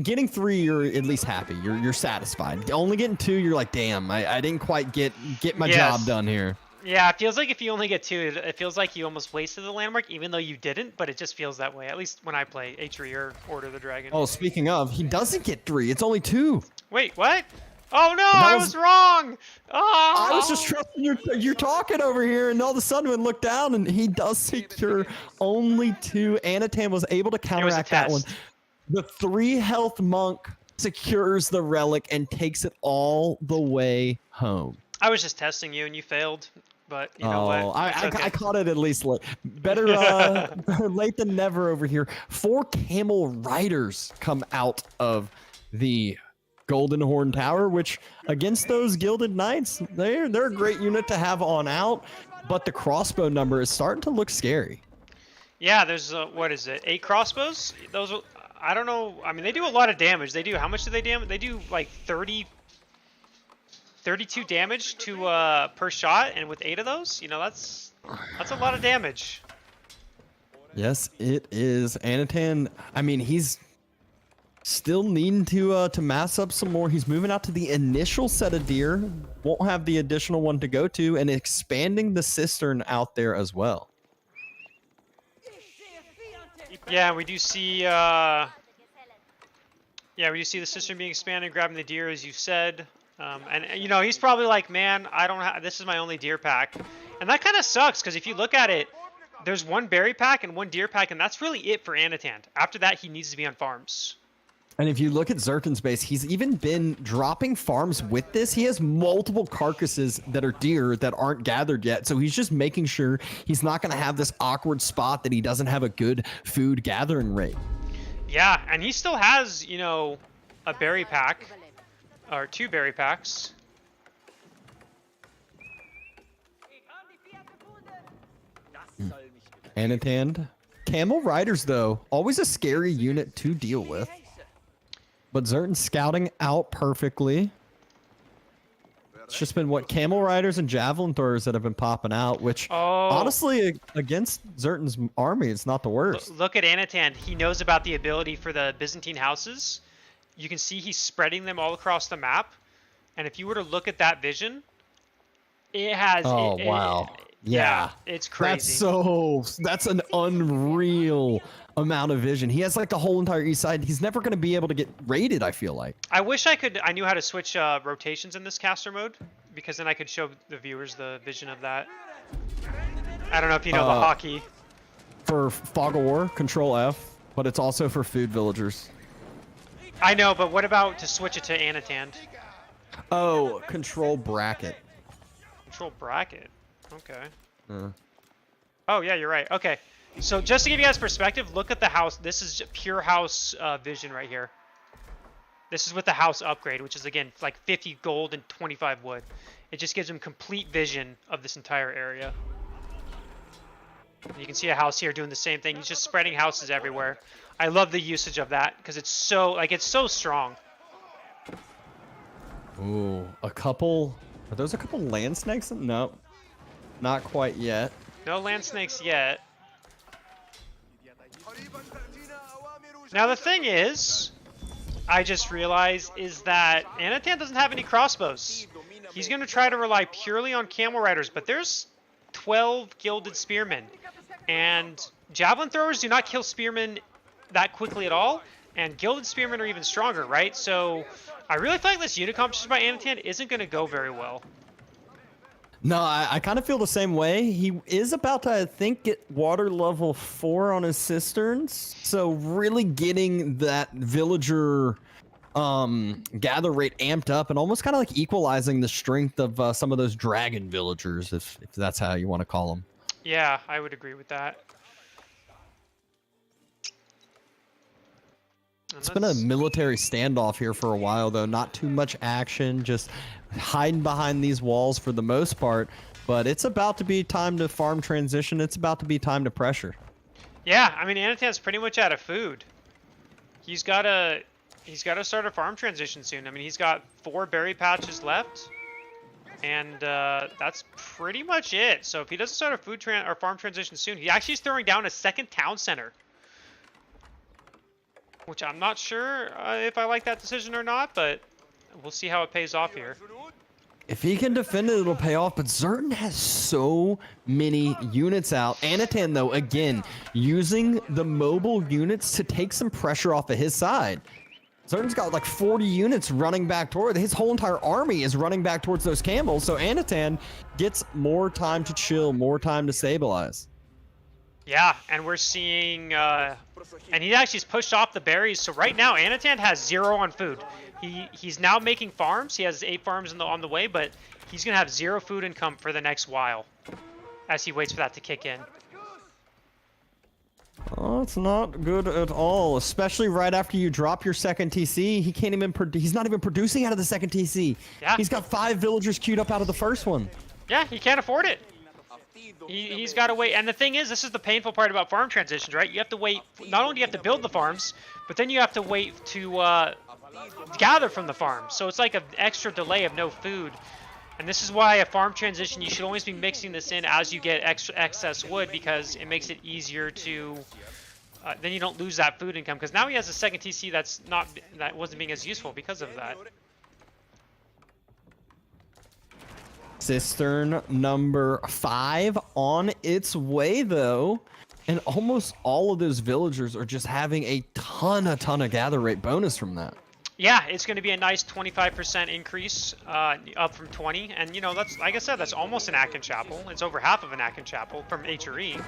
getting 3, you're at least happy. You're satisfied. Only getting 2, you're like, damn, I didn't quite get my job done here. Yeah, it feels like if you only get 2, it feels like you almost wasted the landmark, even though you didn't. But it just feels that way. At least when I play H3 or Order of the Dragon. Oh, speaking of, he doesn't get 3. It's only 2. Wait, what? Oh no, I was wrong. Oh. I was just trusting you're talking over here, and all of a sudden we look down, and he does secure only 2. Anatan was able to counteract that one. The 3 health monk secures the relic and takes it all the way home. I was just testing you, and you failed. But you know what? I caught it at least late. Better late than never over here. 4 camel riders come out of the Golden Horn Tower, which against those Gilded Knights, they're a great unit to have on out, but the crossbow number is starting to look scary. Yeah, there's what is it? 8 crossbows? Those I don't know. I mean, they do a lot of damage. They do. How much do they damage? They do like 32 damage to per shot, and with 8 of those, you know, that's a lot of damage. Yes, it is. Anatan, I mean, he's still needing to mass up some more. He's moving out to the initial set of deer. Won't have the additional one to go to, and expanding the cistern out there as well. Yeah, we do see. We do see the cistern being expanded, grabbing the deer, as you said. And you know, he's probably like, man, I don't have. This is my only deer pack, and that kind of sucks because if you look at it, there's 1 berry pack and 1 deer pack, and that's really it for Anatan. After that, he needs to be on farms. And if you look at Zerton's base, he's even been dropping farms with this. He has multiple carcasses that are deer that aren't gathered yet. So he's just making sure he's not going to have this awkward spot that he doesn't have a good food gathering rate. Yeah, and he still has, you know, a berry pack, or 2 berry packs. Anatan. Camel Riders, though, always a scary unit to deal with. But Zerton's scouting out perfectly. It's just been, what, Camel Riders and Javelin Throwers that have been popping out, which, honestly, against Zerton's army, it's not the worst. Look at Anatan. He knows about the ability for the Byzantine houses. You can see he's spreading them all across the map. And if you were to look at that vision, it has... Oh, wow. Yeah, it's crazy. That's an unreal amount of vision. He has like the whole entire east side. He's never going to be able to get raided, I feel like. I wish I knew how to switch rotations in this caster mode, because then I could show the viewers the vision of that. I don't know if you know the hockey. For Fog of War, Control F, but it's also for food villagers. I know, but what about to switch it to Anatan? Oh, Control Bracket. Control Bracket. Okay. Oh, yeah, you're right. Okay. So just to give you guys perspective, look at the house. This is pure house vision right here. This is with the house upgrade, which is, again, like 50 gold and 25 wood. It just gives him complete vision of this entire area. And you can see a house here doing the same thing. He's just spreading houses everywhere. I love the usage of that because it's so strong. Ooh, a couple. Are those a couple land snakes? No, not quite yet. No land snakes yet. Now the thing is, I just realized is that Anatan doesn't have any crossbows. He's going to try to rely purely on camel riders, but there's 12 gilded spearmen, and javelin throwers do not kill spearmen that quickly at all, and gilded spearmen are even stronger, right? So I really feel like this unit competition by Anatan isn't going to go very well. No, I kind of feel the same way. He is about to, I think, get water level 4 on his cisterns. So really getting that villager gather rate amped up and almost kind of like equalizing the strength of some of those dragon villagers, if that's how you want to call them. Yeah, I would agree with that. It's been a military standoff here for a while, though. Not too much action, just hiding behind these walls for the most part. But it's about to be time to farm transition. It's about to be time to pressure. Yeah, I mean, Anatan's pretty much out of food. He's got to start a farm transition soon. I mean, he's got 4 berry patches left, and that's pretty much it. So if he doesn't start a farm transition soon, he actually is throwing down a second town center, which I'm not sure if I like that decision or not, but we'll see how it pays off here. If he can defend it, it'll pay off, but Zertan has so many units out. Anatan, though, again, using the mobile units to take some pressure off of his side. Zertan's got like 40 units running back toward, his whole entire army is running back towards those camels, so Anatan gets more time to chill, more time to stabilize. Yeah, and we're seeing, and he actually pushed off the berries, so right now Anatan has 0 on food. He's now making farms. He has 8 farms on the way, but he's gonna have 0 food income for the next while, as he waits for that to kick in. Oh, it's not good at all, especially right after you drop your second TC. He can't even. He's not even producing out of the second TC. Yeah. He's got 5 villagers queued up out of the first one. Yeah, he can't afford it. He's got to wait. And the thing is, this is the painful part about farm transitions, right? You have to wait. Not only do you have to build the farms, but then you have to wait to gather from the farm. So it's like an extra delay of no food. And this is why a farm transition, you should always be mixing this in as you get excess wood, because it makes it easier to, then you don't lose that food income. Because now he has a second TC that wasn't being as useful because of that. Cistern number 5 on its way, though. And almost all of those villagers are just having a ton of gather rate bonus from that. Yeah, it's going to be a nice 25% increase, up from 20. And, you know, that's, like I said, that's almost an Akin Chapel. It's over half of an Akin Chapel from HRE.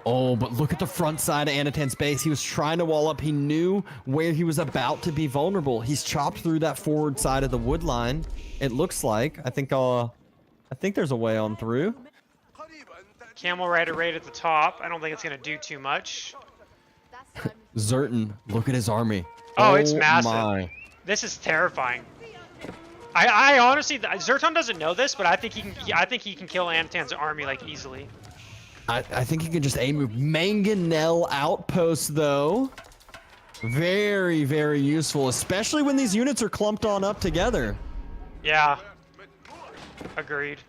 Oh, but look at the front side of Anatan's base. He was trying to wall up. He knew where he was about to be vulnerable. He's chopped through that forward side of the wood line. It looks like. I think there's a way on through. Camel Rider right at the top. I don't think it's going to do too much. Zertan, look at his army. Oh, it's massive. My. This is terrifying. I honestly, Zertan doesn't know this, but I think he can kill Anatan's army like easily. I think he can just A-move. Mangonel outpost, though. Very, very useful, especially when these units are clumped on up together. Yeah. Agreed.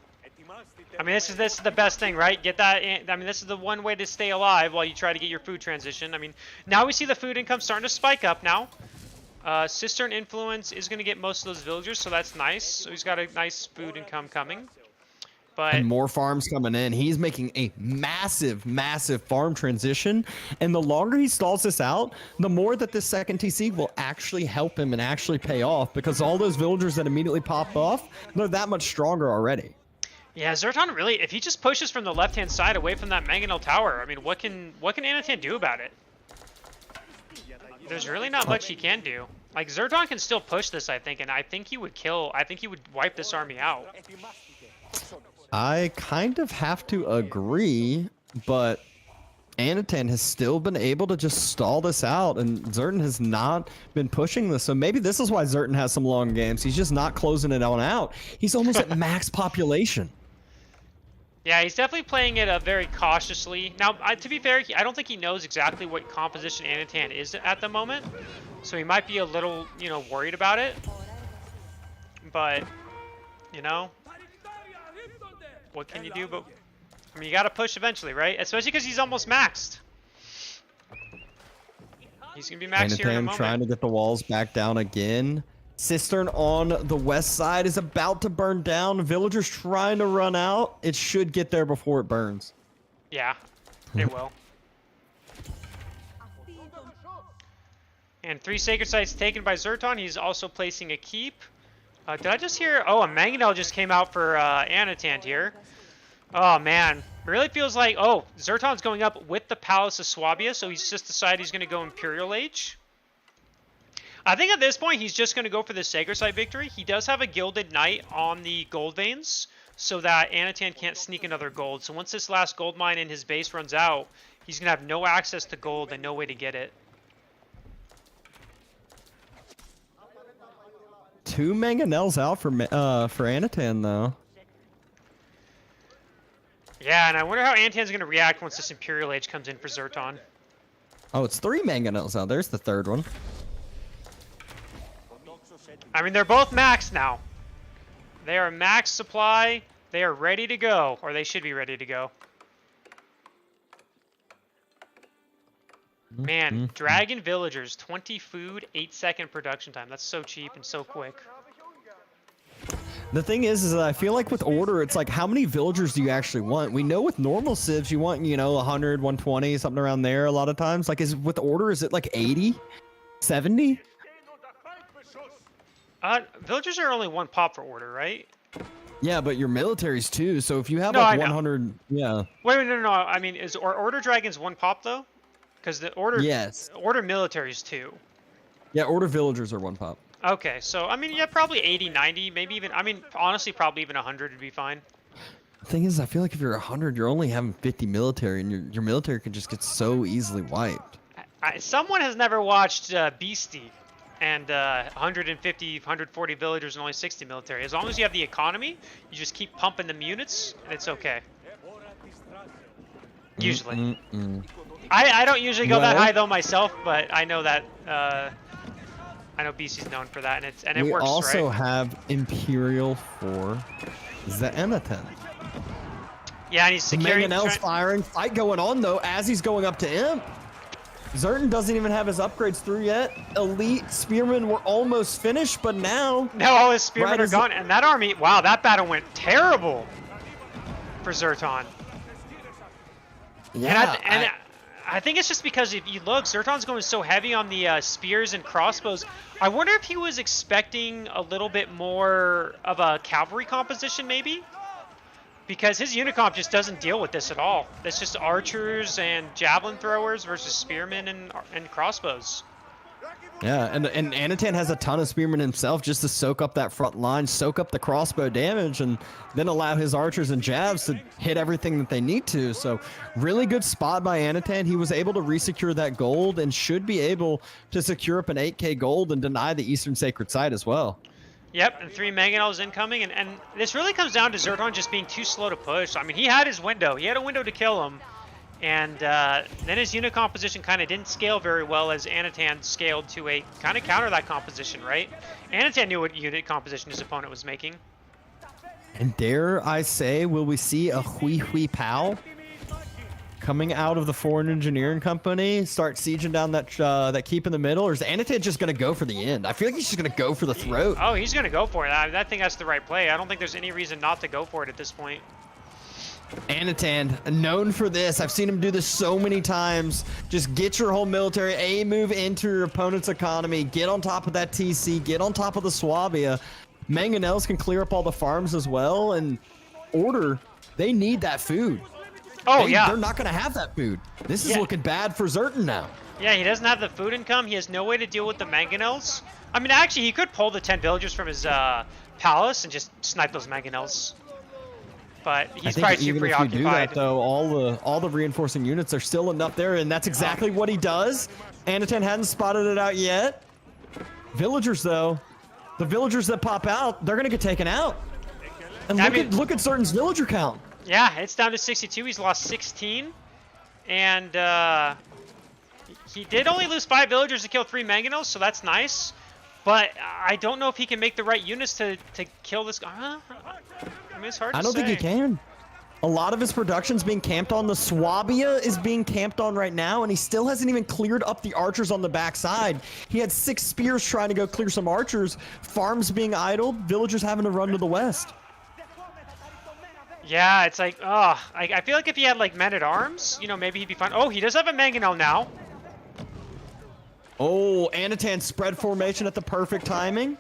I mean, this is the best thing, right? Get that. I mean, this is the one way to stay alive while you try to get your food transition. I mean, now we see the food income starting to spike up now. Cistern Influence is going to get most of those villagers, so that's nice. So he's got a nice food income coming. But and more farms coming in. He's making a massive farm transition. And the longer he stalls this out, the more that this second TC will actually help him and actually pay off, because all those villagers that immediately pop off, they're that much stronger already. Yeah, Zertan really, if he just pushes from the left-hand side away from that Mangonel Tower, I mean, what can Anatan do about it? There's really not much he can do. Like, Zertan can still push this, I think, and I think he would wipe this army out. I kind of have to agree, but Anatan has still been able to just stall this out, and Zerton has not been pushing this. So maybe this is why Zerton has some long games. He's just not closing it on out. He's almost at max population. Yeah, he's definitely playing it very cautiously. Now, to be fair, I don't think he knows exactly what composition Anatan is at the moment, so he might be a little, you know, worried about it. But, you know, what can you do? But I mean, you gotta push eventually, right? Especially because he's almost maxed. He's gonna be maxed here in a Anatan moment. trying to get the walls back down again. Cistern on the west side is about to burn down. Villagers trying to run out. It should get there before it burns. Yeah, it will. And 3 sacred sites taken by Zerton. He's also placing a keep. Did I just hear? Oh, a Mangonel just came out for Anatan here. Oh man, really feels like, oh, Zerton's going up with the Palace of Swabia, so he's just decided he's going to go Imperial Age. I think at this point he's just going to go for the Sacred Site victory. He does have a Gilded Knight on the gold veins, so that Anatan can't sneak another gold. So once this last gold mine in his base runs out, he's going to have no access to gold and no way to get it. 2 Mangonels out for Anatan though. Yeah, and I wonder how Anatan's going to react once this Imperial Age comes in for Zerton. Oh, it's 3 Mangonels out. There's the third one. I mean, they're both maxed now. They are max supply. They are ready to go, or they should be ready to go. Man, Dragon Villagers, 20 food, 8-second production time. That's so cheap and so quick. The thing is that I feel like with Order, it's like, how many villagers do you actually want? We know with normal civs, you want, you know, 100, 120, something around there a lot of times. Like, with Order, is it like 80? 70? Villagers are only 1 pop for Order, right? Yeah, but your military's 2, so if you have No, like I know. 100, yeah. Wait, no. I mean, is Order Dragons 1 pop, though? Because the Order... Yes. Order military is 2. Yeah, Order villagers are 1 pop. Okay, so, I mean, yeah, probably 80, 90, maybe even... I mean, honestly, probably even 100 would be fine. The thing is, I feel like if you're 100, you're only having 50 military, and your military can just get so easily wiped. Someone has never watched Beastie and 150, 140 villagers and only 60 military. As long as you have the economy, you just keep pumping them units, and it's okay. Usually. I don't usually go that high though myself, but I know that I know BC's known for that, and it we works, also right? have Imperial for Xanatan. Yeah, and he's securing. Mangonel's firing. Fight going on though as he's going up to Imp. Zerton doesn't even have his upgrades through yet. Elite Spearmen were almost finished, but now... No, all his spearmen Right are as gone, and that army... Wow, that battle went terrible for Zerton. Yeah, And I think it's just because if you look, Zerton's going so heavy on the spears and crossbows. I wonder if he was expecting a little bit more of a cavalry composition, maybe? Because his unit comp just doesn't deal with this at all. It's just archers and javelin throwers versus spearmen and crossbows. Yeah, and Anatan has a ton of spearmen himself just to soak up that front line, soak up the crossbow damage, and then allow his archers and jabs to hit everything that they need to. So really good spot by Anatan. He was able to resecure that gold and should be able to secure up an 8k gold and deny the Eastern Sacred Site as well. Yep, and 3 Mangonels incoming, and this really comes down to Zerton just being too slow to push. I mean, he had his window. He had a window to kill him, and then his unit composition kind of didn't scale very well as Anatan scaled to a kind of counter that composition, right? Anatan knew what unit composition his opponent was making. And dare I say, will we see a Hui Hui Pow coming out of the Foreign Engineering Company, start sieging down that keep in the middle, or is Anatan just going to go for the end? I feel like he's just going to go for the throat. Oh, he's going to go for it. I think that's the right play. I don't think there's any reason not to go for it at this point. Anatan, known for this. I've seen him do this so many times. Just get your whole military, A, move into your opponent's economy, get on top of that TC, get on top of the Swabia. Mangonels can clear up all the farms as well, and Order, they need that food. Oh, yeah. They're not going to have that food. This is looking bad for Zerton now. Yeah, he doesn't have the food income. He has no way to deal with the Mangonels. I mean, actually, he could pull the 10 villagers from his palace and just snipe those Mangonels. but I he's think probably too even if you do preoccupied. that, though, all the reinforcing units are still enough there, and that's exactly what he does. Anatan hadn't spotted it out yet. Villagers, though, the villagers that pop out, they're gonna get taken out. And I look mean- look at Zertan's villager count. Yeah, it's down to 62. He's lost 16, and he did only lose 5 villagers to kill 3 mangonels, so that's nice. But I don't know if he can make the right units to kill this guy. I mean, it's hard to I don't think he say. can. A lot of his production's being camped on. The Swabia is being camped on right now, and he still hasn't even cleared up the archers on the backside. He had 6 spears trying to go clear some archers. Farms being idled. Villagers having to run to the west. Yeah, it's like, I feel like if he had like men-at-arms, you know, maybe he'd be fine. Oh, he does have a mangonel now. Oh, Anatan spread formation at the perfect timing.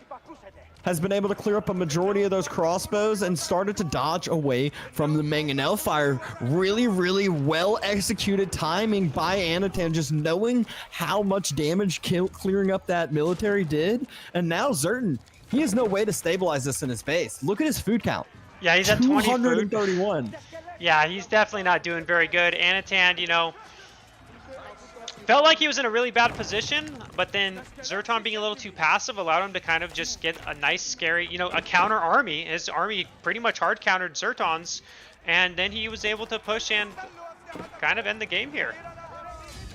Has been able to clear up a majority of those crossbows and started to dodge away from the mangonel fire. Really, really well executed timing by Anatan, just knowing how much damage clearing up that military did. And now Zertan, he has no way to stabilize this in his base. Look at his food count. Yeah, he's at 20 food. 231. Yeah, he's definitely not doing very good. Anatan, you know, felt like he was in a really bad position, but then Zertan being a little too passive allowed him to kind of just get a nice, scary, you know, a counter army. His army pretty much hard countered Zertan's, and then he was able to push and kind of end the game here.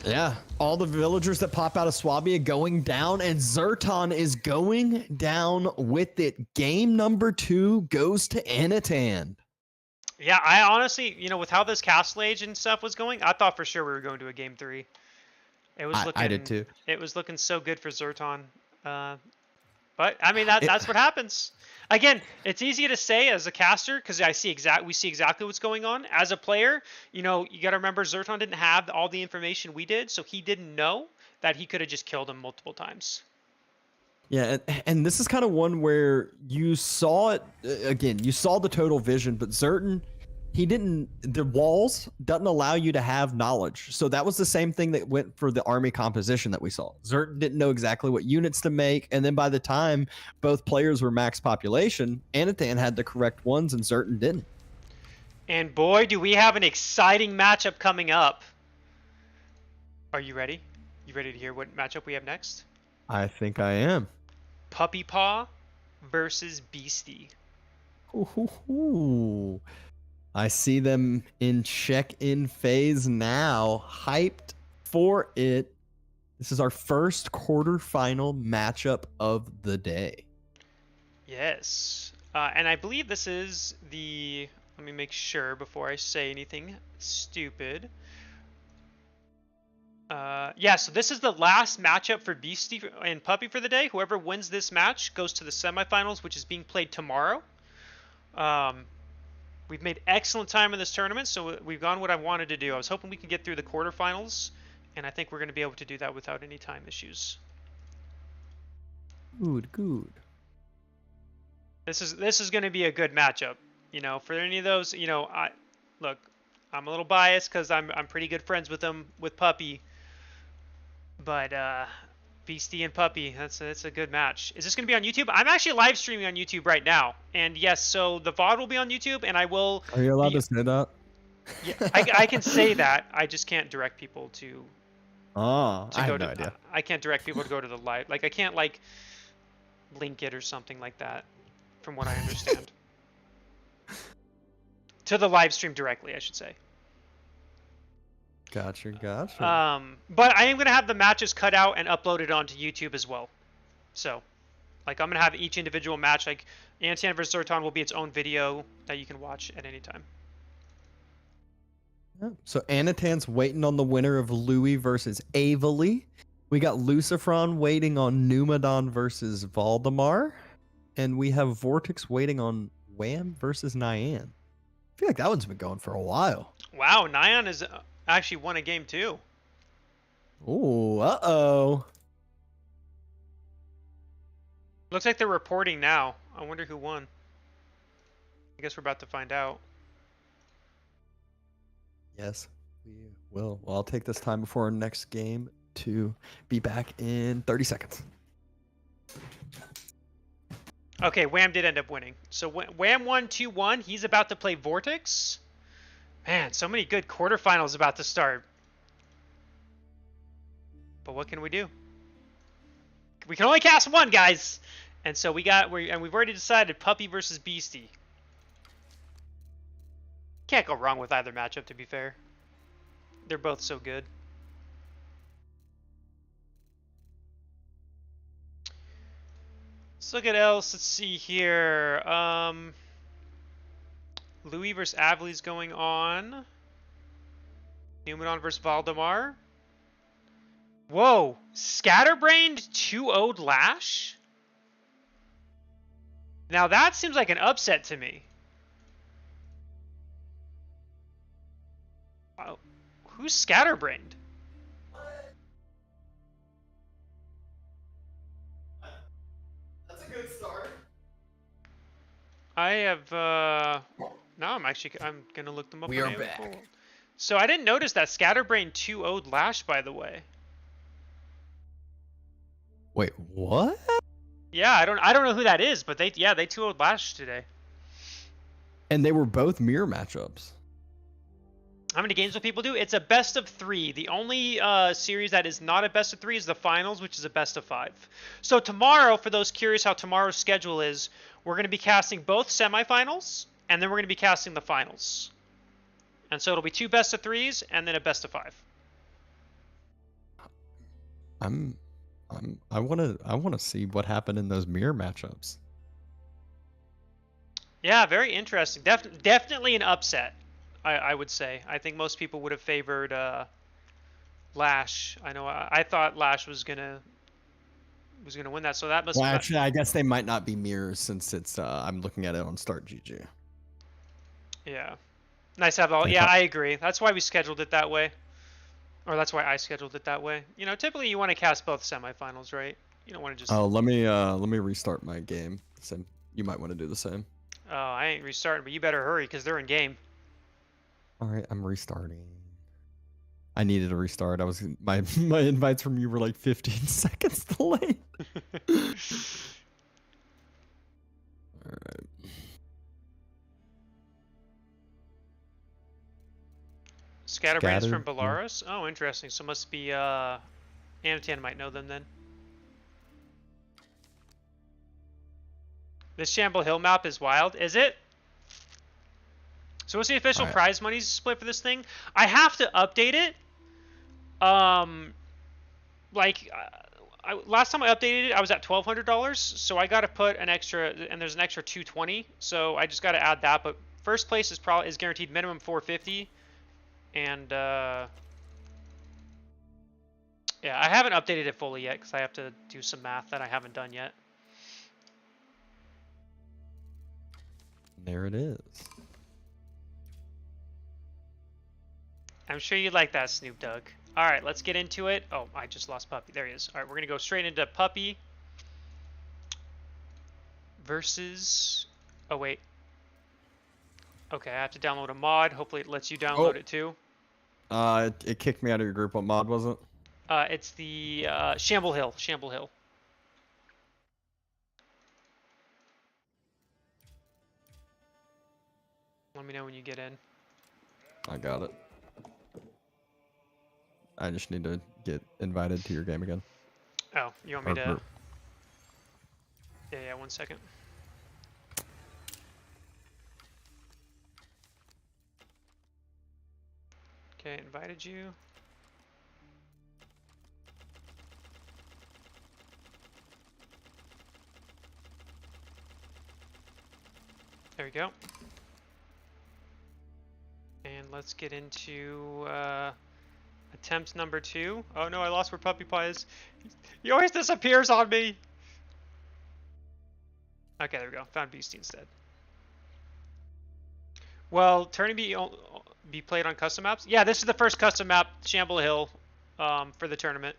Yeah, all the villagers that pop out of Swabia going down, and Zertan is going down with it. Game number 2 goes to Anatan. Yeah, I honestly, you know, with how this Castle Age and stuff was going, I thought for sure we were going to a game 3. It was looking, I did too. It was looking so good for Zertan. But I mean, that's what happens. Again, it's easy to say as a caster because we see exactly what's going on. As a player, you know, you got to remember Zertan didn't have all the information we did, so he didn't know that he could have just killed him multiple times. Yeah, and this is kind of one where you saw it again. You saw the total vision, but Zertan, the walls doesn't allow you to have knowledge. So that was the same thing that went for the army composition that we saw. Zertan didn't know exactly what units to make, and then by the time both players were max population, Anatan had the correct ones and Zertan didn't. And boy, do we have an exciting matchup coming up. Are you ready? You ready to hear what matchup we have next? I think I am. Puppy Paw versus Beastie. Ooh. I see them in check-in phase now. Hyped for it. This is our first quarterfinal matchup of the day. Yes. And I believe this is the... Let me make sure before I say anything stupid. Yeah, so this is the last matchup for Beastie and Puppy for the day. Whoever wins this match goes to the semifinals, which is being played tomorrow. We've made excellent time in this tournament, so we've gone what I wanted to do. I was hoping we could get through the quarterfinals, and I think we're going to be able to do that without any time issues. Good. This is going to be a good matchup. You know, for any of those, you know, I'm a little biased because I'm pretty good friends with Puppy, but Beastie and Puppy, that's a good match. Is this going to be on YouTube? I'm actually live streaming on YouTube right now. And yes, so the VOD will be on YouTube, and I will... Are you allowed to say that? Yeah, I can say that. I just can't direct people to Oh, I go have no to... idea. I can't direct people to go to the live... Like, I can't, like, link it or something like that, from what I understand. To the live stream directly, I should say. Gotcha. But I am going to have the matches cut out and uploaded onto YouTube as well. So, like, I'm going to have each individual match, like, Anatan vs. Zertan will be its own video that you can watch at any time. So Anatan's waiting on the winner of Louis versus Avali. We got Lucifron waiting on Numadon versus Valdemar. And we have Vortex waiting on Wham versus Nyan. I feel like that one's been going for a while. Wow, Nyan has actually won a game too. Ooh, uh-oh. Looks like they're reporting now. I wonder who won. I guess we're about to find out. Yes, we will. Well, I'll take this time before our next game to be back in 30 seconds. Okay, Wham did end up winning. So Wham won 2-1. He's about to play Vortex. Man, so many good quarterfinals about to start. But what can we do? We can only cast one, guys. And so we've already decided Puppy versus Beastie. Can't go wrong with either matchup, to be fair. They're both so good. Let's look at else. Let's see here. Louis versus Avli's going on. Numenon versus Valdemar. Whoa! Scatterbrained 2-0'd Lash? Now that seems like an upset to me. Oh, who's Scatterbrained? That's a good start. I have, now I'm gonna look them up. We on are back. AO4. So I didn't notice that Scatterbrained 2-0'd Lash, by the way. Wait, what? Yeah, I don't know who that is, but they 2-0'd Lash today. And they were both mirror matchups. How many games will people do? It's a best of 3. The only series that is not a best of 3 is the finals, which is a best of 5. So tomorrow, for those curious how tomorrow's schedule is, we're going to be casting both semifinals, and then we're going to be casting the finals. And so it'll be 2 best of 3s and then a best of 5. I wanna see what happened in those mirror matchups. Yeah, very interesting. Definitely an upset, I would say. I think most people would have favored Lash. I know I thought Lash was gonna win that, so that must. Well, actually, I guess they might not be mirrors since it's I'm looking at it on Start GG. Yeah, nice to have all. Yeah, I agree. That's why we scheduled it that way, or that's why I scheduled it that way. You know, typically you want to cast both semifinals, right? You don't want to just. Oh, let me restart my game. So you might want to do the same. Oh, I ain't restarting, but you better hurry because they're in game. All right, I'm restarting. I needed a restart. My invites from you were like 15 seconds delayed. All right. Scatterbrain's from Belarus? Oh, interesting. So must be Anatan might know them then. This Shamble Hill map is wild, is it? So what's the official prize money split for this thing? I have to update it. Last time I updated it, I was at $1,200, so I got to put an extra, and there's an extra $220, so I just got to add that. But first place is guaranteed minimum $450, and yeah, I haven't updated it fully yet because I have to do some math that I haven't done yet. There it is. I'm sure you like that, Snoop Dogg. All right, let's get into it. Oh, I just lost Puppy. There he is. All right, we're going to go straight into Puppy versus... Oh, wait. Okay, I have to download a mod. Hopefully it lets you download it too. It kicked me out of your group. What mod was it? It's the Shamble Hill. Shamble Hill. Let me know when you get in. I got it. I just need to get invited to your game again. Oh, you want me to... Yeah, 1 second. Okay, invited you. There we go. And let's get into attempt number 2. Oh no, I lost where Puppy Pie is. He always disappears on me. Okay, there we go. Found Beastie instead. Well, turning be played on custom maps? Yeah, this is the first custom map, Shamble Hill, for the tournament.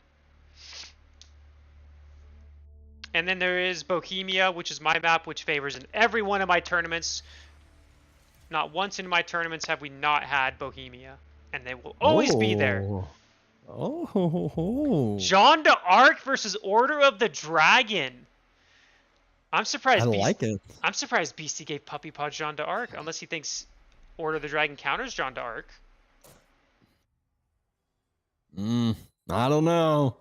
And then there is Bohemia, which is my map, which favors in every one of my tournaments. Not once in my tournaments have we not had Bohemia. And they will always be there. Oh. Jeanne d'Arc versus Order of the Dragon. I'm surprised. I like it. I'm surprised Beastie gave Puppy Paw Jean d'Arc, unless he thinks Order of the Dragon counters Jean d'Arc. I don't know.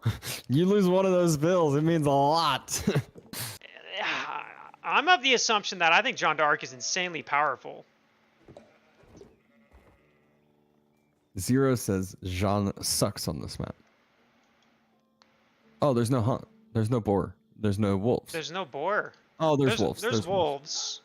You lose one of those bills, it means a lot. I'm of the assumption that I think Jean d'Arc is insanely powerful. Zero says Jean sucks on this map. Oh, there's no hunt. There's no boar. There's no wolves. There's no boar. Oh, there's wolves. There's wolves.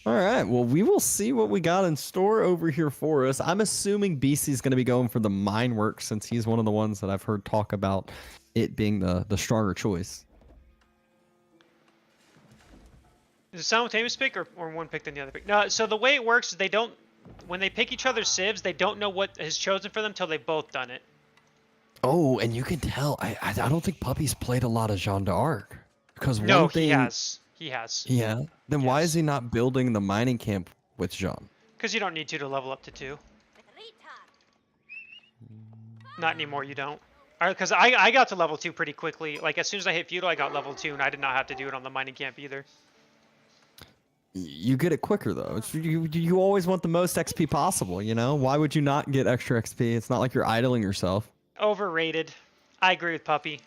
All right. Well, we will see what we got in store over here for us. I'm assuming BC's going to be going for the mine work since he's one of the ones that I've heard talk about it being the stronger choice. Is it simultaneous pick or one pick then the other pick? No, so the way it works is they don't, when they pick each other's civs, they don't know what is chosen for them until they've both done it. Oh, and you can tell. I don't think Puppy's played a lot of Jean d'Arc. Because No, one thing, he has. He has. Yeah. Then why Yes. is he not building the mining camp with Jean? Because you don't need to level up to 2. Not anymore, you don't. Because I got to level 2 pretty quickly. Like, as soon as I hit feudal, I got level 2, and I did not have to do it on the mining camp either. You get it quicker though. You always want the most XP possible, you know? Why would you not get extra XP? It's not like you're idling yourself. Overrated. I agree with Puppy.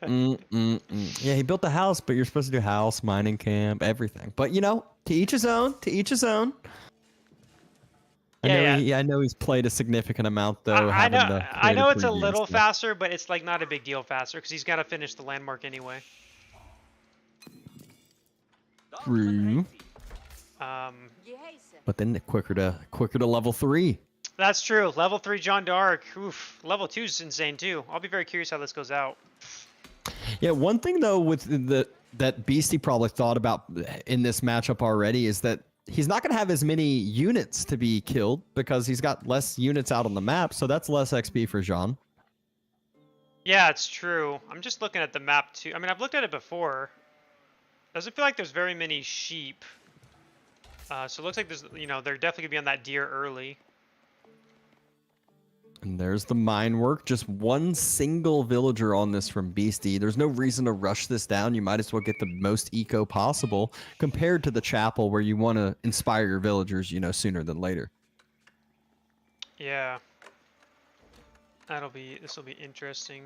Yeah, he built the house, but you're supposed to do house, mining camp, everything. But you know, to each his own. To each his own. I know he's played a significant amount though. I know it's a previews, little so. faster, but it's like not a big deal faster because he's got to finish the landmark anyway. True. But then quicker to level 3. That's true. Level 3 Jean d'Arc. Oof. Level 2 is insane too. I'll be very curious how this goes out. Yeah, one thing though with that Beastie probably thought about in this matchup already is that he's not going to have as many units to be killed because he's got less units out on the map, so that's less XP for Jean. Yeah, it's true. I'm just looking at the map too. I mean, I've looked at it before. Doesn't feel like there's very many sheep. So it looks like there's, they're definitely gonna be on that deer early. And there's the mine work. Just one single villager on this from Beastie. There's no reason to rush this down. You might as well get the most eco possible compared to the chapel where you want to inspire your villagers, sooner than later. Yeah. This will be interesting.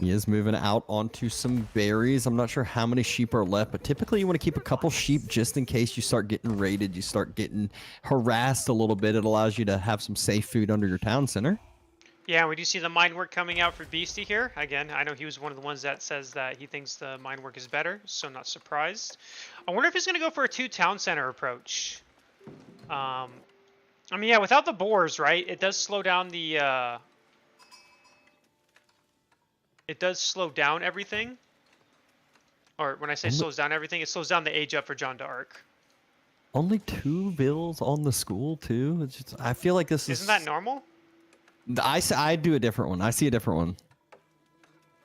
He is moving out onto some berries. I'm not sure how many sheep are left, but typically you want to keep a couple sheep just in case you start getting raided, you start getting harassed a little bit. It allows you to have some safe food under your town center. Yeah, we do see the mine work coming out for Beastie here. Again, I know he was one of the ones that says that he thinks the mine work is better, so I'm not surprised. I wonder if he's going to go for a 2 town center approach. I mean, yeah, without the boars, right, it does slow down the... It does slow down everything. Or when I say slows down everything, it slows down the age up for Jean d'Arc. Only 2 bills on the school, too? It's just, I feel like this Isn't that normal? I do a different one. I see a different one.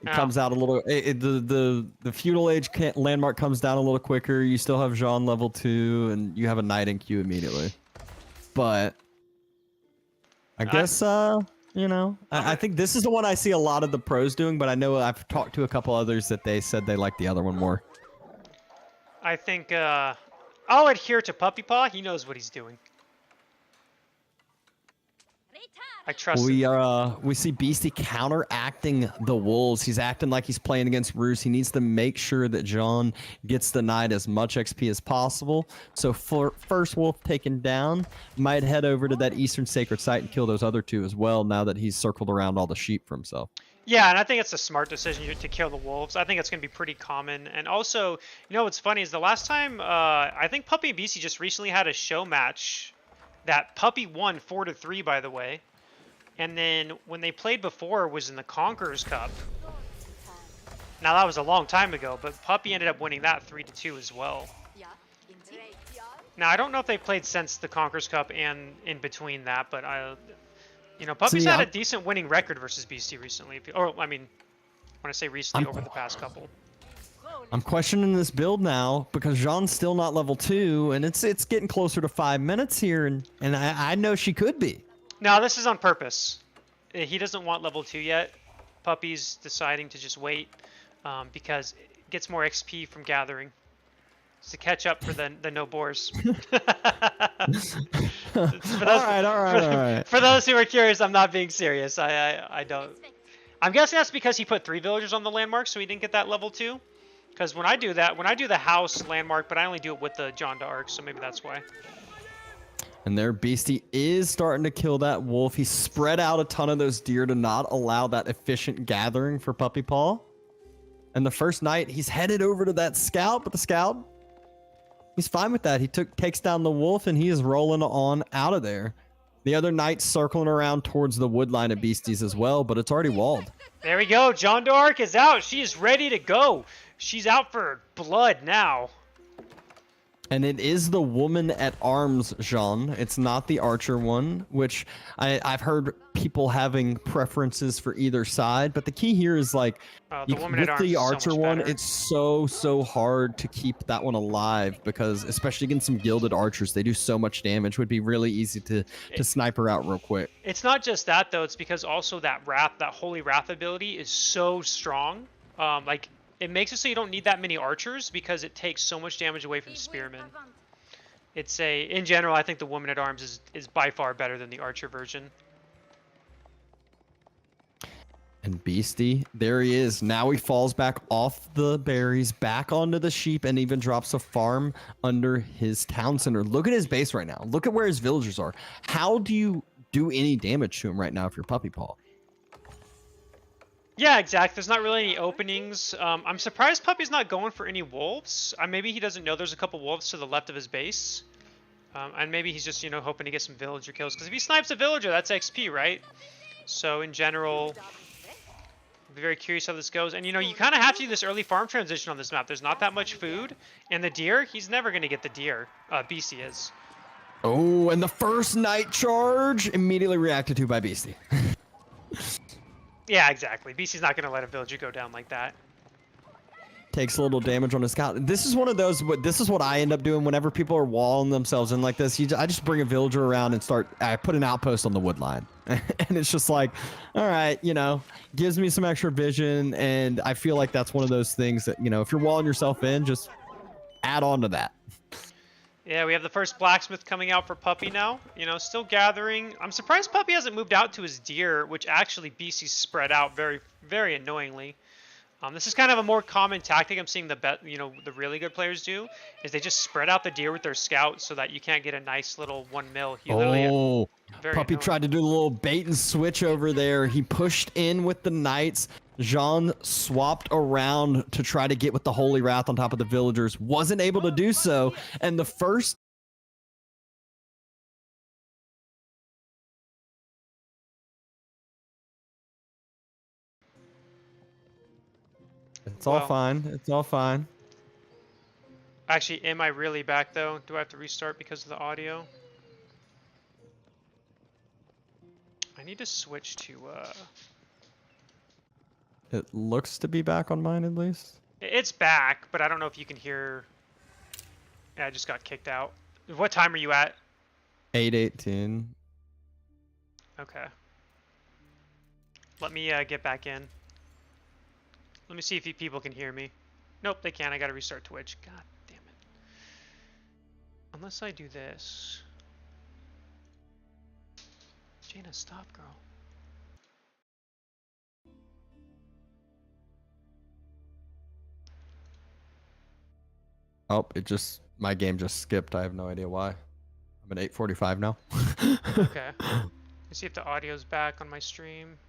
It comes out a little... the feudal age landmark comes down a little quicker. You still have Jean level 2, and you have a knight in queue immediately. But... I guess... I think this is the one I see a lot of the pros doing, but I know I've talked to a couple others that they said they like the other one more. I think I'll adhere to Puppy Paw. He knows what he's doing. I trust him. We see Beastie counteracting the wolves. He's acting like he's playing against Roos. He needs to make sure that Jean gets the knight as much XP as possible. So for first wolf taken down, might head over to that Eastern Sacred Site and kill those other 2 as well, now that he's circled around all the sheep for himself. Yeah, and I think it's a smart decision to kill the wolves. I think it's going to be pretty common. And also, what's funny is the last time, I think Puppy and Beastie just recently had a show match that Puppy won 4-3, by the way. And then when they played before was in the Conquerors Cup. Now that was a long time ago, but Puppy ended up winning that 3-2 as well. Now I don't know if they played since the Conquerors Cup and in between that, but Puppy's had a decent winning record versus Beastie recently. Or I mean, when I say recently, over the past couple. I'm questioning this build now because Jean's still not level 2, and it's getting closer to 5 minutes here, and I know she could be. No, this is on purpose. he doesn't want level 2 yet. Puppy's deciding to just wait because it gets more XP from gathering. It's to catch up for the no boars. All right. For those who are curious, I'm not being serious. I don't. I'm guessing that's because he put 3 villagers on the landmark, so he didn't get that level 2. Because when I do the house landmark, but I only do it with the John d'Arc, so maybe that's why. And there, Beastie is starting to kill that wolf. He spread out a ton of those deer to not allow that efficient gathering for Puppy Paw. And the first night, he's headed over to that scout, but the scout, he's fine with that. He takes down the wolf, and he is rolling on out of there. The other knight's circling around towards the wood line of beasties as well, but it's already walled. There we go. John d'Arc is out. She is ready to go. She's out for blood now. And it is the woman at arms, Jean. It's not the archer one, which I've heard people having preferences for either side. But the key here is like, The woman at arms the is so archer much one, better. it's so hard to keep that one alive because especially against some gilded archers, they do so much damage. It would be really easy to snipe her out real quick. It's not just that though. It's because also that holy wrath ability is so strong. Like it makes it so you don't need that many archers because it takes so much damage away from spearmen. In general, I think the woman at arms is by far better than the archer version. And Beastie, there he is. Now he falls back off the berries, back onto the sheep, and even drops a farm under his town center. Look at his base right now. Look at where his villagers are. How do you do any damage to him right now if you're Puppy Paw? Yeah, exactly. There's not really any openings. I'm surprised Puppy's not going for any wolves. Maybe he doesn't know there's a couple wolves to the left of his base. And maybe he's just, hoping to get some villager kills. Because if he snipes a villager, that's XP, right? So in general, I'll be very curious how this goes. And, you kind of have to do this early farm transition on this map. There's not that much food. And the deer, he's never going to get the deer. Beastie is. Oh, and the first night charge immediately reacted to by Beastie. Yeah, exactly. Beastie's not going to let a villager go down like that. Takes a little damage on his scout. This is one of those, this is what I end up doing whenever people are walling themselves in like this. I just bring a villager around and I put an outpost on the wood line. And it's just like, all right, gives me some extra vision. And I feel like that's one of those things that, if you're walling yourself in, just add on to that. Yeah, we have the first blacksmith coming out for Puppy now. Still gathering. I'm surprised Puppy hasn't moved out to his deer, which actually Beastie's spread out very, very annoyingly. This is kind of a more common tactic I'm seeing the really good players do, is they just spread out the deer with their scout so that you can't get a nice little 1 mil. Puppy tried to do a little bait and switch over there. He pushed in with the knights. Jean swapped around to try to get with the Holy Wrath on top of the villagers. Wasn't able to do so. And the first... It's all fine. It's all fine. Actually, am I really back though? Do I have to restart because of the audio? I need to switch to It looks to be back on mine at least. It's back, but I don't know if you can hear. Yeah, I just got kicked out. What time are you at? 8:18. Okay. Let me get back in. Let me see if you people can hear me. Nope, they can't. I gotta restart Twitch. God damn it. Unless I do this. Jaina, stop, girl. Oh, my game just skipped. I have no idea why. I'm at 8:45 now. Okay. Let's see if the audio's back on my stream.